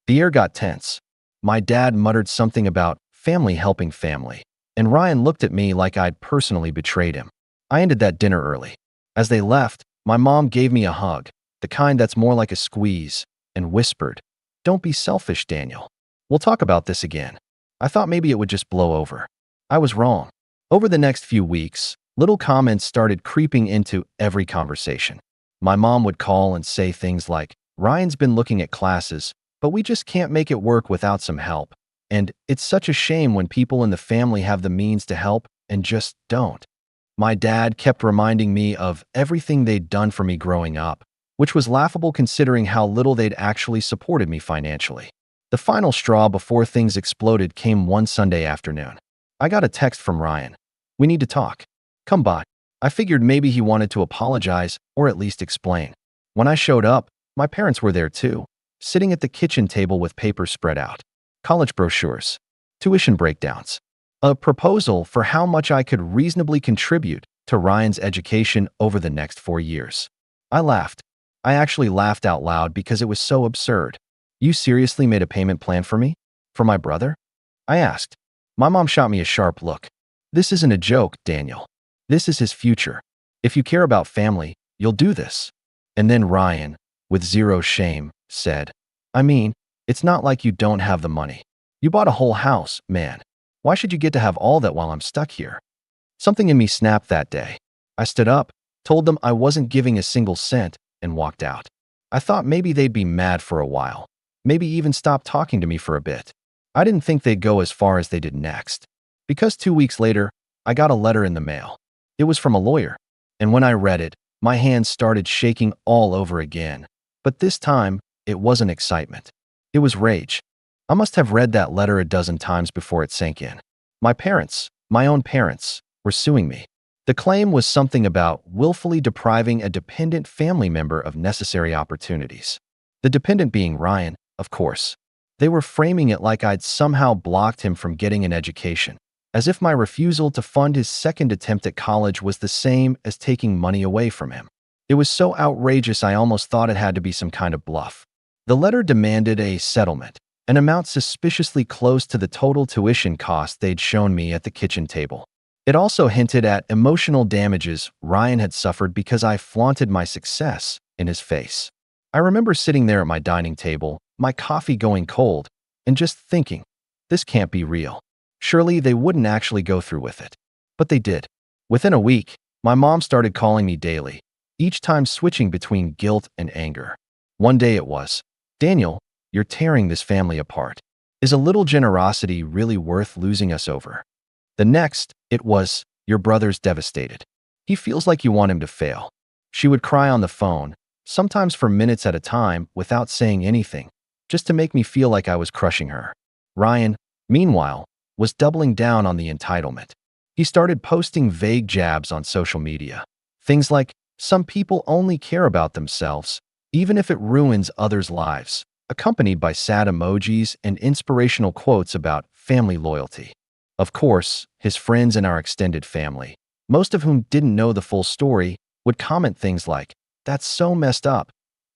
The air got tense. My dad muttered something about family helping family, and Ryan looked at me like I'd personally betrayed him. I ended that dinner early. As they left, my mom gave me a hug, the kind that's more like a squeeze, and whispered, "Don't be selfish, Daniel. We'll talk about this again." I thought maybe it would just blow over. I was wrong. Over the next few weeks, little comments started creeping into every conversation. My mom would call and say things like, "Ryan's been looking at classes, but we just can't make it work without some help. And it's such a shame when people in the family have the means to help and just don't." My dad kept reminding me of everything they'd done for me growing up, which was laughable considering how little they'd actually supported me financially. The final straw before things exploded came one Sunday afternoon. I got a text from Ryan. "We need to talk. Come by." I figured maybe he wanted to apologize or at least explain. When I showed up, my parents were there too, sitting at the kitchen table with papers spread out, college brochures, tuition breakdowns, a proposal for how much I could reasonably contribute to Ryan's education over the next 4 years. I laughed. I actually laughed out loud because it was so absurd. "You seriously made a payment plan for me? For my brother?" I asked. My mom shot me a sharp look. "This isn't a joke, Daniel. This is his future. If you care about family, you'll do this." And then Ryan, with zero shame, said, "I mean, it's not like you don't have the money. You bought a whole house, man. Why should you get to have all that while I'm stuck here?" Something in me snapped that day. I stood up, told them I wasn't giving a single cent, and walked out. I thought maybe they'd be mad for a while, maybe even stop talking to me for a bit. I didn't think they'd go as far as they did next. Because 2 weeks later, I got a letter in the mail. It was from a lawyer, and when I read it, my hands started shaking all over again. But this time, it wasn't excitement. It was rage. I must have read that letter a dozen times before it sank in. My parents, my own parents, were suing me. The claim was something about willfully depriving a dependent family member of necessary opportunities. The dependent being Ryan, of course. They were framing it like I'd somehow blocked him from getting an education, as if my refusal to fund his second attempt at college was the same as taking money away from him. It was so outrageous I almost thought it had to be some kind of bluff. The letter demanded a settlement, an amount suspiciously close to the total tuition cost they'd shown me at the kitchen table. It also hinted at emotional damages Ryan had suffered because I flaunted my success in his face. I remember sitting there at my dining table, my coffee going cold, and just thinking, this can't be real. Surely they wouldn't actually go through with it. But they did. Within a week, my mom started calling me daily, each time switching between guilt and anger. One day it was, "Daniel, you're tearing this family apart. Is a little generosity really worth losing us over?" The next, it was, "Your brother's devastated. He feels like you want him to fail." She would cry on the phone, sometimes for minutes at a time without saying anything, just to make me feel like I was crushing her. Ryan, meanwhile, was doubling down on the entitlement. He started posting vague jabs on social media. Things like, "Some people only care about themselves, even if it ruins others' lives," accompanied by sad emojis and inspirational quotes about family loyalty. Of course, his friends and our extended family, most of whom didn't know the full story, would comment things like, "That's so messed up,"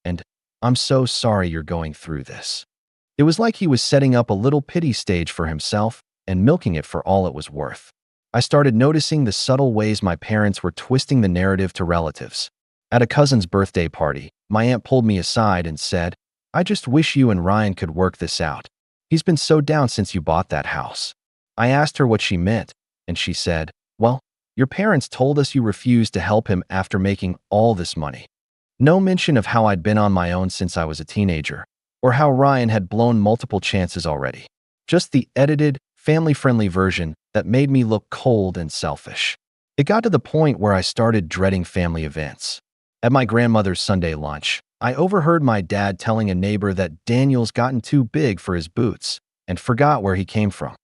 and "I'm so sorry you're going through this." It was like he was setting up a little pity stage for himself and milking it for all it was worth. I started noticing the subtle ways my parents were twisting the narrative to relatives. At a cousin's birthday party, my aunt pulled me aside and said, "I just wish you and Ryan could work this out. He's been so down since you bought that house." I asked her what she meant, and she said, "Well, your parents told us you refused to help him after making all this money." No mention of how I'd been on my own since I was a teenager, or how Ryan had blown multiple chances already. Just the edited, family-friendly version that made me look cold and selfish. It got to the point where I started dreading family events. At my grandmother's Sunday lunch, I overheard my dad telling a neighbor that Daniel's gotten too big for his boots and forgot where he came from.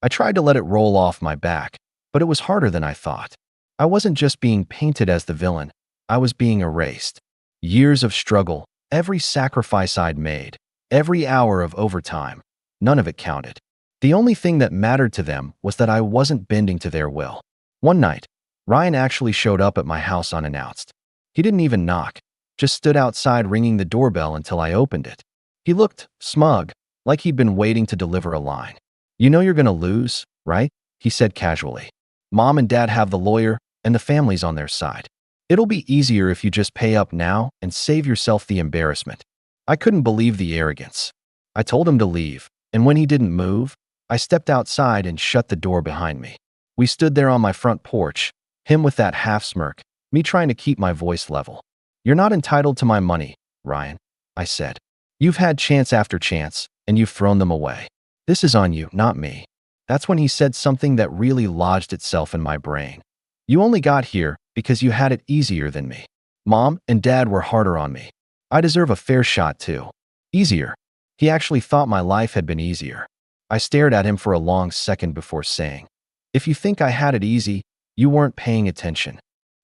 I tried to let it roll off my back, but it was harder than I thought. I wasn't just being painted as the villain, I was being erased. Years of struggle, every sacrifice I'd made, every hour of overtime, none of it counted. The only thing that mattered to them was that I wasn't bending to their will. One night, Ryan actually showed up at my house unannounced. He didn't even knock, just stood outside ringing the doorbell until I opened it. He looked smug, like he'd been waiting to deliver a line. "You know you're gonna lose, right?" he said casually. "Mom and Dad have the lawyer, and the family's on their side. It'll be easier if you just pay up now and save yourself the embarrassment." I couldn't believe the arrogance. I told him to leave, and when he didn't move, I stepped outside and shut the door behind me. We stood there on my front porch, him with that half smirk, me trying to keep my voice level. "You're not entitled to my money, Ryan," I said. "You've had chance after chance, and you've thrown them away. This is on you, not me." That's when he said something that really lodged itself in my brain. "You only got here because you had it easier than me. Mom and Dad were harder on me. I deserve a fair shot too." Easier. He actually thought my life had been easier. I stared at him for a long second before saying, "If you think I had it easy, you weren't paying attention."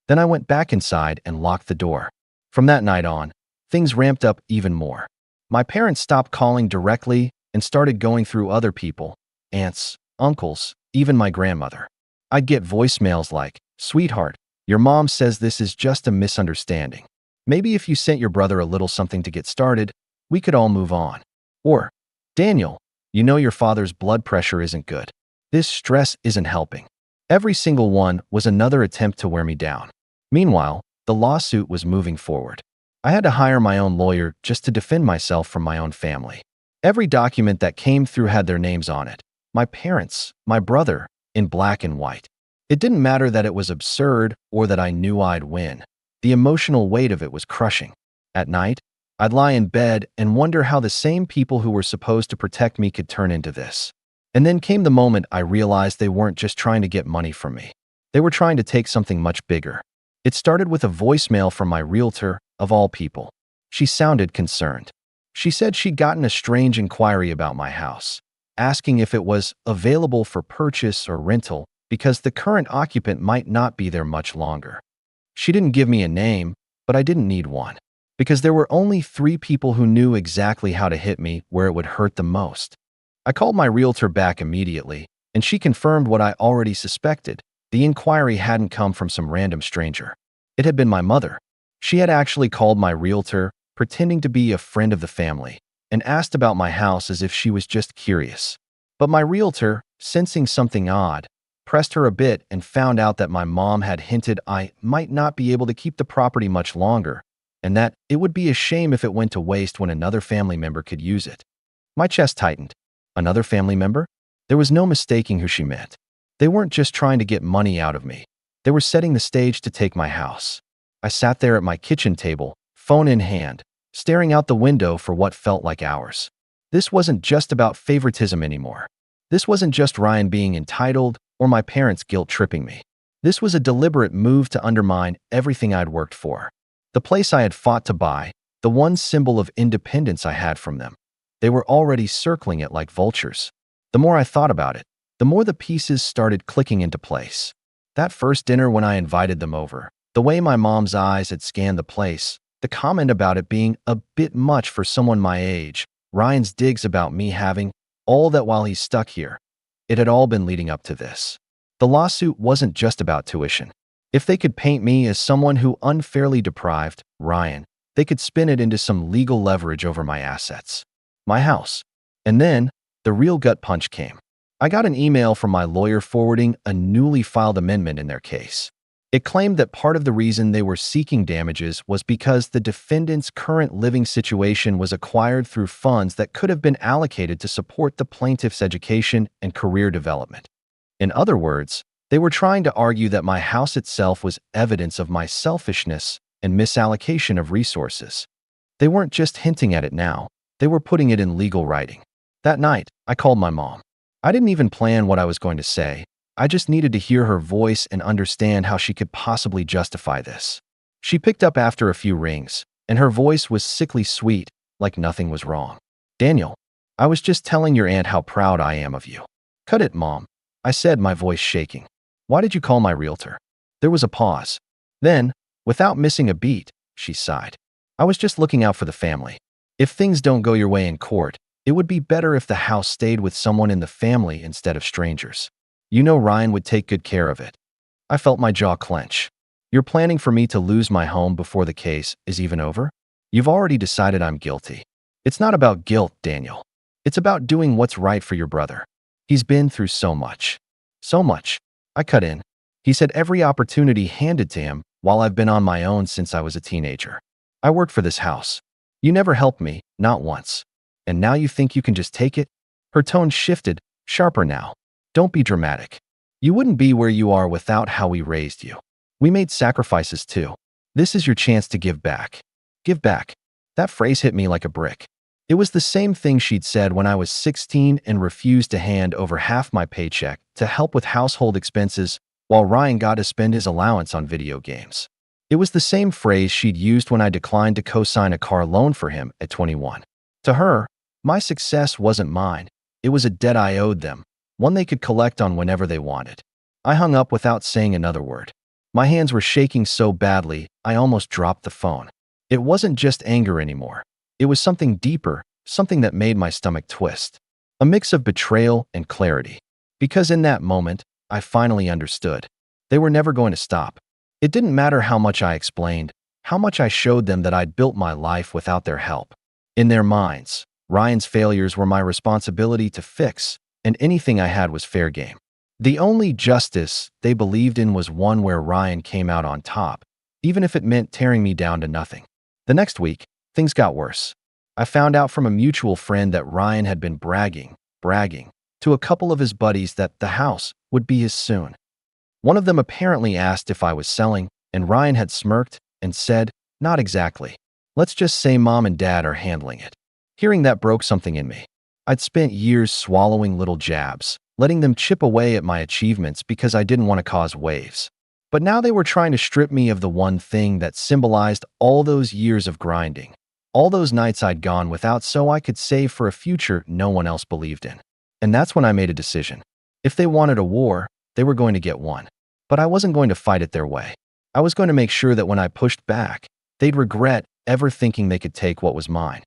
Then I went back inside and locked the door. From that night on, things ramped up even more. My parents stopped calling directly and started going through other people, aunts, uncles, even my grandmother. I'd get voicemails like, "Sweetheart, your mom says this is just a misunderstanding. Maybe if you sent your brother a little something to get started, we could all move on." Or, "Daniel, you know your father's blood pressure isn't good. This stress isn't helping." Every single one was another attempt to wear me down. Meanwhile, the lawsuit was moving forward. I had to hire my own lawyer just to defend myself from my own family. Every document that came through had their names on it. My parents, my brother, in black and white. It didn't matter that it was absurd or that I knew I'd win. The emotional weight of it was crushing. At night, I'd lie in bed and wonder how the same people who were supposed to protect me could turn into this. And then came the moment I realized they weren't just trying to get money from me. They were trying to take something much bigger. It started with a voicemail from my realtor, of all people. She sounded concerned. She said she'd gotten a strange inquiry about my house, asking if it was available for purchase or rental because the current occupant might not be there much longer. She didn't give me a name, but I didn't need one, because there were only 3 people who knew exactly how to hit me where it would hurt the most. I called my realtor back immediately, and she confirmed what I already suspected. The inquiry hadn't come from some random stranger. It had been my mother. She had actually called my realtor, pretending to be a friend of the family, and asked about my house as if she was just curious. But my realtor, sensing something odd, pressed her a bit and found out that my mom had hinted I might not be able to keep the property much longer, and that it would be a shame if it went to waste when another family member could use it. My chest tightened. Another family member? There was no mistaking who she meant. They weren't just trying to get money out of me. They were setting the stage to take my house. I sat there at my kitchen table, phone in hand, staring out the window for what felt like hours. This wasn't just about favoritism anymore. This wasn't just Ryan being entitled or my parents guilt-tripping me. This was a deliberate move to undermine everything I'd worked for. The place I had fought to buy, the one symbol of independence I had from them. They were already circling it like vultures. The more I thought about it, the more the pieces started clicking into place. That first dinner when I invited them over, the way my mom's eyes had scanned the place, the comment about it being a bit much for someone my age, Ryan's digs about me having all that while he's stuck here. It had all been leading up to this. The lawsuit wasn't just about tuition. If they could paint me as someone who unfairly deprived Ryan, they could spin it into some legal leverage over my assets, my house. And then the real gut punch came. I got an email from my lawyer forwarding a newly filed amendment in their case. It claimed that part of the reason they were seeking damages was because the defendant's current living situation was acquired through funds that could have been allocated to support the plaintiff's education and career development. In other words, they were trying to argue that my house itself was evidence of my selfishness and misallocation of resources. They weren't just hinting at it now, they were putting it in legal writing. That night, I called my mom. I didn't even plan what I was going to say. I just needed to hear her voice and understand how she could possibly justify this. She picked up after a few rings, and her voice was sickly sweet, like nothing was wrong. "Daniel, I was just telling your aunt how proud I am of you. Cut it, Mom, I said, my voice shaking. Why did you call my realtor? There was a pause. Then, without missing a beat, she sighed. I was just looking out for the family. If things don't go your way in court, it would be better if the house stayed with someone in the family instead of strangers. You know Ryan would take good care of it. I felt my jaw clench. You're planning for me to lose my home before the case is even over? You've already decided I'm guilty. It's not about guilt, Daniel. It's about doing what's right for your brother. He's been through so much. So much. I cut in. He's had every opportunity handed to him while I've been on my own since I was a teenager. I worked for this house. You never helped me, not once. And now you think you can just take it? Her tone shifted, sharper now. Don't be dramatic. You wouldn't be where you are without how we raised you. We made sacrifices too. This is your chance to give back. Give back. That phrase hit me like a brick. It was the same thing she'd said when I was 16 and refused to hand over half my paycheck to help with household expenses while Ryan got to spend his allowance on video games. It was the same phrase she'd used when I declined to co-sign a car loan for him at 21. To her, my success wasn't mine. It was a debt I owed them, one they could collect on whenever they wanted. I hung up without saying another word. My hands were shaking so badly, I almost dropped the phone. It wasn't just anger anymore. It was something deeper, something that made my stomach twist. A mix of betrayal and clarity. Because in that moment, I finally understood. They were never going to stop. It didn't matter how much I explained, how much I showed them that I'd built my life without their help. In their minds, Ryan's failures were my responsibility to fix, and anything I had was fair game. The only justice they believed in was one where Ryan came out on top, even if it meant tearing me down to nothing. The next week, things got worse. I found out from a mutual friend that Ryan had been bragging to a couple of his buddies that the house would be his soon. One of them apparently asked if I was selling, and Ryan had smirked and said, "Not exactly. Let's just say Mom and Dad are handling it." Hearing that broke something in me. I'd spent years swallowing little jabs, letting them chip away at my achievements because I didn't want to cause waves. But now they were trying to strip me of the one thing that symbolized all those years of grinding, all those nights I'd gone without so I could save for a future no one else believed in. And that's when I made a decision. If they wanted a war, they were going to get one. But I wasn't going to fight it their way. I was going to make sure that when I pushed back, they'd regret ever thinking they could take what was mine.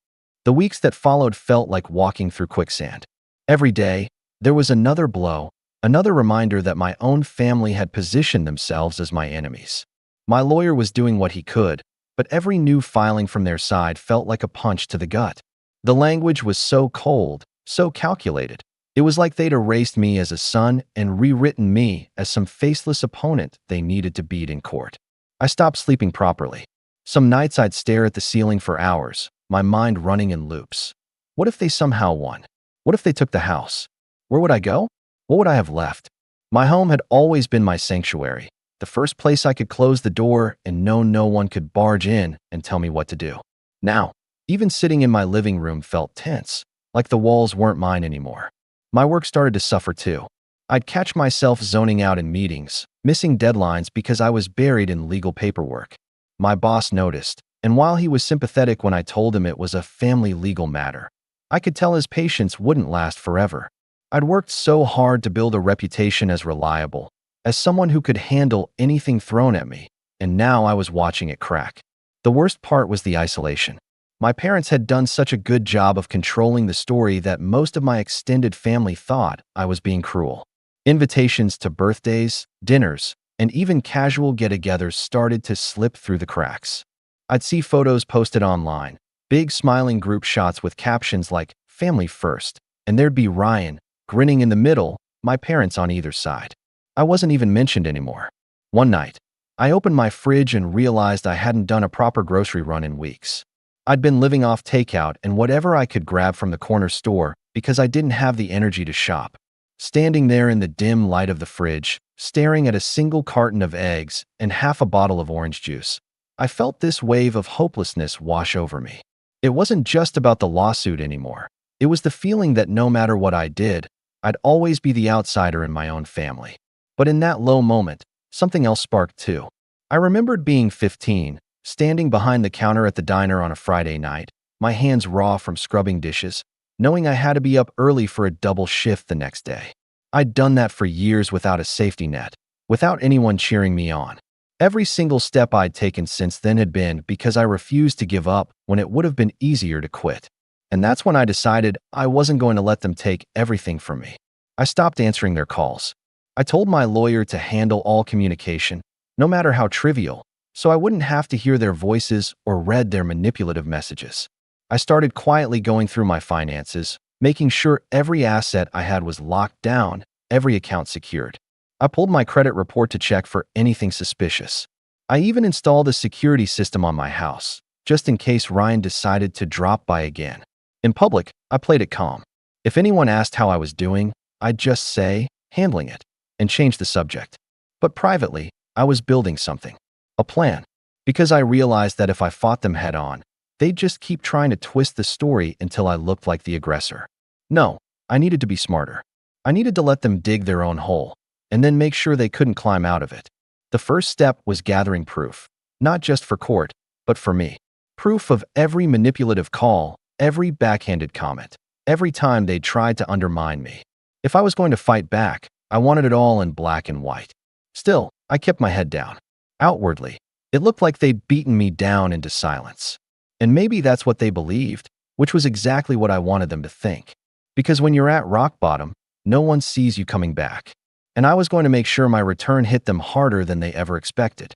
The weeks that followed felt like walking through quicksand. Every day, there was another blow, another reminder that my own family had positioned themselves as my enemies. My lawyer was doing what he could, but every new filing from their side felt like a punch to the gut. The language was so cold, so calculated. It was like they'd erased me as a son and rewritten me as some faceless opponent they needed to beat in court. I stopped sleeping properly. Some nights I'd stare at the ceiling for hours, my mind running in loops. What if they somehow won? What if they took the house? Where would I go? What would I have left? My home had always been my sanctuary, the first place I could close the door and know no one could barge in and tell me what to do. Now, even sitting in my living room felt tense, like the walls weren't mine anymore. My work started to suffer too. I'd catch myself zoning out in meetings, missing deadlines because I was buried in legal paperwork. My boss noticed, and while he was sympathetic when I told him it was a family legal matter, I could tell his patience wouldn't last forever. I'd worked so hard to build a reputation as reliable, as someone who could handle anything thrown at me, and now I was watching it crack. The worst part was the isolation. My parents had done such a good job of controlling the story that most of my extended family thought I was being cruel. Invitations to birthdays, dinners, and even casual get-togethers started to slip through the cracks. I'd see photos posted online, big smiling group shots with captions like "Family First," and there'd be Ryan, grinning in the middle, my parents on either side. I wasn't even mentioned anymore. One night, I opened my fridge and realized I hadn't done a proper grocery run in weeks. I'd been living off takeout and whatever I could grab from the corner store because I didn't have the energy to shop. Standing there in the dim light of the fridge, staring at a single carton of eggs and half a bottle of orange juice, I felt this wave of hopelessness wash over me. It wasn't just about the lawsuit anymore. It was the feeling that no matter what I did, I'd always be the outsider in my own family. But in that low moment, something else sparked too. I remembered being 15, standing behind the counter at the diner on a Friday night, my hands raw from scrubbing dishes, knowing I had to be up early for a double shift the next day. I'd done that for years without a safety net, without anyone cheering me on. Every single step I'd taken since then had been because I refused to give up when it would have been easier to quit. And that's when I decided I wasn't going to let them take everything from me. I stopped answering their calls. I told my lawyer to handle all communication, no matter how trivial, so I wouldn't have to hear their voices or read their manipulative messages. I started quietly going through my finances, making sure every asset I had was locked down, every account secured. I pulled my credit report to check for anything suspicious. I even installed a security system on my house, just in case Ryan decided to drop by again. In public, I played it calm. If anyone asked how I was doing, I'd just say, handling it, and change the subject. But privately, I was building something. A plan. Because I realized that if I fought them head on, they'd just keep trying to twist the story until I looked like the aggressor. No, I needed to be smarter. I needed to let them dig their own hole, and then make sure they couldn't climb out of it. The first step was gathering proof, not just for court, but for me. Proof of every manipulative call, every backhanded comment, every time they tried to undermine me. If I was going to fight back, I wanted it all in black and white. Still, I kept my head down. Outwardly, it looked like they'd beaten me down into silence. And maybe that's what they believed, which was exactly what I wanted them to think. Because when you're at rock bottom, no one sees you coming back. And I was going to make sure my return hit them harder than they ever expected.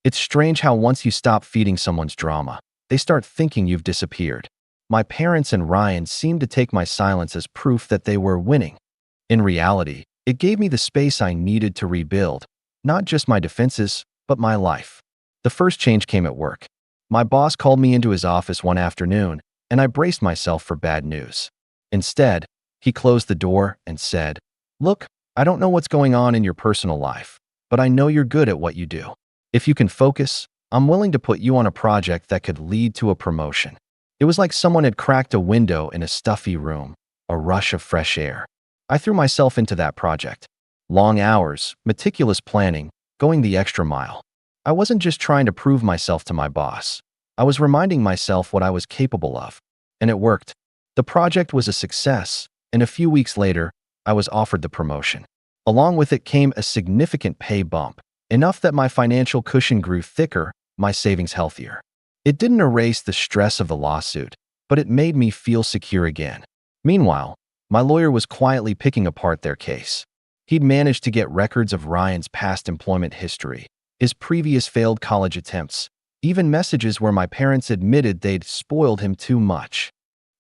It's strange how once you stop feeding someone's drama, they start thinking you've disappeared. My parents and Ryan seemed to take my silence as proof that they were winning. In reality, it gave me the space I needed to rebuild, not just my defenses, but my life. The first change came at work. My boss called me into his office one afternoon, and I braced myself for bad news. Instead, he closed the door and said, "Look, I don't know what's going on in your personal life, but I know you're good at what you do. If you can focus, I'm willing to put you on a project that could lead to a promotion." It was like someone had cracked a window in a stuffy room, a rush of fresh air. I threw myself into that project. Long hours, meticulous planning, going the extra mile. I wasn't just trying to prove myself to my boss. I was reminding myself what I was capable of. And it worked. The project was a success, and a few weeks later, I was offered the promotion. Along with it came a significant pay bump, enough that my financial cushion grew thicker, my savings healthier. It didn't erase the stress of the lawsuit, but it made me feel secure again. Meanwhile, my lawyer was quietly picking apart their case. He'd managed to get records of Ryan's past employment history, his previous failed college attempts, even messages where my parents admitted they'd spoiled him too much.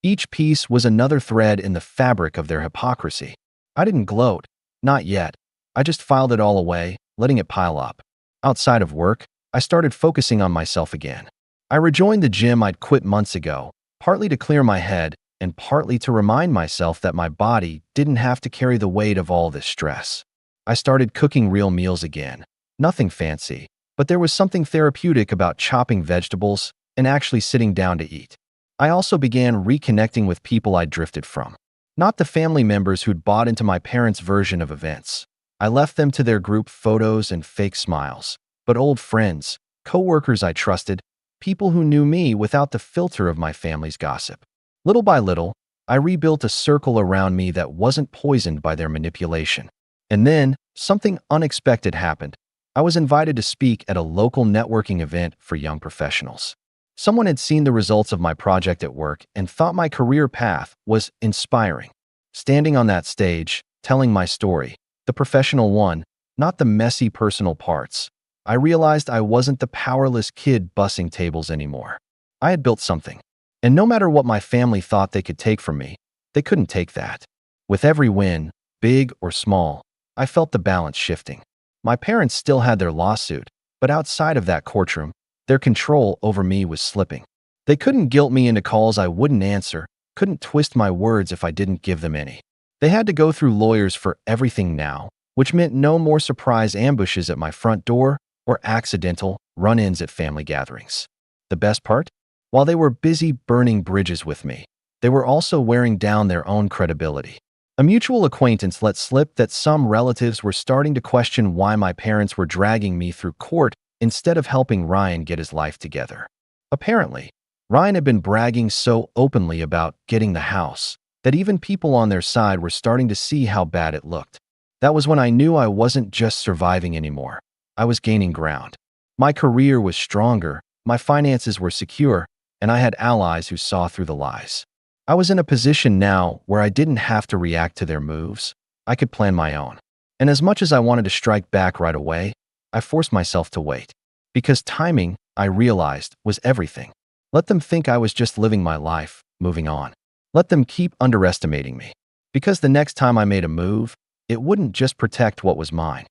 Each piece was another thread in the fabric of their hypocrisy. I didn't gloat. Not yet. I just filed it all away, letting it pile up. Outside of work, I started focusing on myself again. I rejoined the gym I'd quit months ago, partly to clear my head and partly to remind myself that my body didn't have to carry the weight of all this stress. I started cooking real meals again. Nothing fancy, but there was something therapeutic about chopping vegetables and actually sitting down to eat. I also began reconnecting with people I'd drifted from. Not the family members who'd bought into my parents' version of events. I left them to their group photos and fake smiles. But old friends, co-workers I trusted, people who knew me without the filter of my family's gossip. Little by little, I rebuilt a circle around me that wasn't poisoned by their manipulation. And then, something unexpected happened. I was invited to speak at a local networking event for young professionals. Someone had seen the results of my project at work and thought my career path was inspiring. Standing on that stage, telling my story, the professional one, not the messy personal parts, I realized I wasn't the powerless kid bussing tables anymore. I had built something. And no matter what my family thought they could take from me, they couldn't take that. With every win, big or small, I felt the balance shifting. My parents still had their lawsuit, but outside of that courtroom, their control over me was slipping. They couldn't guilt me into calls I wouldn't answer, couldn't twist my words if I didn't give them any. They had to go through lawyers for everything now, which meant no more surprise ambushes at my front door or accidental run-ins at family gatherings. The best part? While they were busy burning bridges with me, they were also wearing down their own credibility. A mutual acquaintance let slip that some relatives were starting to question why my parents were dragging me through court instead of helping Ryan get his life together. Apparently, Ryan had been bragging so openly about getting the house that even people on their side were starting to see how bad it looked. That was when I knew I wasn't just surviving anymore. I was gaining ground. My career was stronger, my finances were secure, and I had allies who saw through the lies. I was in a position now where I didn't have to react to their moves. I could plan my own. And as much as I wanted to strike back right away, I forced myself to wait. Because timing, I realized, was everything. Let them think I was just living my life, moving on. Let them keep underestimating me. Because the next time I made a move, it wouldn't just protect what was mine.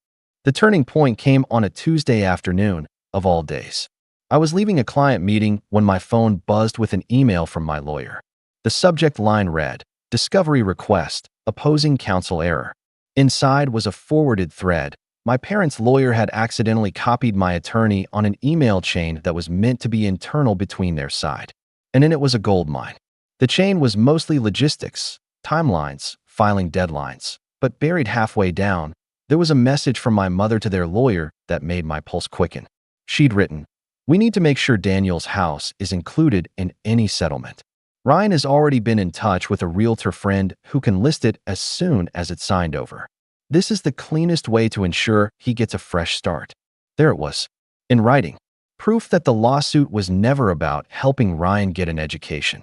The turning point came on a Tuesday afternoon, of all days. I was leaving a client meeting when my phone buzzed with an email from my lawyer. The subject line read, "Discovery request, opposing counsel error." Inside was a forwarded thread. My parents' lawyer had accidentally copied my attorney on an email chain that was meant to be internal between their side. And in it was a goldmine. The chain was mostly logistics, timelines, filing deadlines. But buried halfway down, there was a message from my mother to their lawyer that made my pulse quicken. She'd written, "We need to make sure Daniel's house is included in any settlement. Ryan has already been in touch with a realtor friend who can list it as soon as it's signed over. This is the cleanest way to ensure he gets a fresh start." There it was, in writing. Proof that the lawsuit was never about helping Ryan get an education.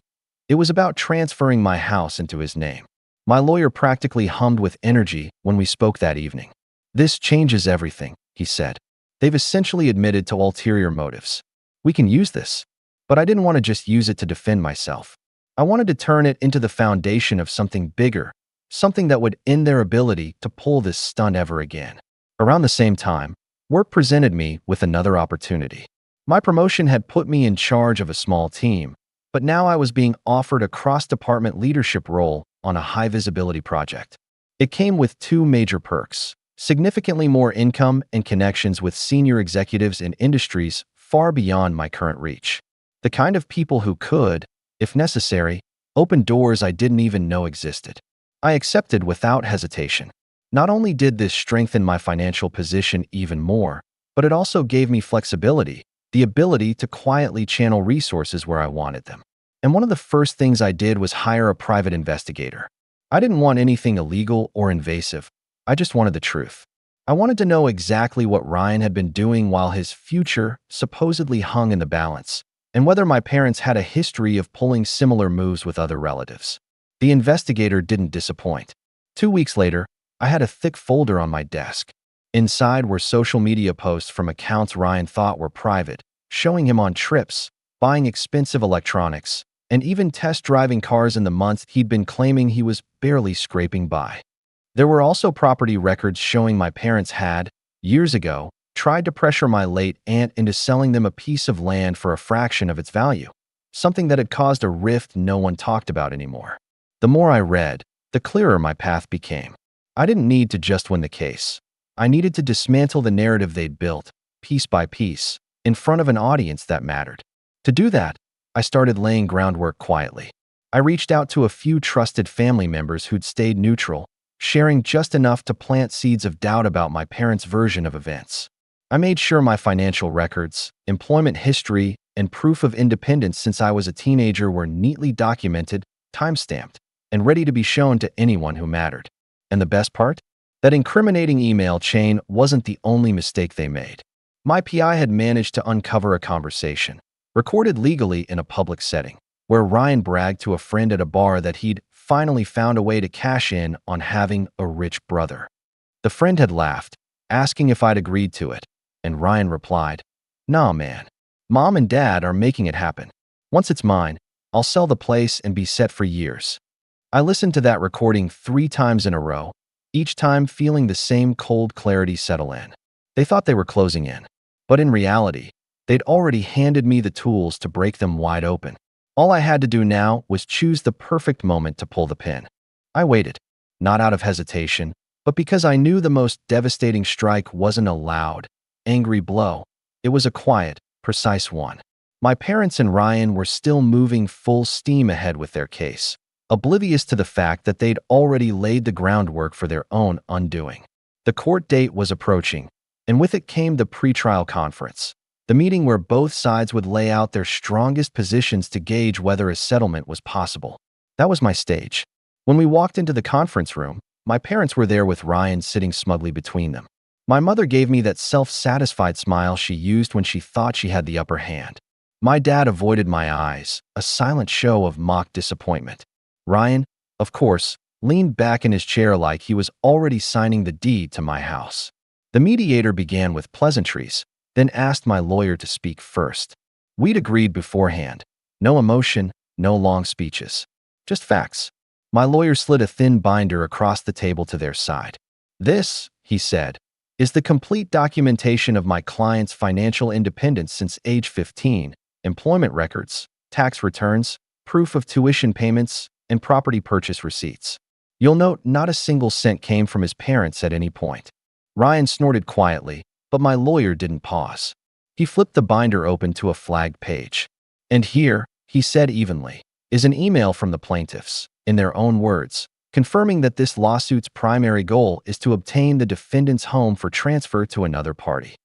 It was about transferring my house into his name. My lawyer practically hummed with energy when we spoke that evening. "This changes everything," he said. "They've essentially admitted to ulterior motives. We can use this." But I didn't want to just use it to defend myself. I wanted to turn it into the foundation of something bigger, something that would end their ability to pull this stunt ever again. Around the same time, work presented me with another opportunity. My promotion had put me in charge of a small team, but now I was being offered a cross-department leadership role on a high-visibility project. It came with two major perks: significantly more income and connections with senior executives in industries far beyond my current reach. The kind of people who could, if necessary, open doors I didn't even know existed. I accepted without hesitation. Not only did this strengthen my financial position even more, but it also gave me flexibility, the ability to quietly channel resources where I wanted them. And one of the first things I did was hire a private investigator. I didn't want anything illegal or invasive. I just wanted the truth. I wanted to know exactly what Ryan had been doing while his future supposedly hung in the balance, and whether my parents had a history of pulling similar moves with other relatives. The investigator didn't disappoint. 2 weeks later, I had a thick folder on my desk. Inside were social media posts from accounts Ryan thought were private, showing him on trips, buying expensive electronics, and even test driving cars in the months he'd been claiming he was barely scraping by. There were also property records showing my parents had, years ago, tried to pressure my late aunt into selling them a piece of land for a fraction of its value, something that had caused a rift no one talked about anymore. The more I read, the clearer my path became. I didn't need to just win the case. I needed to dismantle the narrative they'd built, piece by piece, in front of an audience that mattered. To do that, I started laying groundwork quietly. I reached out to a few trusted family members who'd stayed neutral, sharing just enough to plant seeds of doubt about my parents' version of events. I made sure my financial records, employment history, and proof of independence since I was a teenager were neatly documented, time-stamped, and ready to be shown to anyone who mattered. And the best part? That incriminating email chain wasn't the only mistake they made. My PI had managed to uncover a conversation, recorded legally in a public setting, where Ryan bragged to a friend at a bar that he'd finally found a way to cash in on having a rich brother. The friend had laughed, asking if I'd agreed to it, and Ryan replied, "Nah, man. Mom and Dad are making it happen. Once it's mine, I'll sell the place and be set for years." I listened to that recording 3 times in a row, each time feeling the same cold clarity settle in. They thought they were closing in, but in reality, they'd already handed me the tools to break them wide open. All I had to do now was choose the perfect moment to pull the pin. I waited, not out of hesitation, but because I knew the most devastating strike wasn't a loud, angry blow. It was a quiet, precise one. My parents and Ryan were still moving full steam ahead with their case, oblivious to the fact that they'd already laid the groundwork for their own undoing. The court date was approaching, and with it came the pretrial conference, the meeting where both sides would lay out their strongest positions to gauge whether a settlement was possible. That was my stage. When we walked into the conference room, My parents were there with Ryan sitting smugly between them. My mother gave me that self-satisfied smile she used when she thought she had the upper hand. My dad avoided my eyes, a silent show of mock disappointment. Ryan, of course, leaned back in his chair like he was already signing the deed to my house. The mediator began with pleasantries, then asked my lawyer to speak first. We'd agreed beforehand. No emotion, no long speeches. Just facts. My lawyer slid a thin binder across the table to their side. This, he said, is the complete documentation of my client's financial independence since age 15, employment records, tax returns, proof of tuition payments, and property purchase receipts. You'll note not a single cent came from his parents at any point. Ryan snorted quietly, but my lawyer didn't pause. He flipped the binder open to a flagged page. And here, he said evenly, is an email from the plaintiffs, in their own words, confirming that this lawsuit's primary goal is to obtain the defendant's home for transfer to another party.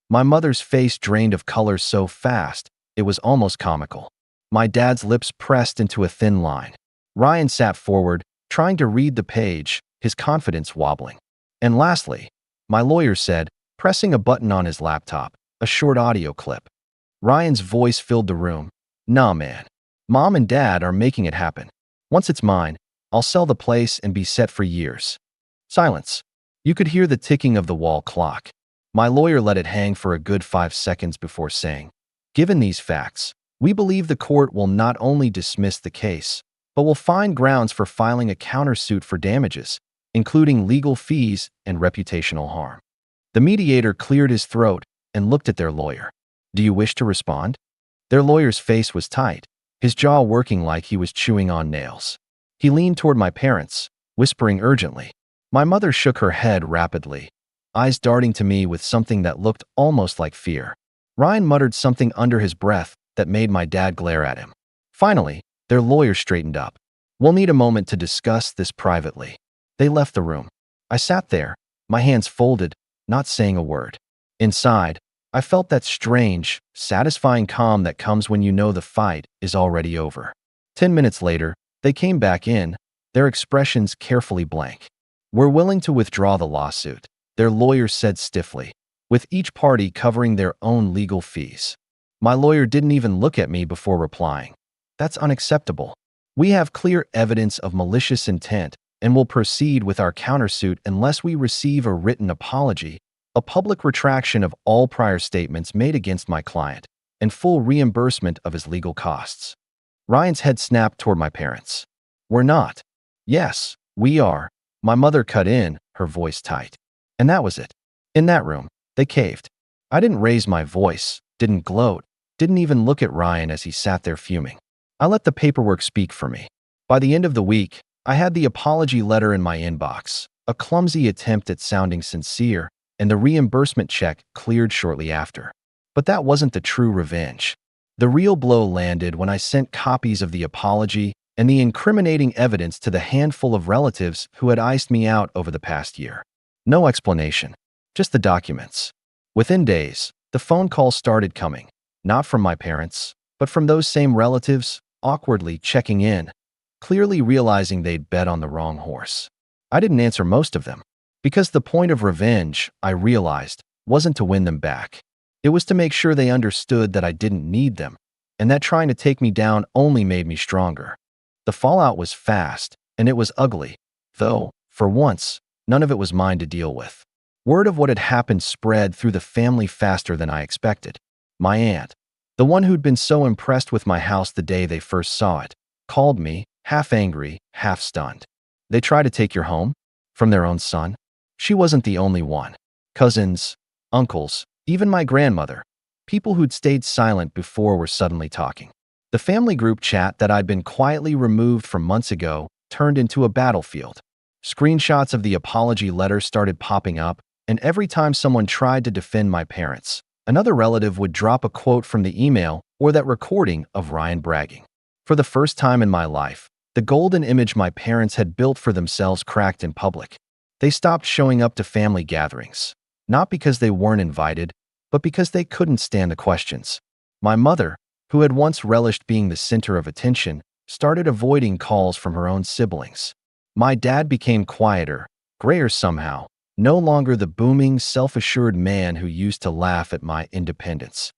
My mother's face drained of color so fast, it was almost comical. My dad's lips pressed into a thin line. Ryan sat forward, trying to read the page, his confidence wobbling. And lastly, my lawyer said, pressing a button on his laptop, a short audio clip. Ryan's voice filled the room. Nah, man. Mom and Dad are making it happen. Once it's mine, I'll sell the place and be set for years. Silence. You could hear the ticking of the wall clock. My lawyer let it hang for a good 5 seconds before saying, given these facts, we believe the court will not only dismiss the case, but will find grounds for filing a countersuit for damages, including legal fees and reputational harm. The mediator cleared his throat and looked at their lawyer. Do you wish to respond? Their lawyer's face was tight, his jaw working like he was chewing on nails. He leaned toward my parents, whispering urgently. My mother shook her head rapidly, eyes darting to me with something that looked almost like fear. Ryan muttered something under his breath that made my dad glare at him. Finally, their lawyer straightened up. We'll need a moment to discuss this privately. They left the room. I sat there, my hands folded, not saying a word. Inside, I felt that strange, satisfying calm that comes when you know the fight is already over. 10 minutes later, they came back in, their expressions carefully blank. We're willing to withdraw the lawsuit, their lawyer said stiffly, with each party covering their own legal fees. My lawyer didn't even look at me before replying. That's unacceptable. We have clear evidence of malicious intent and will proceed with our countersuit unless we receive a written apology, a public retraction of all prior statements made against my client, and full reimbursement of his legal costs. Ryan's head snapped toward my parents. We're not. Yes, we are. My mother cut in, her voice tight. And that was it. In that room, they caved. I didn't raise my voice, didn't gloat, didn't even look at Ryan as he sat there fuming. I let the paperwork speak for me. By the end of the week, I had the apology letter in my inbox, a clumsy attempt at sounding sincere, and the reimbursement check cleared shortly after. But that wasn't the true revenge. The real blow landed when I sent copies of the apology and the incriminating evidence to the handful of relatives who had iced me out over the past year. No explanation, just the documents. Within days, the phone calls started coming, not from my parents, but from those same relatives, awkwardly checking in, clearly realizing they'd bet on the wrong horse. I didn't answer most of them, because the point of revenge, I realized, wasn't to win them back. It was to make sure they understood that I didn't need them, and that trying to take me down only made me stronger. The fallout was fast, and it was ugly, though, for once, none of it was mine to deal with. Word of what had happened spread through the family faster than I expected. My aunt, the one who'd been so impressed with my house the day they first saw it, called me, half angry, half stunned. They tried to take your home? From their own son? She wasn't the only one. Cousins, uncles, even my grandmother, people who'd stayed silent before were suddenly talking. The family group chat that I'd been quietly removed from months ago turned into a battlefield. Screenshots of the apology letter started popping up, and every time someone tried to defend my parents, another relative would drop a quote from the email or that recording of Ryan bragging. For the first time in my life, the golden image my parents had built for themselves cracked in public. They stopped showing up to family gatherings, not because they weren't invited, but because they couldn't stand the questions. My mother, who had once relished being the center of attention, started avoiding calls from her own siblings. My dad became quieter, grayer somehow, no longer the booming, self-assured man who used to laugh at my independence.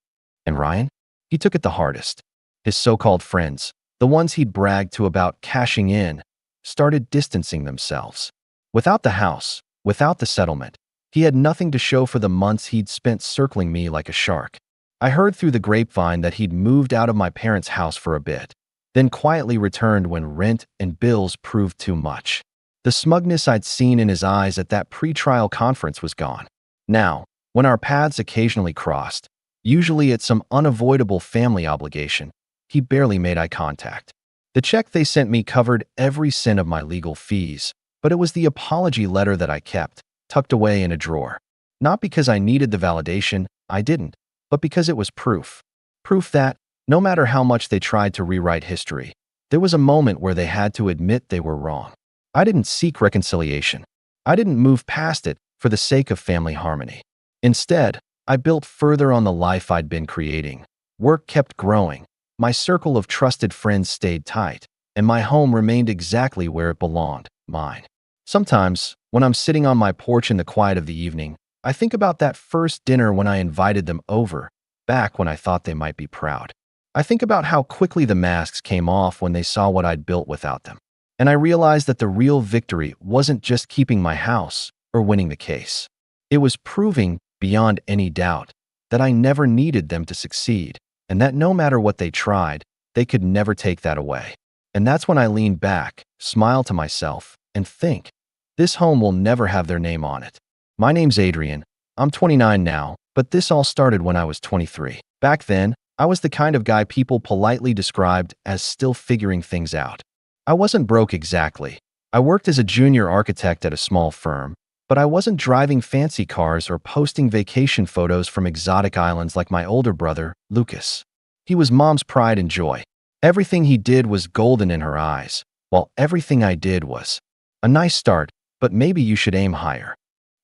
And Ryan? He took it the hardest. His so-called friends, the ones he'd bragged to about cashing in, started distancing themselves. Without the house, without the settlement, he had nothing to show for the months he'd spent circling me like a shark. I heard through the grapevine that he'd moved out of my parents' house for a bit, then quietly returned when rent and bills proved too much. The smugness I'd seen in his eyes at that pre-trial conference was gone. Now, when our paths occasionally crossed, usually at some unavoidable family obligation, he barely made eye contact. The check they sent me covered every cent of my legal fees, but it was the apology letter that I kept, tucked away in a drawer. Not because I needed the validation, I didn't, but because it was proof. Proof that, no matter how much they tried to rewrite history, there was a moment where they had to admit they were wrong. I didn't seek reconciliation. I didn't move past it for the sake of family harmony. Instead, I built further on the life I'd been creating. Work kept growing, my circle of trusted friends stayed tight, and my home remained exactly where it belonged, mine. Sometimes, when I'm sitting on my porch in the quiet of the evening, I think about that first dinner when I invited them over, back when I thought they might be proud. I think about how quickly the masks came off when they saw what I'd built without them. And I realized that the real victory wasn't just keeping my house or winning the case. It was proving, beyond any doubt, that I never needed them to succeed, and that no matter what they tried, they could never take that away. And that's when I lean back, smile to myself, and think, this home will never have their name on it. My name's Adrian. I'm 29 now, but this all started when I was 23. Back then, I was the kind of guy people politely described as still figuring things out. I wasn't broke exactly. I worked as a junior architect at a small firm, but I wasn't driving fancy cars or posting vacation photos from exotic islands like my older brother, Lucas. He was Mom's pride and joy. Everything he did was golden in her eyes, while everything I did was a nice start, but maybe you should aim higher.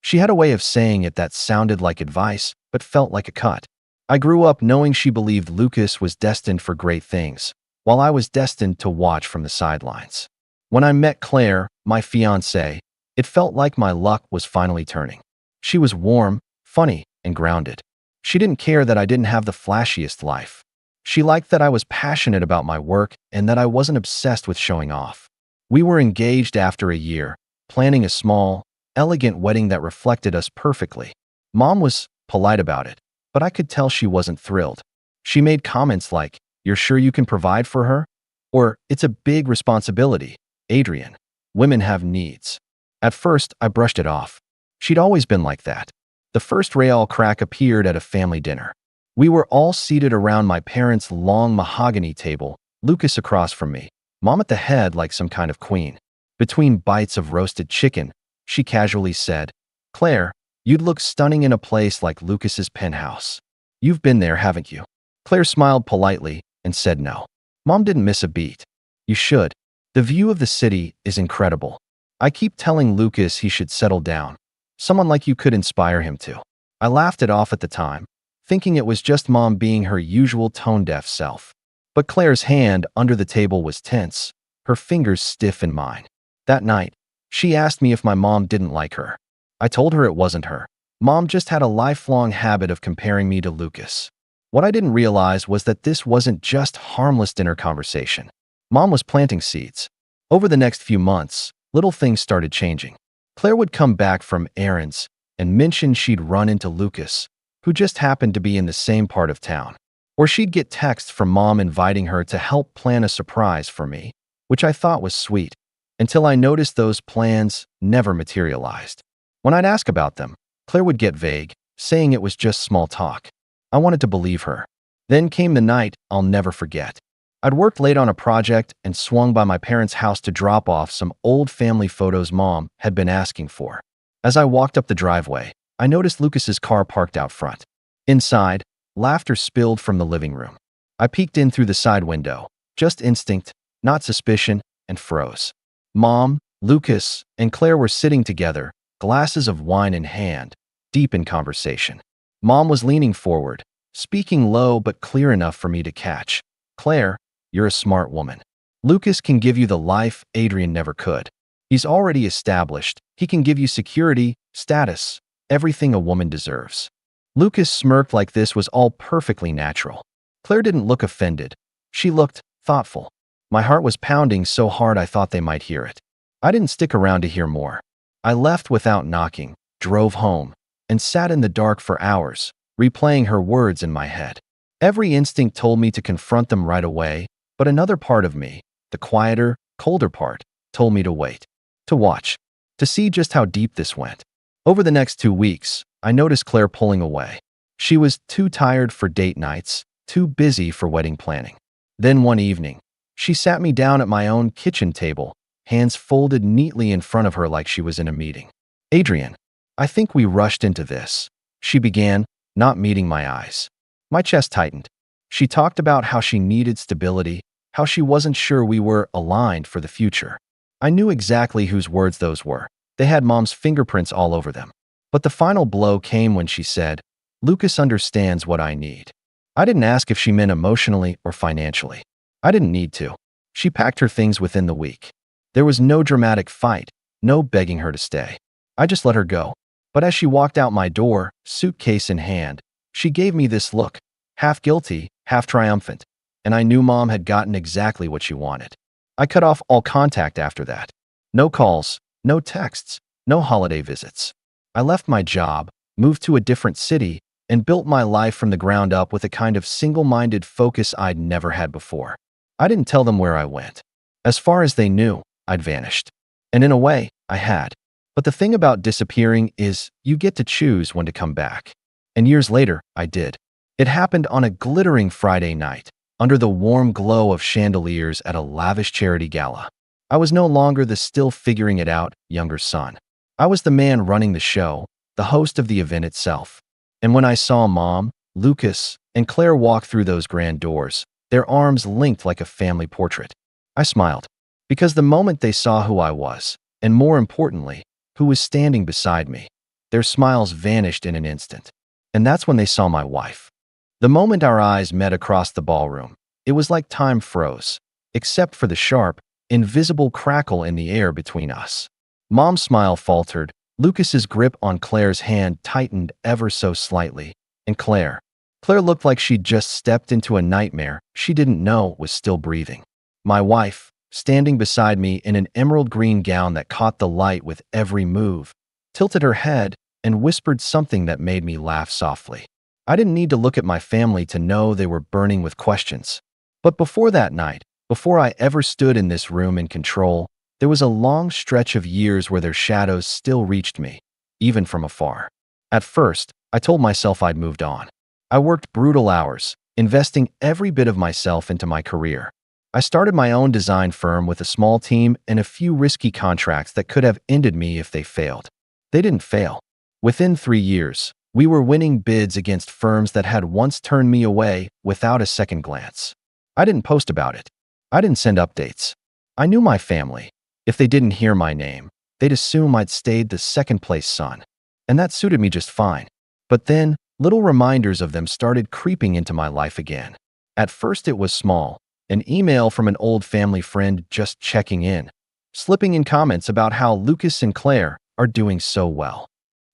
She had a way of saying it that sounded like advice, but felt like a cut. I grew up knowing she believed Lucas was destined for great things, while I was destined to watch from the sidelines. When I met Claire, my fiancée, it felt like my luck was finally turning. She was warm, funny, and grounded. She didn't care that I didn't have the flashiest life. She liked that I was passionate about my work and that I wasn't obsessed with showing off. We were engaged after a year, planning a small, elegant wedding that reflected us perfectly. Mom was polite about it, but I could tell she wasn't thrilled. She made comments like, "You're sure you can provide for her?" Or, "It's a big responsibility, Adrian. Women have needs." At first, I brushed it off. She'd always been like that. The first real crack appeared at a family dinner. We were all seated around my parents' long mahogany table, Lucas across from me, Mom at the head like some kind of queen. Between bites of roasted chicken, she casually said, "Claire, you'd look stunning in a place like Lucas's penthouse. You've been there, haven't you?" Claire smiled politely and said no. Mom didn't miss a beat. "You should. The view of the city is incredible. I keep telling Lucas he should settle down. Someone like you could inspire him to." I laughed it off at the time, thinking it was just Mom being her usual tone-deaf self. But Claire's hand under the table was tense, her fingers stiff in mine. That night, she asked me if my mom didn't like her. I told her it wasn't her. Mom just had a lifelong habit of comparing me to Lucas. What I didn't realize was that this wasn't just harmless dinner conversation. Mom was planting seeds. Over the next few months, little things started changing. Claire would come back from errands and mention she'd run into Lucas, who just happened to be in the same part of town. Or she'd get texts from Mom inviting her to help plan a surprise for me, which I thought was sweet, until I noticed those plans never materialized. When I'd ask about them, Claire would get vague, saying it was just small talk. I wanted to believe her. Then came the night I'll never forget. I'd worked late on a project and swung by my parents' house to drop off some old family photos Mom had been asking for. As I walked up the driveway, I noticed Lucas's car parked out front. Inside, laughter spilled from the living room. I peeked in through the side window, just instinct, not suspicion, and froze. Mom, Lucas, and Claire were sitting together, glasses of wine in hand, deep in conversation. Mom was leaning forward, speaking low but clear enough for me to catch. "Claire, you're a smart woman. Lucas can give you the life Adrian never could." He's already established. He can give you security, status, everything a woman deserves. Lucas smirked like this was all perfectly natural. Claire didn't look offended. She looked thoughtful. My heart was pounding so hard I thought they might hear it. I didn't stick around to hear more. I left without knocking, drove home, and sat in the dark for hours, replaying her words in my head. Every instinct told me to confront them right away, but another part of me, the quieter, colder part, told me to wait, to watch, to see just how deep this went. Over the next 2 weeks, I noticed Claire pulling away. She was too tired for date nights, too busy for wedding planning. Then one evening, she sat me down at my own kitchen table, hands folded neatly in front of her like she was in a meeting. "Adrian, I think we rushed into this," she began, not meeting my eyes. My chest tightened. She talked about how she needed stability, how she wasn't sure we were aligned for the future. I knew exactly whose words those were. They had Mom's fingerprints all over them. But the final blow came when she said, "Lucas understands what I need." I didn't ask if she meant emotionally or financially. I didn't need to. She packed her things within the week. There was no dramatic fight, no begging her to stay. I just let her go. But as she walked out my door, suitcase in hand, she gave me this look, half guilty, half triumphant, and I knew Mom had gotten exactly what she wanted. I cut off all contact after that. No calls, no texts, no holiday visits. I left my job, moved to a different city, and built my life from the ground up with a kind of single-minded focus I'd never had before. I didn't tell them where I went. As far as they knew, I'd vanished. And in a way, I had. But the thing about disappearing is you get to choose when to come back. And years later, I did. It happened on a glittering Friday night, under the warm glow of chandeliers at a lavish charity gala. I was no longer the still figuring it out younger son. I was the man running the show, the host of the event itself. And when I saw Mom, Lucas, and Claire walk through those grand doors, their arms linked like a family portrait, I smiled. Because the moment they saw who I was, and more importantly, who was standing beside me, their smiles vanished in an instant. And that's when they saw my wife. The moment our eyes met across the ballroom, it was like time froze, except for the sharp, invisible crackle in the air between us. Mom's smile faltered, Lucas's grip on Claire's hand tightened ever so slightly, and Claire looked like she'd just stepped into a nightmare she didn't know was still breathing. My wife, standing beside me in an emerald green gown that caught the light with every move, tilted her head and whispered something that made me laugh softly. I didn't need to look at my family to know they were burning with questions. But before that night, before I ever stood in this room in control, there was a long stretch of years where their shadows still reached me, even from afar. At first, I told myself I'd moved on. I worked brutal hours, investing every bit of myself into my career. I started my own design firm with a small team and a few risky contracts that could have ended me if they failed. They didn't fail. Within 3 years, we were winning bids against firms that had once turned me away without a second glance. I didn't post about it. I didn't send updates. I knew my family. If they didn't hear my name, they'd assume I'd stayed the second-place son. And that suited me just fine. But then, little reminders of them started creeping into my life again. At first it was small, an email from an old family friend just checking in, slipping in comments about how Lucas and Claire are doing so well.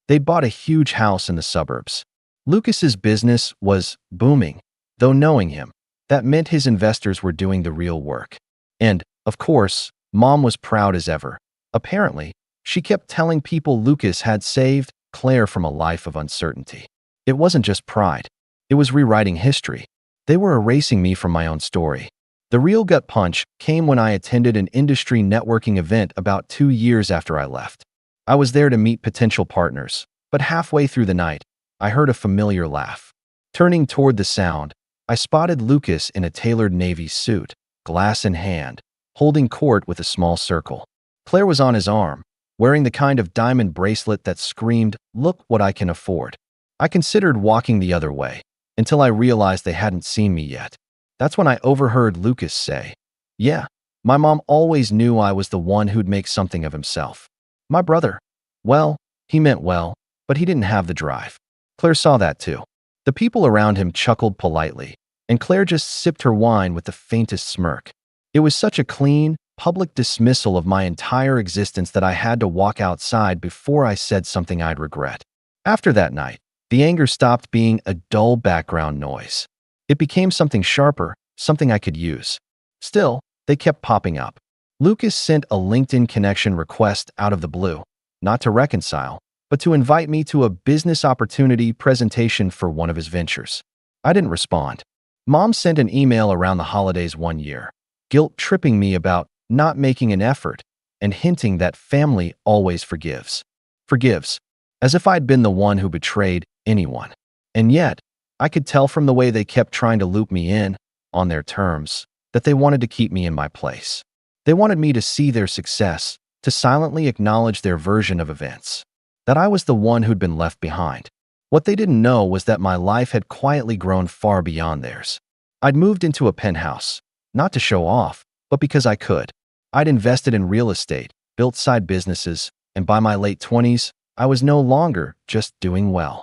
They'd bought a huge house in the suburbs. Lucas's business was booming, though knowing him, that meant his investors were doing the real work. And, of course, Mom was proud as ever. Apparently, she kept telling people Lucas had saved Claire from a life of uncertainty. It wasn't just pride. It was rewriting history. They were erasing me from my own story. The real gut punch came when I attended an industry networking event about 2 years after I left. I was there to meet potential partners, but halfway through the night, I heard a familiar laugh. Turning toward the sound, I spotted Lucas in a tailored navy suit, glass in hand, holding court with a small circle. Claire was on his arm, wearing the kind of diamond bracelet that screamed, "Look what I can afford." I considered walking the other way, until I realized they hadn't seen me yet. That's when I overheard Lucas say, "Yeah, my mom always knew I was the one who'd make something of himself. My brother, well, he meant well, but he didn't have the drive." Claire saw that too. The people around him chuckled politely, and Claire just sipped her wine with the faintest smirk. It was such a clean, public dismissal of my entire existence that I had to walk outside before I said something I'd regret. After that night, the anger stopped being a dull background noise. It became something sharper, something I could use. Still, they kept popping up. Lucas sent a LinkedIn connection request out of the blue, not to reconcile, but to invite me to a business opportunity presentation for one of his ventures. I didn't respond. Mom sent an email around the holidays one year, guilt-tripping me about not making an effort and hinting that family always forgives. Forgives, as if I'd been the one who betrayed anyone. And yet, I could tell from the way they kept trying to loop me in, on their terms, that they wanted to keep me in my place. They wanted me to see their success, to silently acknowledge their version of events. That I was the one who'd been left behind. What they didn't know was that my life had quietly grown far beyond theirs. I'd moved into a penthouse, not to show off, but because I could. I'd invested in real estate, built side businesses, and by my late 20s, I was no longer just doing well.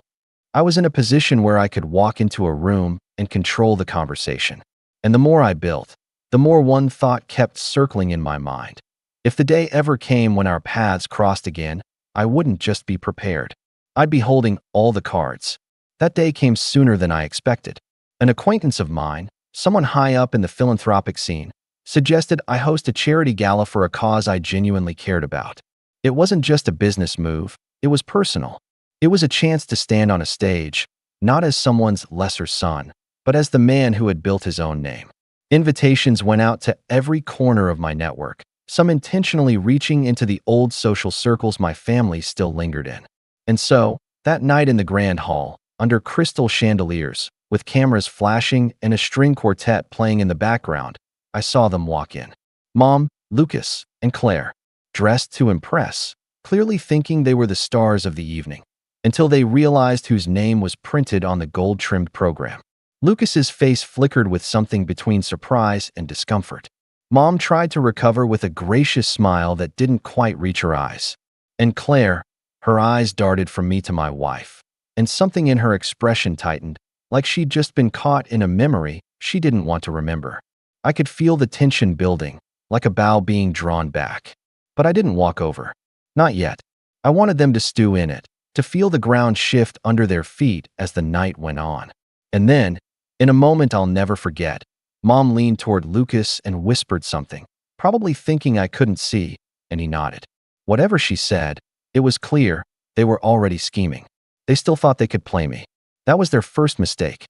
I was in a position where I could walk into a room and control the conversation. And the more I built, the more one thought kept circling in my mind. If the day ever came when our paths crossed again, I wouldn't just be prepared. I'd be holding all the cards. That day came sooner than I expected. An acquaintance of mine, someone high up in the philanthropic scene, suggested I host a charity gala for a cause I genuinely cared about. It wasn't just a business move, it was personal. It was a chance to stand on a stage, not as someone's lesser son, but as the man who had built his own name. Invitations went out to every corner of my network, some intentionally reaching into the old social circles my family still lingered in. And so, that night in the grand hall, under crystal chandeliers, with cameras flashing and a string quartet playing in the background, I saw them walk in. Mom, Lucas, and Claire, dressed to impress, clearly thinking they were the stars of the evening, until they realized whose name was printed on the gold-trimmed program. Lucas's face flickered with something between surprise and discomfort. Mom tried to recover with a gracious smile that didn't quite reach her eyes. And Claire, her eyes darted from me to my wife, and something in her expression tightened, like she'd just been caught in a memory she didn't want to remember. I could feel the tension building, like a bow being drawn back. But I didn't walk over. Not yet. I wanted them to stew in it, to feel the ground shift under their feet as the night went on. And then, in a moment I'll never forget, Mom leaned toward Lucas and whispered something, probably thinking I couldn't see, and he nodded. Whatever she said, it was clear they were already scheming. They still thought they could play me. That was their first mistake.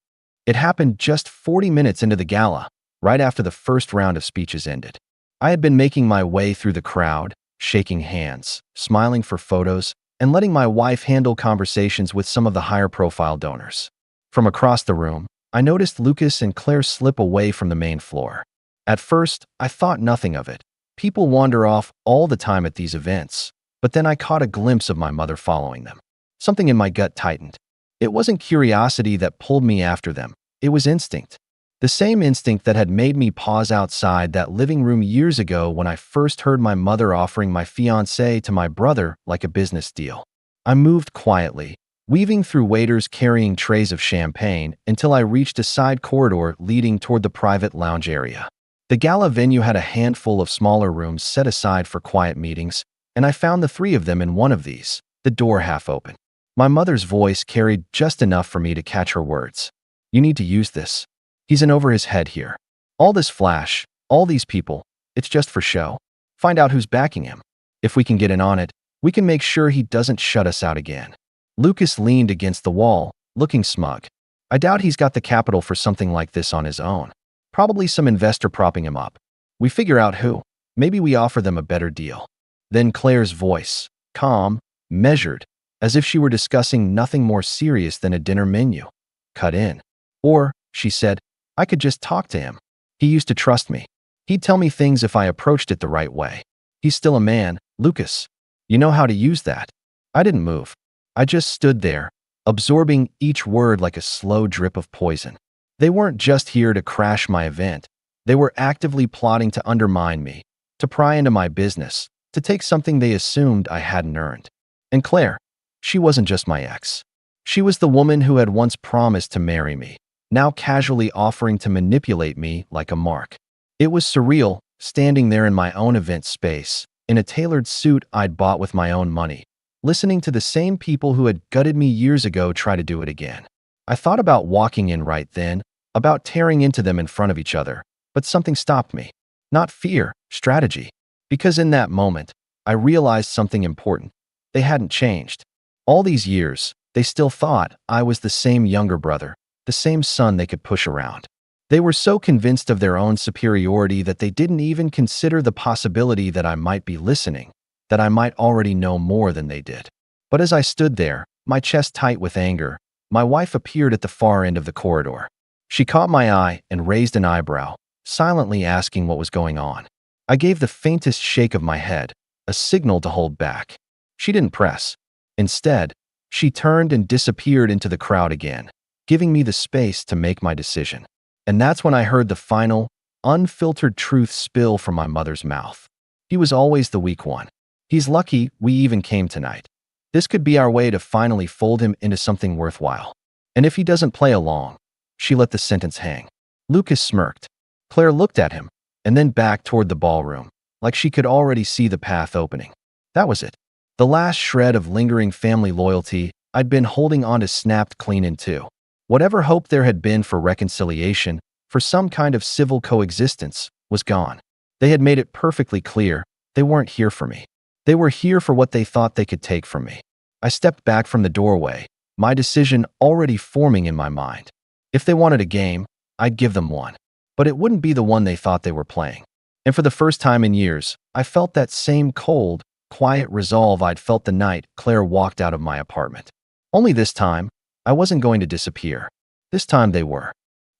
It happened just 40 minutes into the gala, right after the first round of speeches ended. I had been making my way through the crowd, shaking hands, smiling for photos, and letting my wife handle conversations with some of the higher-profile donors. From across the room, I noticed Lucas and Claire slip away from the main floor. At first, I thought nothing of it. People wander off all the time at these events, but then I caught a glimpse of my mother following them. Something in my gut tightened. It wasn't curiosity that pulled me after them. It was instinct. The same instinct that had made me pause outside that living room years ago when I first heard my mother offering my fiancé to my brother like a business deal. I moved quietly, weaving through waiters carrying trays of champagne until I reached a side corridor leading toward the private lounge area. The gala venue had a handful of smaller rooms set aside for quiet meetings, and I found the three of them in one of these, the door half open. My mother's voice carried just enough for me to catch her words. "You need to use this. He's in over his head here. All this flash, all these people, it's just for show. Find out who's backing him. If we can get in on it, we can make sure he doesn't shut us out again." Lucas leaned against the wall, looking smug. I doubt he's got the capital for something like this on his own. Probably some investor propping him up. We figure out who. Maybe we offer them a better deal. Then Claire's voice, calm, measured, as if she were discussing nothing more serious than a dinner menu, cut in. Or, she said, I could just talk to him. He used to trust me. He'd tell me things if I approached it the right way. He's still a man, Lucas. You know how to use that. I didn't move. I just stood there, absorbing each word like a slow drip of poison. They weren't just here to crash my event. They were actively plotting to undermine me, to pry into my business, to take something they assumed I hadn't earned. And Claire, she wasn't just my ex. She was the woman who had once promised to marry me, now casually offering to manipulate me like a mark. It was surreal, standing there in my own event space, in a tailored suit I'd bought with my own money, listening to the same people who had gutted me years ago try to do it again. I thought about walking in right then, about tearing into them in front of each other, but something stopped me. Not fear, strategy. Because in that moment, I realized something important. They hadn't changed. All these years, they still thought I was the same younger brother, the same son they could push around. They were so convinced of their own superiority that they didn't even consider the possibility that I might be listening, that I might already know more than they did. But as I stood there, my chest tight with anger, my wife appeared at the far end of the corridor. She caught my eye and raised an eyebrow, silently asking what was going on. I gave the faintest shake of my head, a signal to hold back. She didn't press. Instead, she turned and disappeared into the crowd again, giving me the space to make my decision. And that's when I heard the final, unfiltered truth spill from my mother's mouth. He was always the weak one. He's lucky we even came tonight. This could be our way to finally fold him into something worthwhile. And if he doesn't play along, she let the sentence hang. Lucas smirked. Claire looked at him, and then back toward the ballroom, like she could already see the path opening. That was it. The last shred of lingering family loyalty I'd been holding on to snapped clean in two. Whatever hope there had been for reconciliation, for some kind of civil coexistence, was gone. They had made it perfectly clear they weren't here for me. They were here for what they thought they could take from me. I stepped back from the doorway, my decision already forming in my mind. If they wanted a game, I'd give them one. But it wouldn't be the one they thought they were playing. And for the first time in years, I felt that same cold, quiet resolve I'd felt the night Claire walked out of my apartment. Only this time, I wasn't going to disappear. This time they were.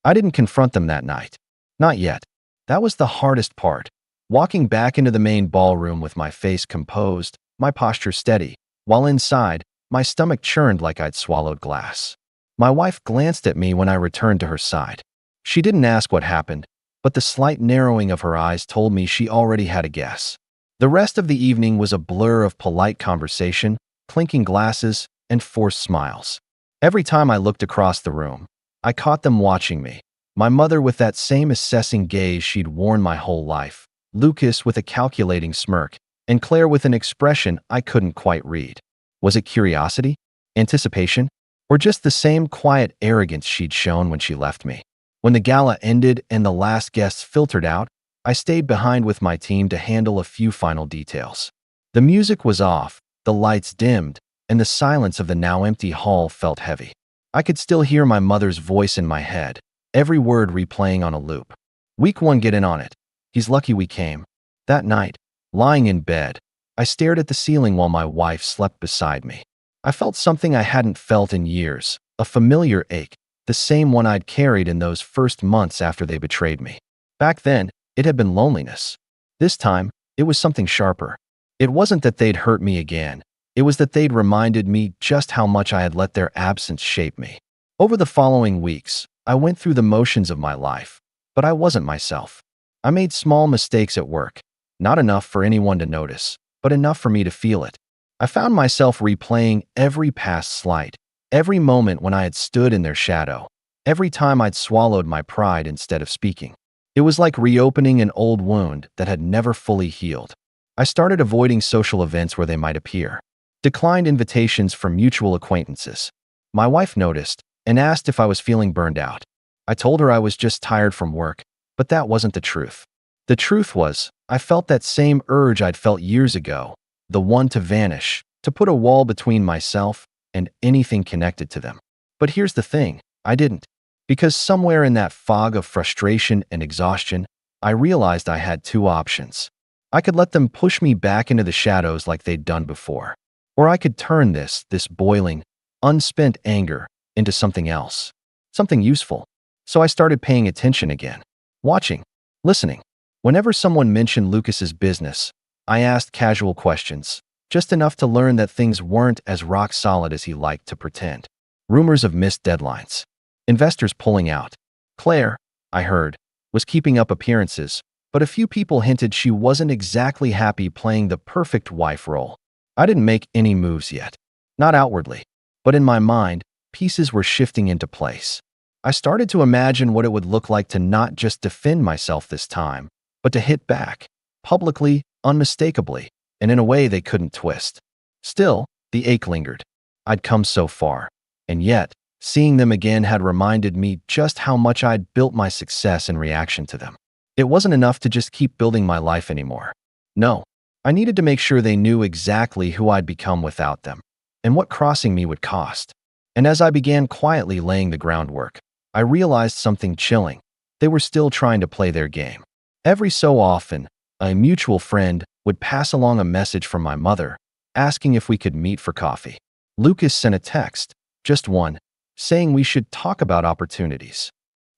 I didn't confront them that night. Not yet. That was the hardest part. Walking back into the main ballroom with my face composed, my posture steady, while inside, my stomach churned like I'd swallowed glass. My wife glanced at me when I returned to her side. She didn't ask what happened, but the slight narrowing of her eyes told me she already had a guess. The rest of the evening was a blur of polite conversation, clinking glasses, and forced smiles. Every time I looked across the room, I caught them watching me. My mother with that same assessing gaze she'd worn my whole life, Lucas with a calculating smirk, and Claire with an expression I couldn't quite read. Was it curiosity? Anticipation? Or just the same quiet arrogance she'd shown when she left me? When the gala ended and the last guests filtered out, I stayed behind with my team to handle a few final details. The music was off, the lights dimmed, and the silence of the now empty hall felt heavy. I could still hear my mother's voice in my head, every word replaying on a loop. Week 1, get in on it. He's lucky we came. That night, lying in bed, I stared at the ceiling while my wife slept beside me. I felt something I hadn't felt in years, a familiar ache, the same one I'd carried in those first months after they betrayed me. Back then, it had been loneliness. This time, it was something sharper. It wasn't that they'd hurt me again. It was that they'd reminded me just how much I had let their absence shape me. Over the following weeks, I went through the motions of my life, but I wasn't myself. I made small mistakes at work, not enough for anyone to notice, but enough for me to feel it. I found myself replaying every past slight, every moment when I had stood in their shadow, every time I'd swallowed my pride instead of speaking. It was like reopening an old wound that had never fully healed. I started avoiding social events where they might appear. Declined invitations from mutual acquaintances. My wife noticed and asked if I was feeling burned out. I told her I was just tired from work, but that wasn't the truth. The truth was, I felt that same urge I'd felt years ago, the one to vanish, to put a wall between myself and anything connected to them. But here's the thing, I didn't. Because somewhere in that fog of frustration and exhaustion, I realized I had two options. I could let them push me back into the shadows like they'd done before. Or I could turn this boiling, unspent anger into something else, something useful. So I started paying attention again, watching, listening. Whenever someone mentioned Lucas's business, I asked casual questions, just enough to learn that things weren't as rock solid as he liked to pretend. Rumors of missed deadlines. Investors pulling out. Claire, I heard, was keeping up appearances, but a few people hinted she wasn't exactly happy playing the perfect wife role. I didn't make any moves yet. Not outwardly. But in my mind, pieces were shifting into place. I started to imagine what it would look like to not just defend myself this time, but to hit back, publicly, unmistakably, and in a way they couldn't twist. Still, the ache lingered. I'd come so far, and yet, seeing them again had reminded me just how much I'd built my success in reaction to them. It wasn't enough to just keep building my life anymore. No, I needed to make sure they knew exactly who I'd become without them, and what crossing me would cost. And as I began quietly laying the groundwork, I realized something chilling. They were still trying to play their game. Every so often, a mutual friend would pass along a message from my mother, asking if we could meet for coffee. Lucas sent a text, just one, saying we should talk about opportunities.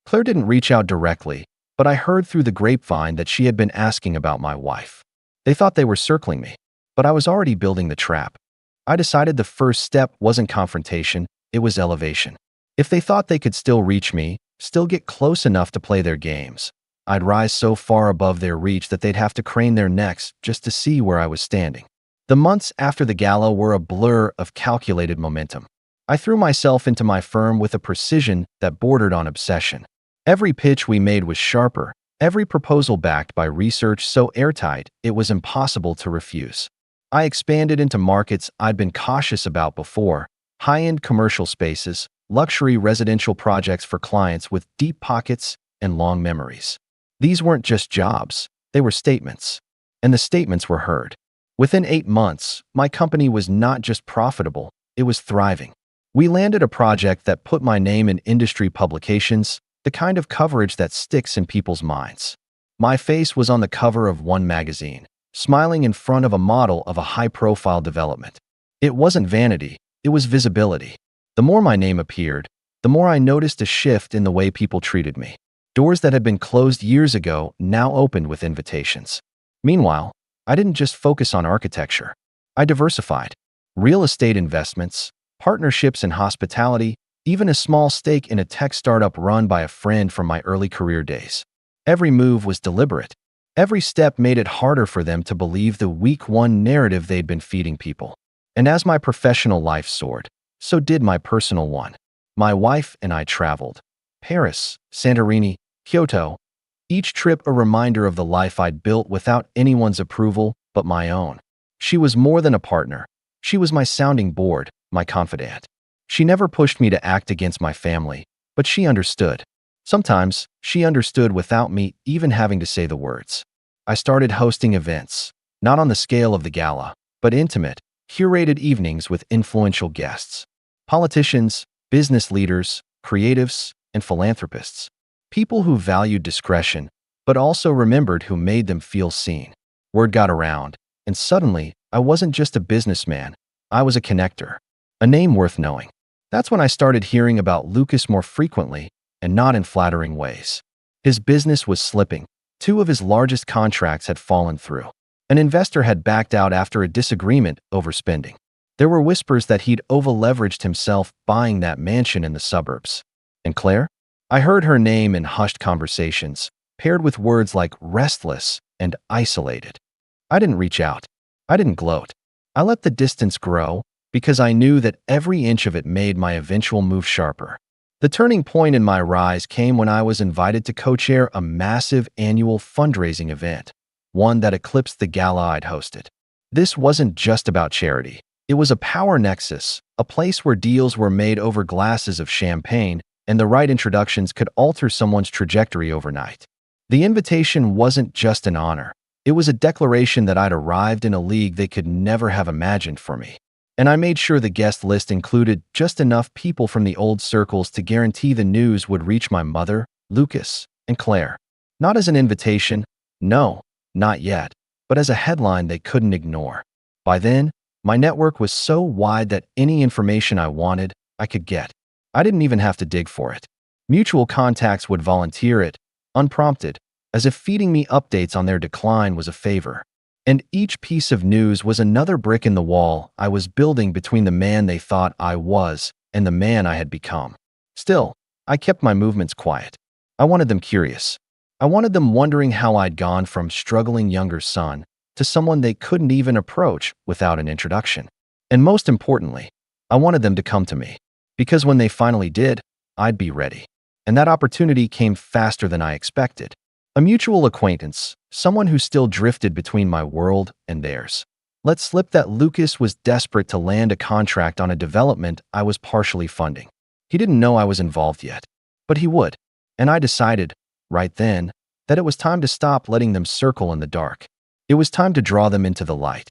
Claire didn't reach out directly, but I heard through the grapevine that she had been asking about my wife. They thought they were circling me, but I was already building the trap. I decided the first step wasn't confrontation, it was elevation. If they thought they could still reach me, still get close enough to play their games, I'd rise so far above their reach that they'd have to crane their necks just to see where I was standing. The months after the gala were a blur of calculated momentum. I threw myself into my firm with a precision that bordered on obsession. Every pitch we made was sharper, every proposal backed by research so airtight it was impossible to refuse. I expanded into markets I'd been cautious about before, high-end commercial spaces, luxury residential projects for clients with deep pockets and long memories. These weren't just jobs, they were statements. And the statements were heard. Within 8 months, my company was not just profitable, it was thriving. We landed a project that put my name in industry publications, the kind of coverage that sticks in people's minds. My face was on the cover of one magazine, smiling in front of a model of a high-profile development. It wasn't vanity, it was visibility. The more my name appeared, the more I noticed a shift in the way people treated me. Doors that had been closed years ago now opened with invitations. Meanwhile, I didn't just focus on architecture. I diversified. Real estate investments, partnerships in hospitality, even a small stake in a tech startup run by a friend from my early career days. Every move was deliberate. Every step made it harder for them to believe the week one narrative they'd been feeding people. And as my professional life soared, so did my personal one. My wife and I traveled. Paris, Santorini, Kyoto. Each trip a reminder of the life I'd built without anyone's approval but my own. She was more than a partner. She was my sounding board, my confidant. She never pushed me to act against my family, but she understood. Sometimes, she understood without me even having to say the words. I started hosting events, not on the scale of the gala, but intimate, curated evenings with influential guests. Politicians, business leaders, creatives, and philanthropists. People who valued discretion, but also remembered who made them feel seen. Word got around, and suddenly, I wasn't just a businessman, I was a connector. A name worth knowing. That's when I started hearing about Lucas more frequently, and not in flattering ways. His business was slipping. 2 of his largest contracts had fallen through. An investor had backed out after a disagreement over spending. There were whispers that he'd over-leveraged himself buying that mansion in the suburbs. And Claire? I heard her name in hushed conversations, paired with words like restless and isolated. I didn't reach out. I didn't gloat. I let the distance grow because I knew that every inch of it made my eventual move sharper. The turning point in my rise came when I was invited to co-chair a massive annual fundraising event, one that eclipsed the gala I'd hosted. This wasn't just about charity. It was a power nexus, a place where deals were made over glasses of champagne, and the right introductions could alter someone's trajectory overnight. The invitation wasn't just an honor. It was a declaration that I'd arrived in a league they could never have imagined for me. And I made sure the guest list included just enough people from the old circles to guarantee the news would reach my mother, Lucas, and Claire. Not as an invitation, no, not yet, but as a headline they couldn't ignore. By then, my network was so wide that any information I wanted, I could get. I didn't even have to dig for it. Mutual contacts would volunteer it, unprompted, as if feeding me updates on their decline was a favor. And each piece of news was another brick in the wall I was building between the man they thought I was and the man I had become. Still, I kept my movements quiet. I wanted them curious. I wanted them wondering how I'd gone from struggling younger son to someone they couldn't even approach without an introduction. And most importantly, I wanted them to come to me. Because when they finally did, I'd be ready. And that opportunity came faster than I expected. A mutual acquaintance, someone who still drifted between my world and theirs. Let slip that Lucas was desperate to land a contract on a development I was partially funding. He didn't know I was involved yet, but he would. And I decided, right then, that it was time to stop letting them circle in the dark. It was time to draw them into the light.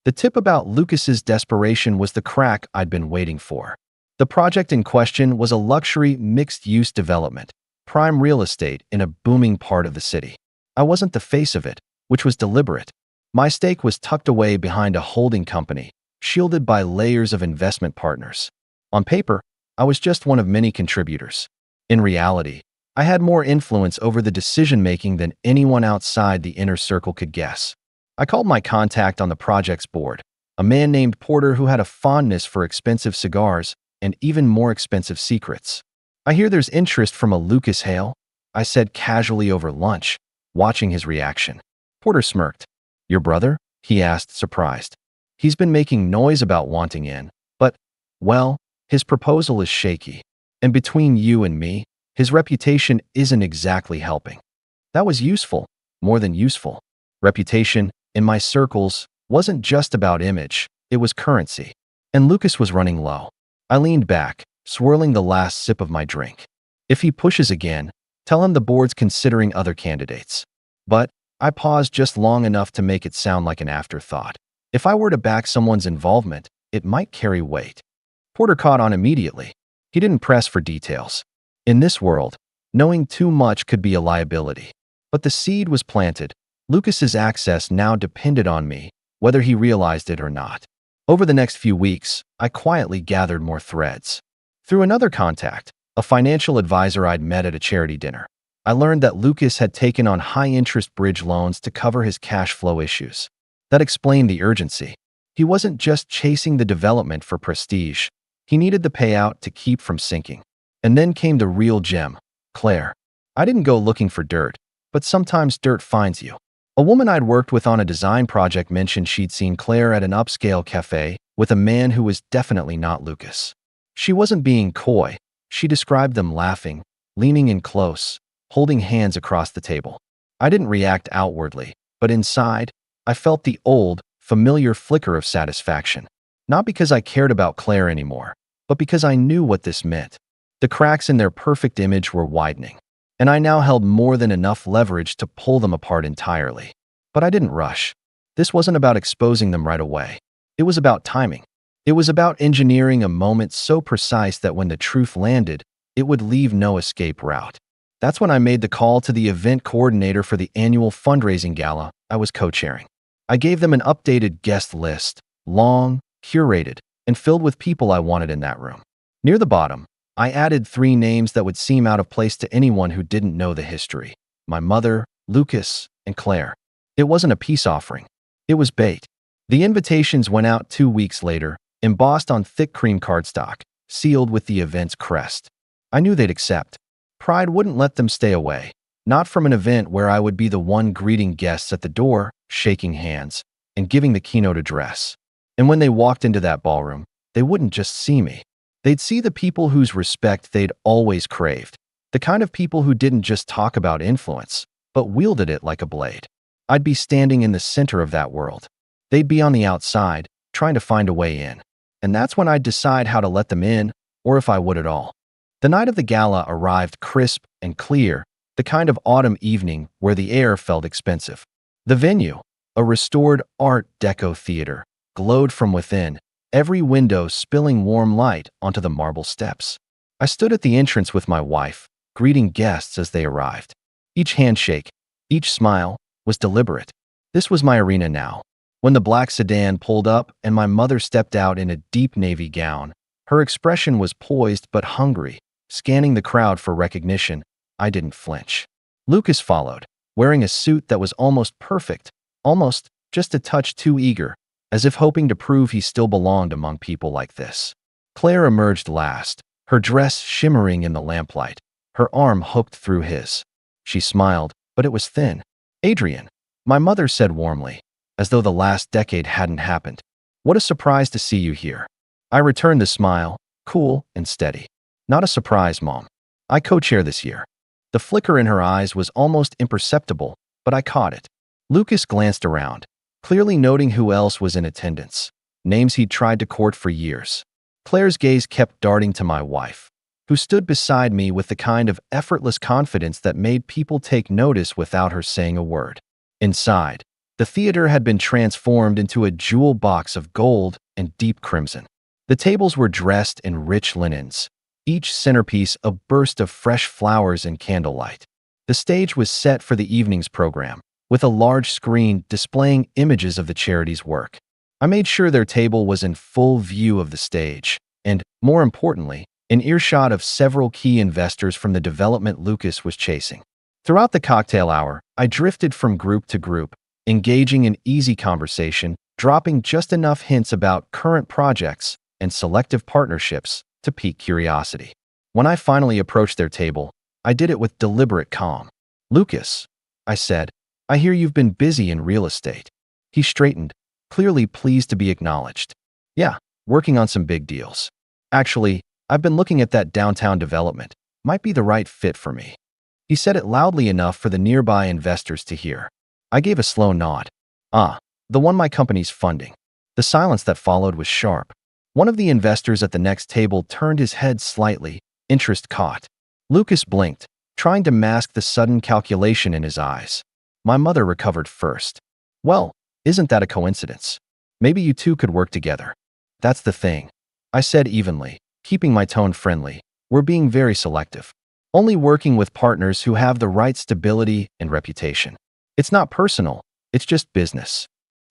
The tip about Lucas's desperation was the crack I'd been waiting for. The project in question was a luxury mixed-use development, prime real estate in a booming part of the city. I wasn't the face of it, which was deliberate. My stake was tucked away behind a holding company, shielded by layers of investment partners. On paper, I was just one of many contributors. In reality, I had more influence over the decision-making than anyone outside the inner circle could guess. I called my contact on the project's board, a man named Porter who had a fondness for expensive cigars and even more expensive secrets. "I hear there's interest from a Lucas Hale," I said casually over lunch, watching his reaction. Porter smirked. "Your brother?" he asked, surprised. "He's been making noise about wanting in, but, well, his proposal is shaky. And between you and me, his reputation isn't exactly helping." That was useful, more than useful. Reputation, in my circles, wasn't just about image, it was currency. And Lucas was running low. I leaned back, swirling the last sip of my drink. If he pushes again, tell him the board's considering other candidates. But I paused just long enough to make it sound like an afterthought. If I were to back someone's involvement, it might carry weight. Porter caught on immediately. He didn't press for details. In this world, knowing too much could be a liability. But the seed was planted. Lucas's access now depended on me, whether he realized it or not. Over the next few weeks, I quietly gathered more threads. Through another contact, a financial advisor I'd met at a charity dinner, I learned that Lucas had taken on high-interest bridge loans to cover his cash flow issues. That explained the urgency. He wasn't just chasing the development for prestige. He needed the payout to keep from sinking. And then came the real gem, Claire. I didn't go looking for dirt, but sometimes dirt finds you. A woman I'd worked with on a design project mentioned she'd seen Claire at an upscale cafe with a man who was definitely not Lucas. She wasn't being coy. She described them laughing, leaning in close, holding hands across the table. I didn't react outwardly, but inside, I felt the old, familiar flicker of satisfaction. Not because I cared about Claire anymore, but because I knew what this meant. The cracks in their perfect image were widening, and I now held more than enough leverage to pull them apart entirely. But I didn't rush. This wasn't about exposing them right away. It was about timing. It was about engineering a moment so precise that when the truth landed, it would leave no escape route. That's when I made the call to the event coordinator for the annual fundraising gala I was co-chairing. I gave them an updated guest list, long, curated, and filled with people I wanted in that room. Near the bottom, I added 3 names that would seem out of place to anyone who didn't know the history: my mother, Lucas, and Claire. It wasn't a peace offering. It was bait. The invitations went out 2 weeks later, embossed on thick cream cardstock, sealed with the event's crest. I knew they'd accept. Pride wouldn't let them stay away, not from an event where I would be the one greeting guests at the door, shaking hands, and giving the keynote address. And when they walked into that ballroom, they wouldn't just see me. They'd see the people whose respect they'd always craved, the kind of people who didn't just talk about influence, but wielded it like a blade. I'd be standing in the center of that world. They'd be on the outside, trying to find a way in. And that's when I'd decide how to let them in, or if I would at all. The night of the gala arrived crisp and clear, the kind of autumn evening where the air felt expensive. The venue, a restored Art Deco theater, glowed from within, every window spilling warm light onto the marble steps. I stood at the entrance with my wife, greeting guests as they arrived. Each handshake, each smile, was deliberate. This was my arena now. When the black sedan pulled up and my mother stepped out in a deep navy gown, her expression was poised but hungry, scanning the crowd for recognition. I didn't flinch. Lucas followed, wearing a suit that was almost perfect, almost just a touch too eager, as if hoping to prove he still belonged among people like this. Claire emerged last, her dress shimmering in the lamplight, her arm hooked through his. She smiled, but it was thin. "Adrian," my mother said warmly, as though the last decade hadn't happened. "What a surprise to see you here." I returned the smile, cool and steady. "Not a surprise, Mom. I co-chair this year." The flicker in her eyes was almost imperceptible, but I caught it. Lucas glanced around, clearly noting who else was in attendance. Names he'd tried to court for years. Claire's gaze kept darting to my wife, who stood beside me with the kind of effortless confidence that made people take notice without her saying a word. Inside, the theater had been transformed into a jewel box of gold and deep crimson. The tables were dressed in rich linens, each centerpiece a burst of fresh flowers and candlelight. The stage was set for the evening's program, with a large screen displaying images of the charity's work. I made sure their table was in full view of the stage, and, more importantly, in earshot of several key investors from the development Lucas was chasing. Throughout the cocktail hour, I drifted from group to group, engaging in easy conversation, dropping just enough hints about current projects and selective partnerships to pique curiosity. When I finally approached their table, I did it with deliberate calm. "Lucas," I said, "I hear you've been busy in real estate." He straightened, clearly pleased to be acknowledged. "Yeah, working on some big deals. Actually, I've been looking at that downtown development. Might be the right fit for me." He said it loudly enough for the nearby investors to hear. I gave a slow nod. "Ah, the one my company's funding." The silence that followed was sharp. One of the investors at the next table turned his head slightly, interest caught. Lucas blinked, trying to mask the sudden calculation in his eyes. My mother recovered first. "Well, isn't that a coincidence? Maybe you two could work together." "That's the thing," I said evenly, keeping my tone friendly. "We're being very selective. Only working with partners who have the right stability and reputation. It's not personal, it's just business."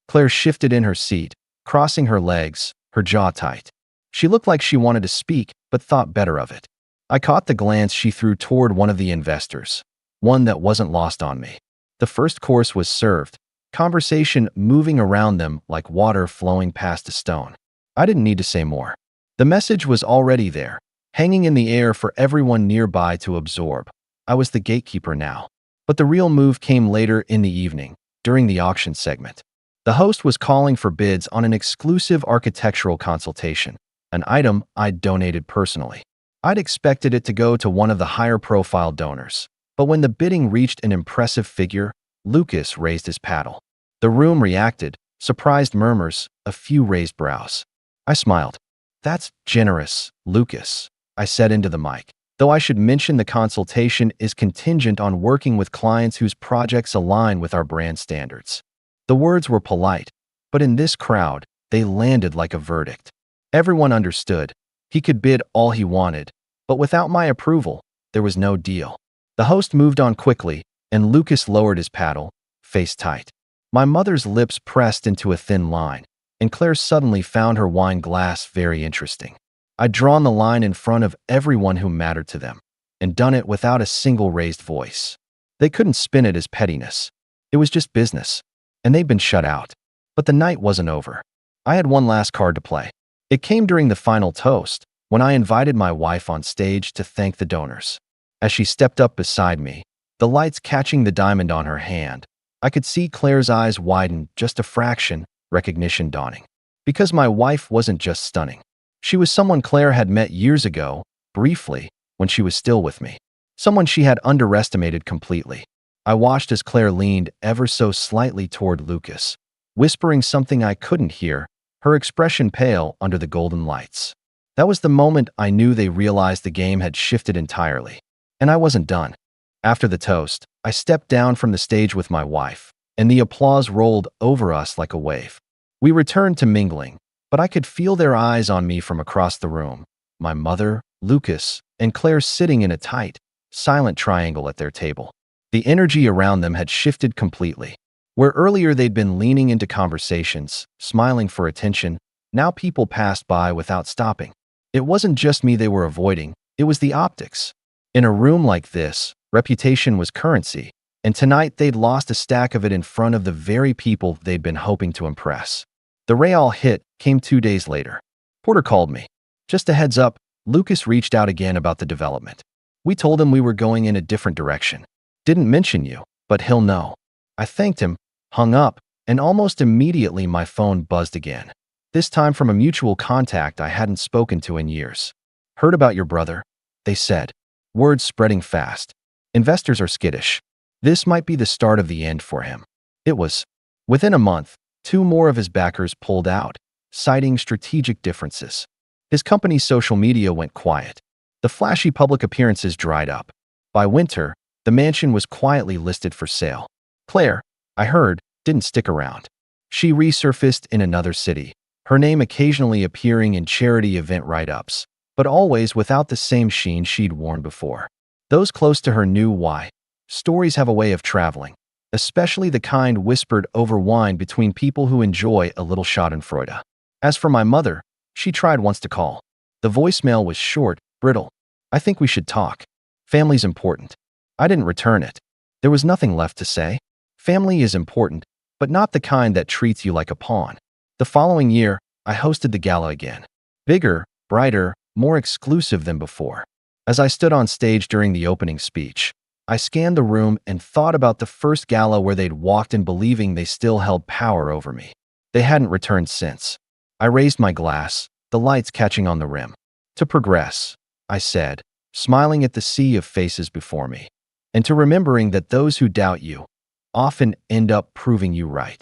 Claire shifted in her seat, crossing her legs, her jaw tight. She looked like she wanted to speak, but thought better of it. I caught the glance she threw toward one of the investors, one that wasn't lost on me. The first course was served, conversation moving around them like water flowing past a stone. I didn't need to say more. The message was already there, hanging in the air for everyone nearby to absorb. I was the gatekeeper now. But the real move came later in the evening, during the auction segment. The host was calling for bids on an exclusive architectural consultation, an item I'd donated personally. I'd expected it to go to one of the higher-profile donors, but when the bidding reached an impressive figure, Lucas raised his paddle. The room reacted, surprised murmurs, a few raised brows. I smiled. "That's generous, Lucas," I said into the mic. "Though I should mention the consultation is contingent on working with clients whose projects align with our brand standards." The words were polite, but in this crowd, they landed like a verdict. Everyone understood. He could bid all he wanted, but without my approval, there was no deal. The host moved on quickly, and Lucas lowered his paddle, face tight. My mother's lips pressed into a thin line, and Claire suddenly found her wine glass very interesting. I'd drawn the line in front of everyone who mattered to them, and done it without a single raised voice. They couldn't spin it as pettiness. It was just business, and they'd been shut out. But the night wasn't over. I had one last card to play. It came during the final toast, when I invited my wife on stage to thank the donors. As she stepped up beside me, the lights catching the diamond on her hand, I could see Claire's eyes widen just a fraction, recognition dawning. Because my wife wasn't just stunning. She was someone Claire had met years ago, briefly, when she was still with me. Someone she had underestimated completely. I watched as Claire leaned ever so slightly toward Lucas, whispering something I couldn't hear, her expression pale under the golden lights. That was the moment I knew they realized the game had shifted entirely. And I wasn't done. After the toast, I stepped down from the stage with my wife, and the applause rolled over us like a wave. We returned to mingling, but I could feel their eyes on me from across the room. My mother, Lucas, and Claire sitting in a tight, silent triangle at their table. The energy around them had shifted completely. Where earlier they'd been leaning into conversations, smiling for attention, now people passed by without stopping. It wasn't just me they were avoiding, it was the optics. In a room like this, reputation was currency, and tonight they'd lost a stack of it in front of the very people they'd been hoping to impress. The Real hit came 2 days later. Porter called me. "Just a heads up, Lucas reached out again about the development. We told him we were going in a different direction. Didn't mention you, but he'll know." I thanked him, hung up, and almost immediately my phone buzzed again. This time from a mutual contact I hadn't spoken to in years. "Heard about your brother," they said, words spreading fast. Investors are skittish. This might be the start of the end for him. It was. Within a month, 2 more of his backers pulled out, citing strategic differences. His company's social media went quiet. The flashy public appearances dried up. By winter, the mansion was quietly listed for sale. Claire, I heard, didn't stick around. She resurfaced in another city, her name occasionally appearing in charity event write-ups, but always without the same sheen she'd worn before. Those close to her knew why. Stories have a way of traveling, especially the kind whispered over wine between people who enjoy a little schadenfreude. As for my mother, she tried once to call. The voicemail was short, brittle. I think we should talk. Family's important. I didn't return it. There was nothing left to say. Family is important, but not the kind that treats you like a pawn. The following year, I hosted the gala again. Bigger, brighter, more exclusive than before. As I stood on stage during the opening speech, I scanned the room and thought about the first gala where they'd walked in believing they still held power over me. They hadn't returned since. I raised my glass, the lights catching on the rim. To progress, I said, smiling at the sea of faces before me, and to remembering that those who doubt you often end up proving you right.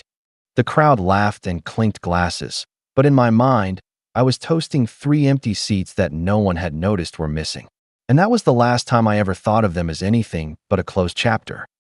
The crowd laughed and clinked glasses, but in my mind, I was toasting 3 empty seats that no one had noticed were missing. And that was the last time I ever thought of them as anything but a closed chapter.